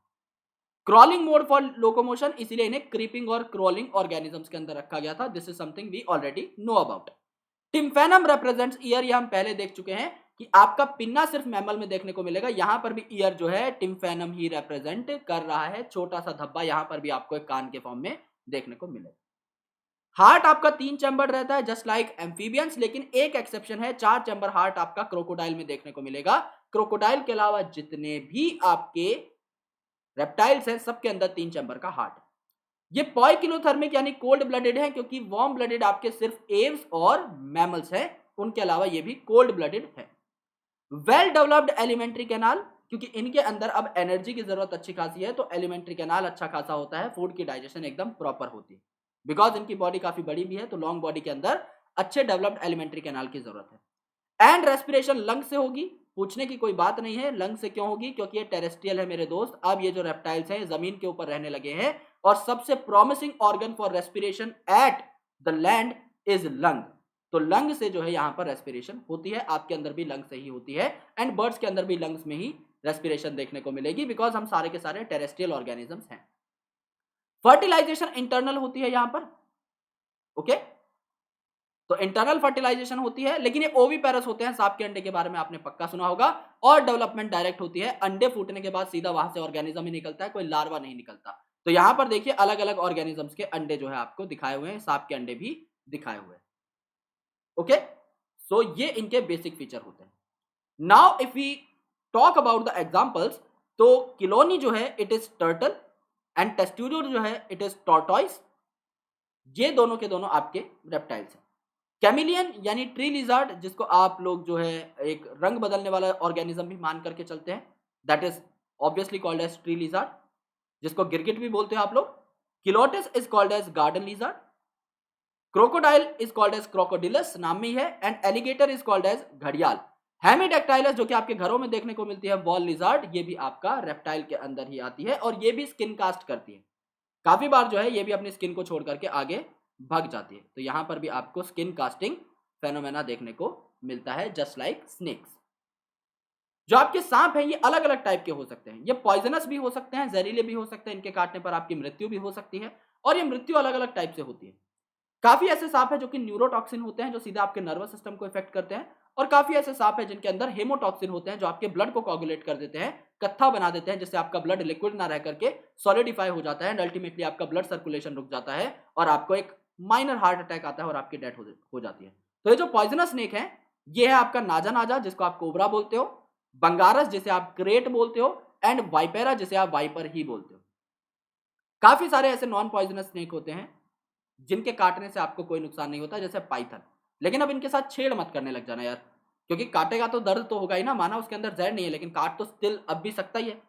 क्रॉलिंग मोड फॉर लोकोमोशन, इसीलिए इन्हें क्रीपिंग और क्रॉलिंग ऑर्गेनिजम्स के अंदर रखा गया था। This is something we already know about. Tympanum represents ear, ये हम पहले देख चुके हैं कि आपका पिन्ना सिर्फ मैमल में देखने को मिलेगा, यहां पर भी ईयर जो है टिम्फेनम ही रिप्रेजेंट कर रहा है। छोटा सा धब्बा यहां पर भी आपको एक कान के फॉर्म में देखने को मिलेगा। हार्ट आपका 3 चैम्बर रहता है जस्ट लाइक एम्फीबियंस, लेकिन एक एक्सेप्शन है, 4 चैम्बर हार्ट आपका क्रोकोडाइल में देखने को मिलेगा। क्रोकोडाइल के अलावा जितने भी आपके रेप्टाइल्स हैं सबके अंदर 3 चैम्बर का हार्ट है। ये पॉइकिलोथर्मिक यानी कोल्ड ब्लडेड है, क्योंकि वार्म ब्लडेड आपके सिर्फ एव्स और मैमल्स हैं, उनके अलावा ये भी कोल्ड ब्लडेड है। वेल डेवलप्ड एलिमेंट्री कैनाल, क्योंकि इनके अंदर अब एनर्जी की जरूरत अच्छी खासी है, तो एलिमेंट्री कैनाल अच्छा खासा होता है, फूड की डाइजेशन एकदम प्रॉपर होती है। बिकॉज इनकी बॉडी काफी बड़ी भी है, तो लॉन्ग बॉडी के अंदर अच्छे डेवलप्ड एलिमेंट्री कैनाल की जरूरत है। एंड रेस्पिरेशन लंग से होगी, पूछने की कोई बात नहीं है। लंग से क्यों होगी? क्योंकि ये टेरेस्ट्रियल है मेरे दोस्त। अब ये जो रेप्टाइल्स हैं जमीन के ऊपर रहने लगे हैं, और सबसे promising organ for respiration at the land is lung. तो लंग से जो है यहां पर रेस्पिरेशन होती है, आपके अंदर भी लंग से ही होती है, एंड बर्ड्स के अंदर भी लंग्स में ही रेस्पिरेशन देखने को मिलेगी, बिकॉज हम सारे के सारे टेरेस्ट्रियल ऑर्गेनिजम्स हैं। फर्टिलाइजेशन इंटरनल होती है यहां पर, ओके, तो इंटरनल फर्टिलाइजेशन होती है, लेकिन ये ओविपेरस होते हैं। सांप के अंडे के बारे में आपने पक्का सुना होगा। और डेवलपमेंट डायरेक्ट होती है, अंडे फूटने के बाद सीधा वहां से ऑर्गेनिज्म ही निकलता है, कोई लार्वा नहीं निकलता। तो यहां पर देखिए अलग अलग ऑर्गेनिजम्स के अंडे जो है आपको दिखाए हुए हैं, सांप के अंडे भी दिखाए हुए हैं, ओके। सो ये इनके बेसिक फीचर होते हैं। Now if we talk about the examples, तो किलोनी जो है it is turtle, and testudo जो है इट इज टॉर्टॉइस। ये दोनों के दोनों आपके रेप्टाइल्स हैं। कैमिलियन यानी ट्री लिजार्ड, जिसको आप लोग जो है एक रंग बदलने वाला ऑर्गेनिज्म भी मान करके चलते हैं, that is obviously called as tree lizard, जिसको गिरगिट भी बोलते हैं आप लोग। Calotes is called as garden lizard. Crocodile is called as Crocodylus, नाम में ही है। And alligator is called as घड़ियाल। हेमिडेक्टाइलस जो कि आपके घरों में देखने को मिलती है, वॉल लिजार्ड, ये भी आपका रेप्टाइल के अंदर ही आती है, और ये भी स्किन कास्ट करती है। काफी बार जो है ये भी अपनी स्किन को छोड़ करके आगे भाग जाती है। तो यहां पर भी आपको स्किन कास्टिंग फेनोमेना देखने को मिलता है, जस्ट लाइक स्नेक्स। जो आपके सांप हैं ये अलग अलग टाइप के हो सकते हैं, ये पॉइजनस भी हो सकते हैं, जहरीले भी हो सकते हैं, इनके काटने पर आपकी मृत्यु भी हो सकती है, और ये मृत्यु अलग अलग टाइप से होती है। काफी ऐसे सांप हैं जो कि न्यूरोटॉक्सिन होते हैं, जो सीधा आपके नर्वस सिस्टम को इफेक्ट करते हैं, और काफी ऐसे सांप हैं जिनके अंदर हेमोटॉक्सिन होते हैं, जो आपके ब्लड को कोगुलेट कर देते हैं, कत्था बना देते हैं, जिससे आपका ब्लड लिक्विड ना रह करके सॉलिडिफाई हो जाता है, एंड अल्टीमेटली आपका ब्लड सर्कुलेशन रुक जाता है, और आपको एक माइनर हार्ट अटैक आता है और आपकी डेथ हो जाती है। तो ये जो पॉइजनस स्नेक है, ये है आपका नाजा नाजा, जिसको आप कोबरा बोलते हो, बंगारस जिसे आप क्रेट बोलते हो, एंड वाइपेरा जिसे आप वाइपर ही बोलते हो। काफी सारे ऐसे नॉन पॉइजनस स्नेक होते हैं जिनके काटने से आपको कोई नुकसान नहीं होता, जैसे पाइथन। लेकिन अब इनके साथ छेड़ मत करने लग जाना यार, क्योंकि काटेगा तो दर्द तो होगा ही ना, माना उसके अंदर जहर नहीं है लेकिन काट तो स्टिल अब भी सकता ही है,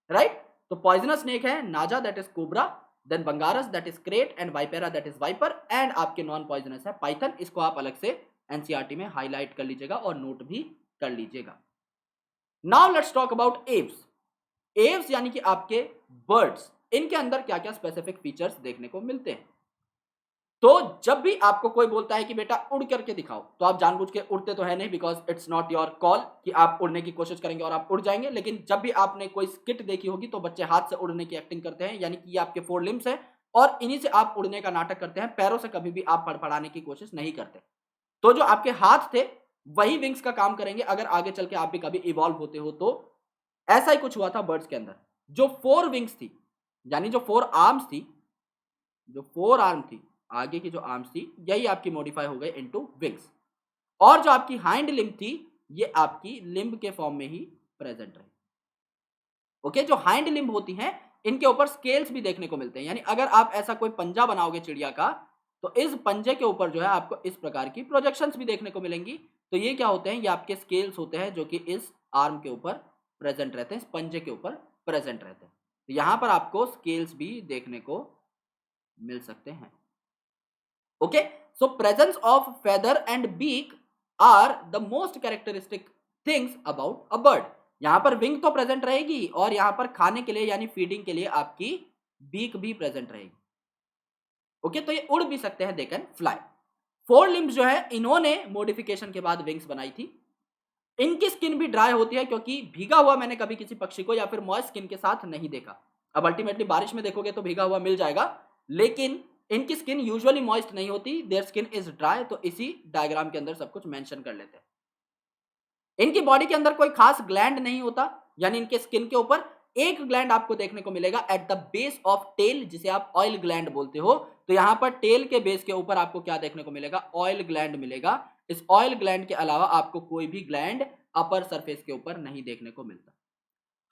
राइट। तो पॉइजनस स्नेक है Naja that is cobra, then Bungarus that is krait, and Vipera that is viper, and आपके नॉन पॉइजनस है पाइथन। इसको आप अलग से एनसीईआरटी में हाईलाइट कर लीजिएगा और नोट भी कर लीजिएगा। Now let's talk about Aves. Aves यानी कि आपके बर्ड्स, इनके अंदर क्या क्या स्पेसिफिक फीचर्स देखने को मिलते हैं। तो जब भी आपको कोई बोलता है कि बेटा उड़ करके दिखाओ, तो आप जानबूझ के उड़ते तो है नहीं, because it's not your call कि आप उड़ने की कोशिश करेंगे और आप उड़ जाएंगे। लेकिन जब भी आपने कोई स्किट देखी होगी तो बच्चे हाथ से उड़ने की एक्टिंग करते हैं, यानी कि ये आपके 4 लिम्स हैं और इन्हीं से आप उड़ने का नाटक करते हैं, पैरों से कभी भी आप फड़फड़ाने की कोशिश नहीं करते। तो जो आपके हाथ थे वही विंग्स का काम करेंगे अगर आगे चल के आप भी कभी इवॉल्व होते हो तो। ऐसा ही कुछ हुआ था बर्ड्स के अंदर। जो 4 विंग्स थी, यानी जो 4 आर्म्स थी, जो 4 आर्म थी, आगे की जो आर्म्स थी, यही आपकी मॉडिफाई हो गए इनटू विंग्स। और जो आपकी हाइंड लिम्ब थी, ये आपकी लिम्ब के फॉर्म में ही प्रेजेंट रही। ओके, जो हाइंड लिम्ब होती हैं इनके ऊपर स्केल्स भी देखने को मिलते हैं, यानी अगर आप ऐसा कोई पंजा बनाओगे चिड़िया का, तो इस पंजे के ऊपर जो है आपको इस प्रकार की प्रोजेक्शंस भी देखने को मिलेंगी। तो ये क्या होते हैं, ये आपके स्केल्स होते हैं जो कि इस आर्म के ऊपर प्रेजेंट रहते हैं, इस पंजे के ऊपर प्रेजेंट रहते हैं। तो यहां पर आपको स्केल्स भी देखने को मिल सकते हैं। Okay, so presence of feather and beak are the most characteristic things about a bird. यहां पर विंग तो प्रेजेंट रहेगी और यहां पर खाने के लिए यानी फीडिंग के लिए आपकी बीक भी प्रेजेंट रहेगी। ओके, तो ये उड़ भी सकते हैं, दे कैन फ्लाई। 4 लिम्स जो है इन्होंने मॉडिफिकेशन के बाद विंग्स बनाई थी। इनकी स्किन भी ड्राई होती है, क्योंकि भीगा हुआ मैंने कभी किसी पक्षी को या फिर मॉइस्ट स्किन के साथ नहीं देखा। अब अल्टीमेटली बारिश में देखोगे तो भीगा हुआ मिल जाएगा, लेकिन इनकी स्किन यूजुअली मॉइस्ट नहीं होती, देयर स्किन इज ड्राई। तो इसी डायग्राम के अंदर सब कुछ मेंशन कर लेते हैं। इनकी बॉडी के अंदर कोई खास ग्लैंड नहीं होता, यानी इनके स्किन के ऊपर एक ग्लैंड आपको देखने को मिलेगा at the base of tail, जिसे आप ऑयल ग्लैंड बोलते हो। तो यहां पर टेल के बेस के ऊपर आपको क्या देखने को मिलेगा, ऑयल ग्लैंड मिलेगा। इस ऑयल ग्लैंड के अलावा आपको कोई भी ग्लैंड अपर सरफेस के ऊपर नहीं देखने को मिलता।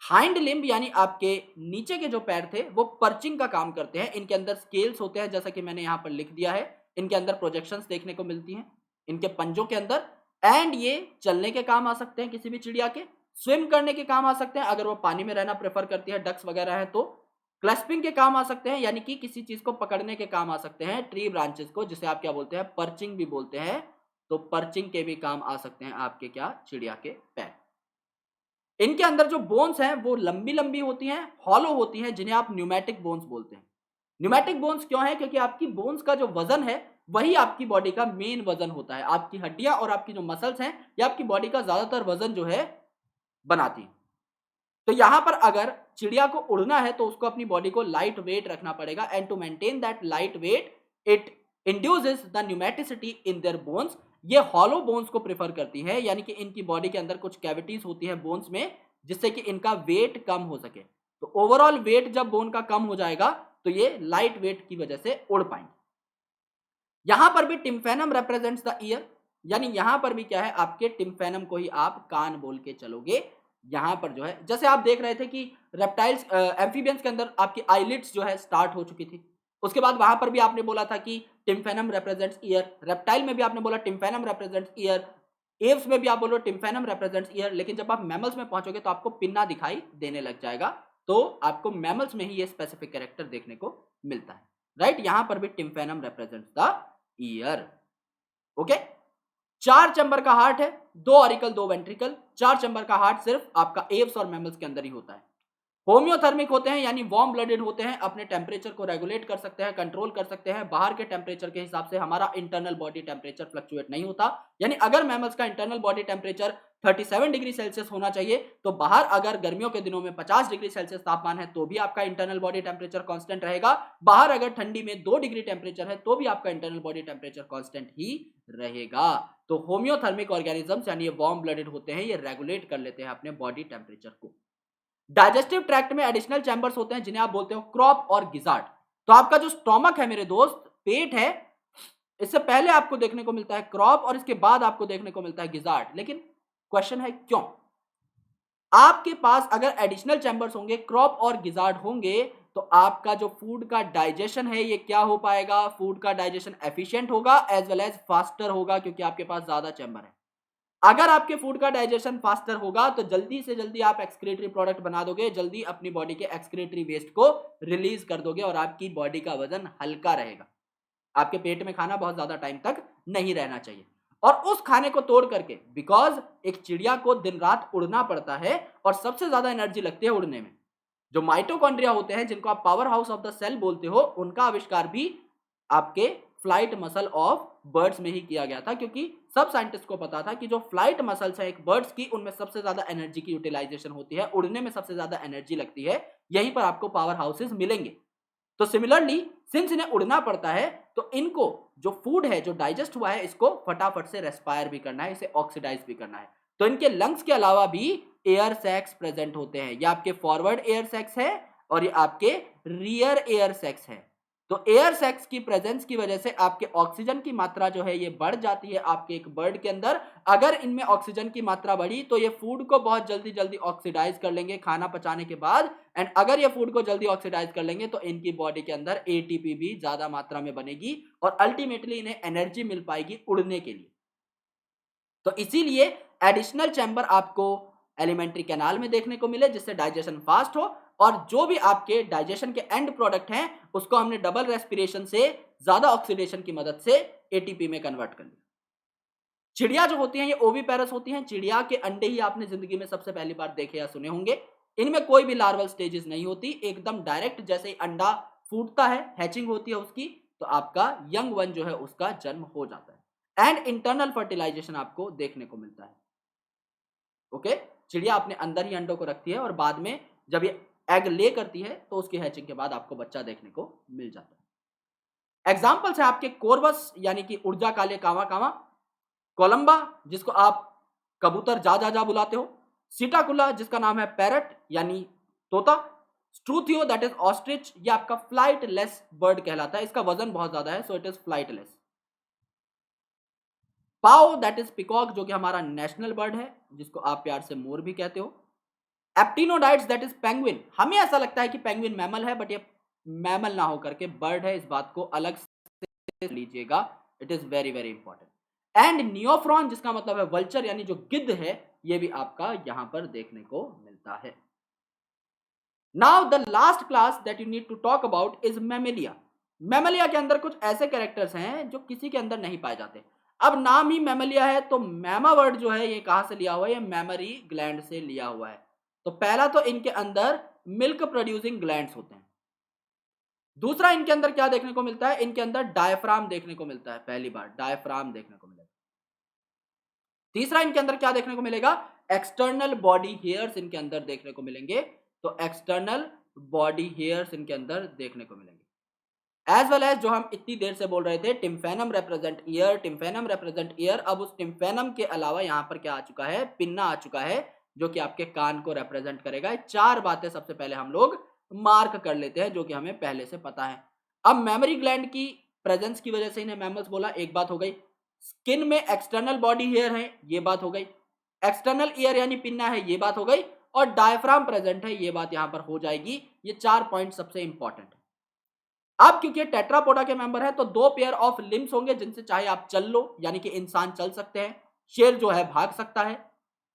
हाइंड लिम्ब यानी आपके नीचे के जो पैर थे वो पर्चिंग का काम करते हैं। इनके अंदर स्केल्स होते हैं, जैसा कि मैंने यहां पर लिख दिया है। इनके अंदर प्रोजेक्शंस देखने को मिलती हैं इनके पंजों के अंदर, एंड ये चलने के काम आ सकते हैं किसी भी चिड़िया के, स्विम करने के काम आ सकते हैं अगर वो पानी में रहना प्रेफर करती है, डक्स वगैरह है तो, क्लस्पिंग के काम आ सकते हैं यानी कि किसी चीज को पकड़ने के काम आ सकते हैं, ट्री ब्रांचेस को, जिसे आप क्या बोलते हैं, पर्चिंग भी बोलते हैं। तो पर्चिंग के भी काम आ सकते हैं आपके क्या, चिड़िया के पैर। इनके अंदर जो बोन्स हैं वो लंबी लंबी होती हैं, हॉलो होती हैं, जिन्हें आप न्यूमेटिक बोन्स बोलते हैं। न्यूमेटिक बोन्स क्यों है, क्योंकि आपकी बोन्स का जो वजन है वही आपकी बॉडी का मेन वजन होता है। आपकी हड्डियां और आपकी जो मसल्स हैं ये आपकी बॉडी का ज्यादातर वजन जो है बनाती है। तो यहां पर अगर चिड़िया को उड़ना है तो उसको अपनी बॉडी को लाइट वेट रखना पड़ेगा, and to maintain that light weight it induces the pneumaticity in their bones. ये हॉलो बोन्स को प्रेफर करती है, यानी कि इनकी बॉडी के अंदर कुछ कैविटीज होती है बोन्स में, जिससे कि इनका वेट कम हो सके। तो ओवरऑल वेट जब बोन का कम हो जाएगा तो ये लाइट वेट की वजह से उड़ पाएंगे। यहां पर भी टिम्फेनम रिप्रेजेंट्स द ईयर, यानी यहां पर भी क्या है, आपके टिम्फेनम को ही आप कान बोल के चलोगे। यहां पर जो है, जैसे आप देख रहे थे कि रेप्टाइल्स एम्फीबियंस के अंदर आपकी आईलिड्स जो है स्टार्ट हो चुकी थी, उसके बाद वहां पर भी आपने बोला था कि टिम्फेनम रिप्रेजेंट्स ईयर, रेप्टाइल में भी आपने बोला टिम्फेनम रिप्रेजेंट्स ईयर, एव्स में भी आप बोलो टिम्फेनम रिप्रेजेंट्स ईयर, लेकिन जब आप मैमल्स में पहुंचोगे तो आपको पिन्ना दिखाई देने लग जाएगा। तो आपको मैमल्स में ही ये स्पेसिफिक कैरेक्टर देखने को मिलता है, राइट। यहां पर भी tympanum represents the ear. Okay, 4 chamber का हार्ट है, 2 ऑरिकल 2 वेंट्रिकल। 4 चैम्बर का हार्ट सिर्फ आपका एव्स और मैमल्स के अंदर ही होता है। होम्योथर्मिक होते हैं, यानी वार्म ब्लडेड होते हैं, अपने टेम्परेचर को रेगुलेट कर सकते हैं, कंट्रोल कर सकते हैं। बाहर के टेम्परेचर के हिसाब से हमारा इंटरनल बॉडी टेम्परेचर फ्लक्चुएट नहीं होता, यानी अगर मैमल्स का internal body temperature 37 degree Celsius होना चाहिए, तो बाहर अगर गर्मियों के दिनों में 50 डिग्री सेल्सियस तापमान है तो भी आपका इंटरनल बॉडी टेम्परेचर कांस्टेंट रहेगा। बाहर अगर ठंडी में 2 डिग्री टेम्परेचर है तो भी आपका इंटरनल बॉडी टेम्परेचर कांस्टेंट ही रहेगा। तो होम्योथर्मिक ऑर्गेनिजम्स यानी ये वार्म ब्लडेड होते हैं, ये रेगुलेट कर लेते हैं अपने बॉडी टेम्परेचर को। डाइजेस्टिव ट्रैक्ट में एडिशनल चैम्बर्स होते हैं जिन्हें आप बोलते हो क्रॉप और गिजार्ड। तो आपका जो स्टोमक है मेरे दोस्त, पेट है, इससे पहले आपको देखने को मिलता है क्रॉप और इसके बाद आपको देखने को मिलता है गिजार्ड। लेकिन क्वेश्चन है क्यों? आपके पास अगर एडिशनल चैम्बर्स होंगे, क्रॉप और गिजार्ड होंगे, तो आपका जो फूड का डाइजेशन है ये क्या हो पाएगा, फूड का डाइजेशन एफिशिएंट होगा एज वेल एज फास्टर होगा, क्योंकि आपके पास ज्यादा चैम्बर है। अगर आपके फूड का डाइजेशन फास्टर होगा तो जल्दी से जल्दी आप एक्सक्रीटरी प्रोडक्ट बना दोगे, जल्दी अपनी बॉडी के एक्सक्रीटरी वेस्ट को रिलीज कर दोगे और आपकी बॉडी का वजन हल्का रहेगा। आपके पेट में खाना बहुत ज्यादा टाइम तक नहीं रहना चाहिए। और उस खाने को तोड़ करके, बिकॉज एक चिड़िया को दिन रात उड़ना पड़ता है और सबसे ज्यादा एनर्जी लगती है उड़ने में। जो माइटोकॉन्ड्रिया होते हैं, जिनको आप power house of the cell बोलते हो, उनका आविष्कार भी आपके फ्लाइट मसल ऑफ बर्ड्स में ही किया गया था, क्योंकि सब साइंटिस्ट को पता था कि जो फ्लाइट मसल्स है एक बर्ड्स की, उनमें सबसे ज्यादा एनर्जी की यूटिलाइजेशन होती है, उड़ने में सबसे ज्यादा एनर्जी लगती है, यहीं पर आपको पावर हाउसेस मिलेंगे। तो सिमिलरली सिंस इन्हें उड़ना पड़ता है, तो इनको जो फूड है जो डाइजेस्ट हुआ है, इसको फटाफट से रेस्पायर भी करना है, इसे ऑक्सीडाइज भी करना है। तो इनके लंग्स के अलावा भी एयर सैक्स प्रेजेंट होते हैं। ये आपके फॉरवर्ड एयर सैक्स है और ये आपके रियर एयर सैक्स है। तो एयर सैक्स की प्रेजेंस की वजह से आपके ऑक्सीजन की मात्रा जो है ये बढ़ जाती है आपके एक बर्ड के अंदर। अगर इनमें ऑक्सीजन की मात्रा बढ़ी तो ये फूड को बहुत जल्दी जल्दी ऑक्सीडाइज कर लेंगे खाना पचाने के बाद, एंड अगर ये फूड को जल्दी ऑक्सीडाइज कर लेंगे तो इनकी बॉडी के अंदर एटीपी भी ज्यादा मात्रा में बनेगी और अल्टीमेटली इन्हें एनर्जी मिल पाएगी उड़ने के लिए। तो इसीलिए एडिशनल चैम्बर आपको एलिमेंट्री कैनाल में देखने को मिले, जिससे डाइजेशन फास्ट हो, और जो भी आपके डाइजेशन के एंड प्रोडक्ट हैं उसको हमने डबल रेस्पिरेशन से ज्यादा ऑक्सीडेशन की मदद से एटीपी में कन्वर्ट कर लिया। चिड़िया जो होती हैं ये ओविपेरस होती हैं। चिड़िया के अंडे ही आपने जिंदगी में सबसे पहली बार देखे या सुने होंगे। इनमें कोई भी लार्वल स्टेजेस नहीं होती, एकदम डायरेक्ट जैसे ही अंडा फूटता है, हैचिंग होती है उसकी, तो आपका यंग वन जो है उसका जन्म हो जाता है एंड इंटरनल फर्टिलाइजेशन आपको देखने को मिलता है। ओके, चिड़िया अपने अंदर ही अंडों को रखती है और बाद में जब ये एग ले करती है तो उसकी हैचिंग के बाद आपको बच्चा देखने को मिल जाता है। एग्जाम्पल्स है आपके कोरबस यानी कि ऊर्जा काले कावा कावा, कोलंबा जिसको आप कबूतर जा जा जा बुलाते हो, सीटाकुला जिसका नाम है पैरट यानी तोता, स्ट्रूथियो दैट इज ऑस्ट्रिच, ये आपका फ्लाइटलेस बर्ड कहलाता है, इसका वजन बहुत ज्यादा है सो इट इज फ्लाइटलेस। पाओ दैट इज पिकॉक जो कि हमारा नेशनल बर्ड है, जिसको आप प्यार से मोर भी कहते हो। एप्टिनोडाइट्स दैट इज पेंगुइन, हमें ऐसा लगता है कि पेंगुइन मैमल है, बट ये मैमल ना होकर के बर्ड है, इस बात को अलग से लीजिएगा, it is very very important. And Neophron जिसका मतलब है वल्चर यानी जो गिद्ध है, ये भी आपका यहां पर देखने को मिलता है। Now the last class that you need to talk about is mammalia. Mammalia के अंदर कुछ ऐसे कैरेक्टर्स हैं जो किसी के अंदर नहीं पाए जाते। अब नाम ही मैमेलिया है तो मैमा वर्ड जो है ये कहां से लिया हुआ है, ये मैमरी ग्लैंड से लिया हुआ है। तो पहला तो इनके अंदर मिल्क प्रोड्यूसिंग ग्लैंड्स होते हैं। दूसरा इनके अंदर क्या देखने को मिलता है, इनके अंदर डायफ्राम देखने को मिलता है, पहली बार डायफ्राम देखने को मिलेगा। तीसरा इनके अंदर क्या देखने को मिलेगा, एक्सटर्नल बॉडी हेयर्स इनके अंदर देखने को मिलेंगे। तो एक्सटर्नल बॉडी हेयर्स इनके अंदर देखने को मिलेंगे। एज वेल एज जो हम इतनी देर से बोल रहे थे टिम्फेनम रिप्रेजेंट ईयर, टिम्फेनम रिप्रेजेंट ईयर, अब उस टिम्फेनम के अलावा यहाँ पर क्या आ चुका है, पिन्ना आ चुका है जो कि आपके कान को रिप्रेजेंट करेगा। चार बातें सबसे पहले हम लोग मार्क कर लेते हैं जो कि हमें पहले से पता है। अब मेमोरी ग्लैंड की प्रेजेंस की वजह से इन्हें मैमल्स बोला, एक बात हो गई। स्किन में एक्सटर्नल बॉडी हेयर है, ये बात हो गई। एक्सटर्नल ईयर यानी पिन्ना है, ये बात हो गई। और डायफ्राम प्रेजेंट है, ये बात यहां पर हो जाएगी। ये चार पॉइंट सबसे इंपॉर्टेंट है। अब क्योंकि टेट्रापोडा के मेंबर है तो दो पेयर ऑफ लिम्स होंगे जिनसे चाहे आप चल लो, यानी कि इंसान चल सकते हैं, शेर जो है भाग सकता है,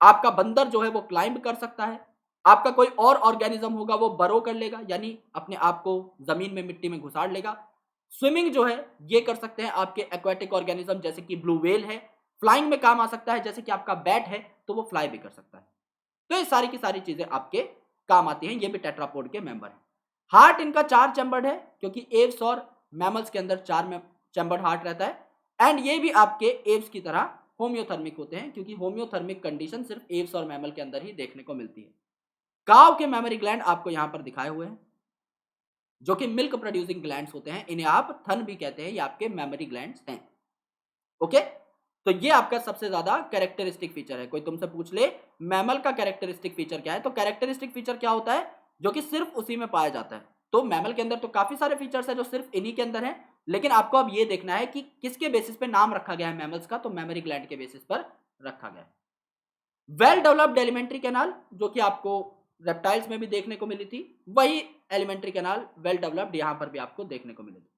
आपका बंदर जो है वो क्लाइंब कर सकता है, आपका कोई और ऑर्गेनिज्म होगा वो बरो कर लेगा यानी अपने आप को जमीन में मिट्टी में घुसाड़ लेगा। स्विमिंग जो है ये कर सकते हैं आपके एक्वेटिक ऑर्गेनिज्म जैसे कि ब्लू व्हेल है। फ्लाइंग में काम आ सकता है जैसे कि आपका बैट है तो वो फ्लाई भी कर सकता है। तो ये सारी की सारी चीजें आपके काम आती हैं, ये भी टेट्रापोड के मेंबर हैं। हार्ट इनका चार चैम्बर्ड है क्योंकि एव्स और मैमल्स के अंदर चार चैम्बर्ड हार्ट रहता है। एंड ये भी आपके एव्स की तरह होम्योथर्मिक होते हैं क्योंकि होम्योथर्मिक कंडीशन सिर्फ एव्स और मैमल के अंदर ही देखने को मिलती है। काव के मेमोरी ग्लैंड आपको यहां पर दिखाए हुए हैं जो कि मिल्क प्रोड्यूसिंग ग्लैंड्स होते हैं, इन्हें आप थन भी कहते हैं, ये आपके मेमोरी ग्लैंड्स हैं। ओके, तो ये आपका सबसे ज्यादा कैरेक्टरिस्टिक फीचर है। कोई तुमसे पूछ ले मैमल का कैरेक्टरिस्टिक फीचर क्या है, तो कैरेक्टरिस्टिक फीचर क्या होता है, जो कि सिर्फ उसी में पाया जाता है। तो मैमल के अंदर तो काफी सारे फीचर्स है जो सिर्फ इन्हीं के अंदर है, लेकिन आपको अब ये देखना है कि किसके बेसिस पे नाम रखा गया है मैमल्स का, तो मेमोरी ग्लैंड के बेसिस पर रखा गया है। वेल डेवलप्ड एलिमेंट्री कैनाल जो कि आपको रेप्टाइल्स में भी देखने को मिली थी, वही एलिमेंट्री कैनाल वेल डेवलप्ड यहाँ पर भी आपको देखने को मिलेगी।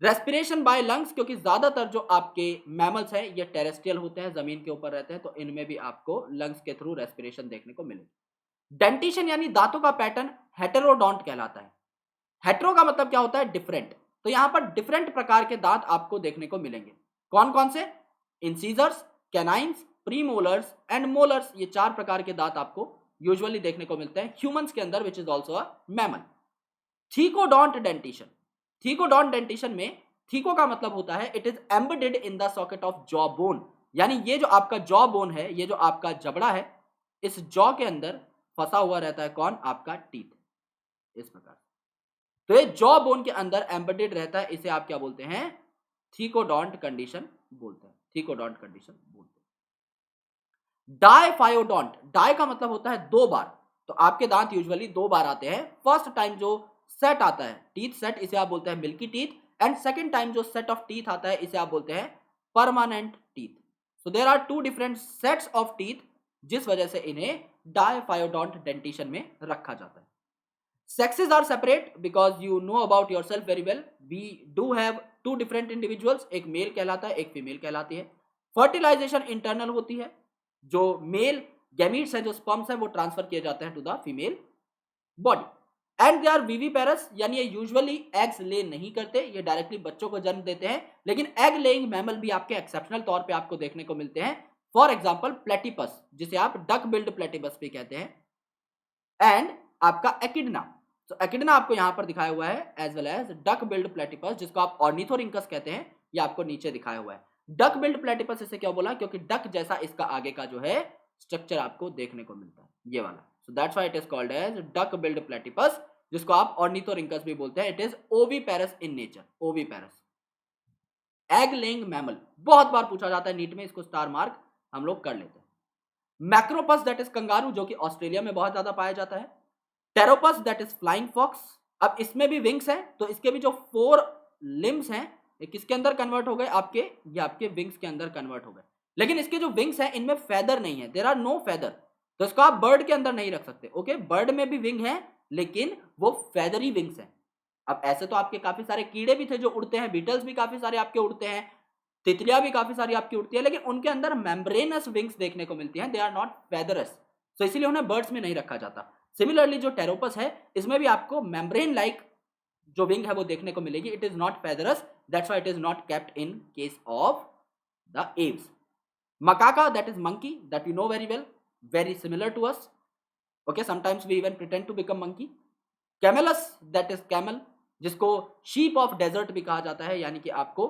रेस्पिरेशन बाय लंग्स, क्योंकि ज्यादातर जो आपके मैमल्स हैं ये टेरेस्ट्रियल होते हैं, जमीन के ऊपर रहते हैं, तो इनमें भी आपको लंग्स के थ्रू रेस्पिरेशन देखने को मिलेगी। डेंटिशन यानी दांतों का पैटर्न हेटेरोडोंट कहलाता है। हेटेरो का मतलब क्या होता है? डिफरेंट। तो यहां पर डिफरेंट प्रकार के दांत आपको देखने को मिलेंगे। कौन कौन से? Incisors, canines, premolars and molars, ये 4 प्रकार के दांत आपको यूजुअली देखने को मिलते हैं ह्यूमंस के अंदर, which is also a mammal. Thecodont dentition, thecodont dentition में थीको का मतलब होता है it is embedded in the socket of jaw bone, यानी ये जो आपका जॉ बोन है, ये जो आपका जबड़ा है, इस जॉ के अंदर फंसा हुआ रहता है कौन? आपका टीथ। इस प्रकार तो ये जॉ बोन के अंदर एम्बेडेड रहता है, इसे आप क्या बोलते हैं? थीकोडोंट कंडीशन बोलते हैं, थीकोडोंट कंडीशन बोलते हैं। डायफायोडोंट, डाई का मतलब होता है 2 बार, तो आपके दांत यूजुअली 2 बार आते हैं। फर्स्ट टाइम जो सेट आता है, टीथ सेट, इसे आप बोलते हैं milky teeth, and second time जो सेट ऑफ टीथ आता है, इसे आप बोलते हैं permanent teeth. So there are 2 different sets of teeth, जिस वजह से इन्हें डायफायोडोंट डेंटिशन में रखा जाता है। Sexes are separate because you know about yourself very well. We do have 2 different individuals, एक मेल कहलाता है, एक फीमेल कहलाती है। फर्टिलाइजेशन इंटरनल होती है, जो मेल गैमीट्स है, जो स्पर्म्स है, वो ट्रांसफर किए जाते हैं to the female body. And they are viviparous, यानी ये यूजुअली एग्स ले नहीं करते, ये डायरेक्टली बच्चों को जन्म देते हैं, लेकिन एग लेइंग मैमल भी आपके एक्सेप्शनल तौर पे आपको देखने को मिलते हैं। फॉर एग्जाम्पल प्लेटिपस, जिसे आप डक बिल्ड प्लेटिपस भी कहते हैं, एंड आपका एकिडना। तो एकिडना आपको यहां पर दिखाया हुआ है, as well as duck billed platypus, जिसको आप ऑर्निथोरिंकस कहते हैं, ये आपको नीचे दिखाया हुआ है। डक बिल्ड प्लेटिपस इसे क्या बोला? क्योंकि डक जैसा इसका आगे का जो है स्ट्रक्चर आपको देखने को मिलता है, ये वाला। So that's why it is called as duck billed platypus, जिसको आप ऑर्निथोरिंकस भी बोलते हैं। It is oviparous in nature, oviparous. Egg laying mammal बहुत बार पूछा जाता है नीट में, इसको स्टार मार्क हम लोग कर लेते हैं। मैक्रोपस दैट इज कंगारू, जो कि ऑस्ट्रेलिया में बहुत ज्यादा पाया जाता है। Pteropus that is flying fox, अब इसमें भी विंग्स हैं, तो इसके भी जो 4 लिम्स हैं, ये किसके अंदर कन्वर्ट हो गए? आपके, ये आपके विंग्स के अंदर कन्वर्ट हो गए। लेकिन इसके जो विंग्स हैं, इनमें फेदर नहीं है, देयर आर नो फेदर, तो इसको आप बर्ड के अंदर नहीं रख सकते। ओके, बर्ड में भी विंग है, लेकिन वो फेदरी विंग्स हैं। अब ऐसे तो आपके काफी सारे कीड़े भी थे जो उड़ते हैं, बीटल्स भी काफी सारे आपके उड़ते हैं, तितलियां भी काफी सारी आपकी उड़ती है, लेकिन उनके अंदर मेम्ब्रेनस विंग्स देखने को मिलती हैं, दे आर नॉट फेदरस, तो इसीलिए उन्हें बर्ड्स में नहीं रखा जाता। सिमिलरली जो टेरोपस है, इसमें भी आपको मेम्ब्रेन लाइक जो विंग है वो देखने को मिलेगी, it is not feathers, that's why it is not kept in case of the Aves. Macaca that is monkey, that you know very well, very similar to us, okay, sometimes we even pretend to become monkey. Camelus that is camel, जिसको sheep of desert भी कहा जाता है, यानी कि आपको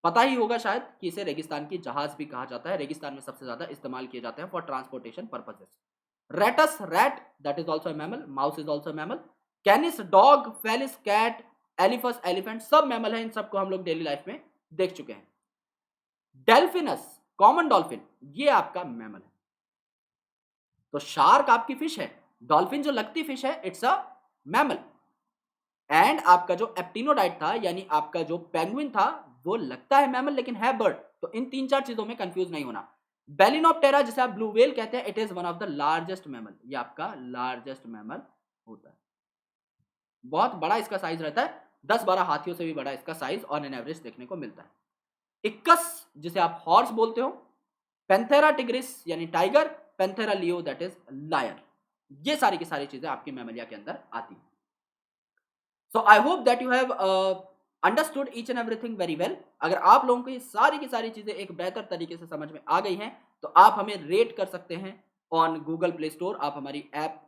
पता ही होगा शायद कि इसे रेगिस्तान की जहाज भी कहा जाता है, रेगिस्तान में सबसे ज्यादा इस्तेमाल किए जाते हैं for transportation purposes. Rattus rat, that is also mammal, mouse is also mammal. Canis dog, felis cat, elephas elephant, सब मैमल है, इन सबको हम लोग डेली लाइफ में देख चुके हैं। डेल्फिनस, कॉमन डॉल्फिन, ये आपका मैमल है। तो शार्क आपकी फिश है, डॉल्फिन जो लगती फिश है, इट्स अ मैमल। एंड आपका जो एप्टिनोडाइट था, यानी आपका जो पेंगुइन था, वो लगता है मैमल लेकिन है बर्ड। तो इन 3-4 चीजों में कंफ्यूज नहीं होना। बेलिनोप्टेरा, जिसे आप ब्लू व्हेल कहते हैं, it is one of the largest mammal, ये आपका लार्जेस्ट मैमल होता है। बहुत बड़ा इसका साइज रहता है, 10-12 हाथियों से भी बड़ा इसका साइज ऑन एन एवरेज देखने को मिलता है। इक्कस, जिसे आप हॉर्स बोलते हो। पेंथेरा टिग्रिस यानी tiger, panthera leo that is lion. ये सारी की सारी चीजें आपकी मैमलिया के अंदर आती हैं। So I hope that you have understood each and everything very well. अगर आप लोगों को ये सारी की सारी चीजें एक बेहतर तरीके से समझ में आ गई हैं, तो आप हमें रेट कर सकते हैं ऑन गूगल प्ले स्टोर। आप हमारी ऐप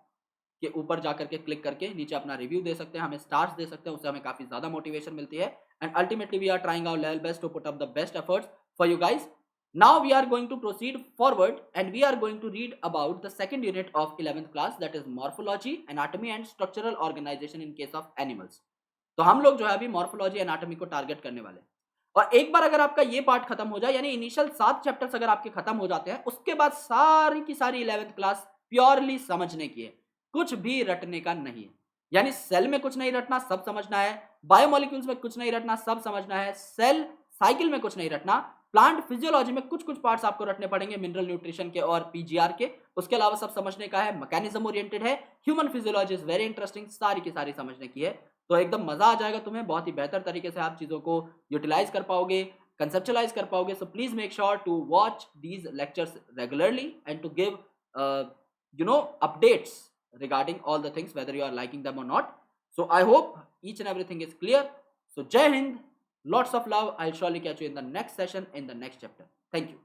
के ऊपर जाकर के क्लिक करके नीचे अपना रिव्यू दे सकते हैं, हमें स्टार्स दे सकते हैं, उससे हमें काफी ज्यादा मोटिवेशन मिलती है। And ultimately we are trying our level best to put up the best efforts for you guys. Now we are going to proceed forward and we are going to read about the second unit of 11th class, that is morphology, anatomy and structural organization in case of animals। तो हम लोग जो है अभी morphology anatomy को target करने वाले हैं। और एक बार अगर आपका ये पार्ट खत्म हो जाए, यानी इनिशियल 7 चैप्टर्स अगर आपके खत्म हो जाते हैं, उसके बाद सारी की सारी 11th क्लास प्योरली समझने की है, कुछ भी रटने का नहीं है। यानी सेल में कुछ नहीं रटना, सब समझना है। बायोमोलिक्यूल्स में कुछ नहीं रटना, सब समझना है। सेल साइकिल में कुछ नहीं रटना, प्लांट फिजियोलॉजी में कुछ कुछ पार्ट्स आपको रखने पड़ेंगे मिनरल न्यूट्रिशन के और पीजीआर के, उसके अलावा सब समझने का है, मैकेनिज्म ओरिएंटेड है, human physiology is very interesting, सारी की सारी समझने की है। तो एकदम मजा आ जाएगा तुम्हें, बहुत ही बेहतर तरीके से आप चीजों को यूटिलाइज कर पाओगे, कंसेप्चुलाइज कर पाओगे। So please make sure to watch these lectures regularly and to give updates regarding all the things whether you are liking them or not. So I hope each and everything is clear. So Jai Hind, lots of love. I'll surely catch you in the next session in the next chapter. Thank you.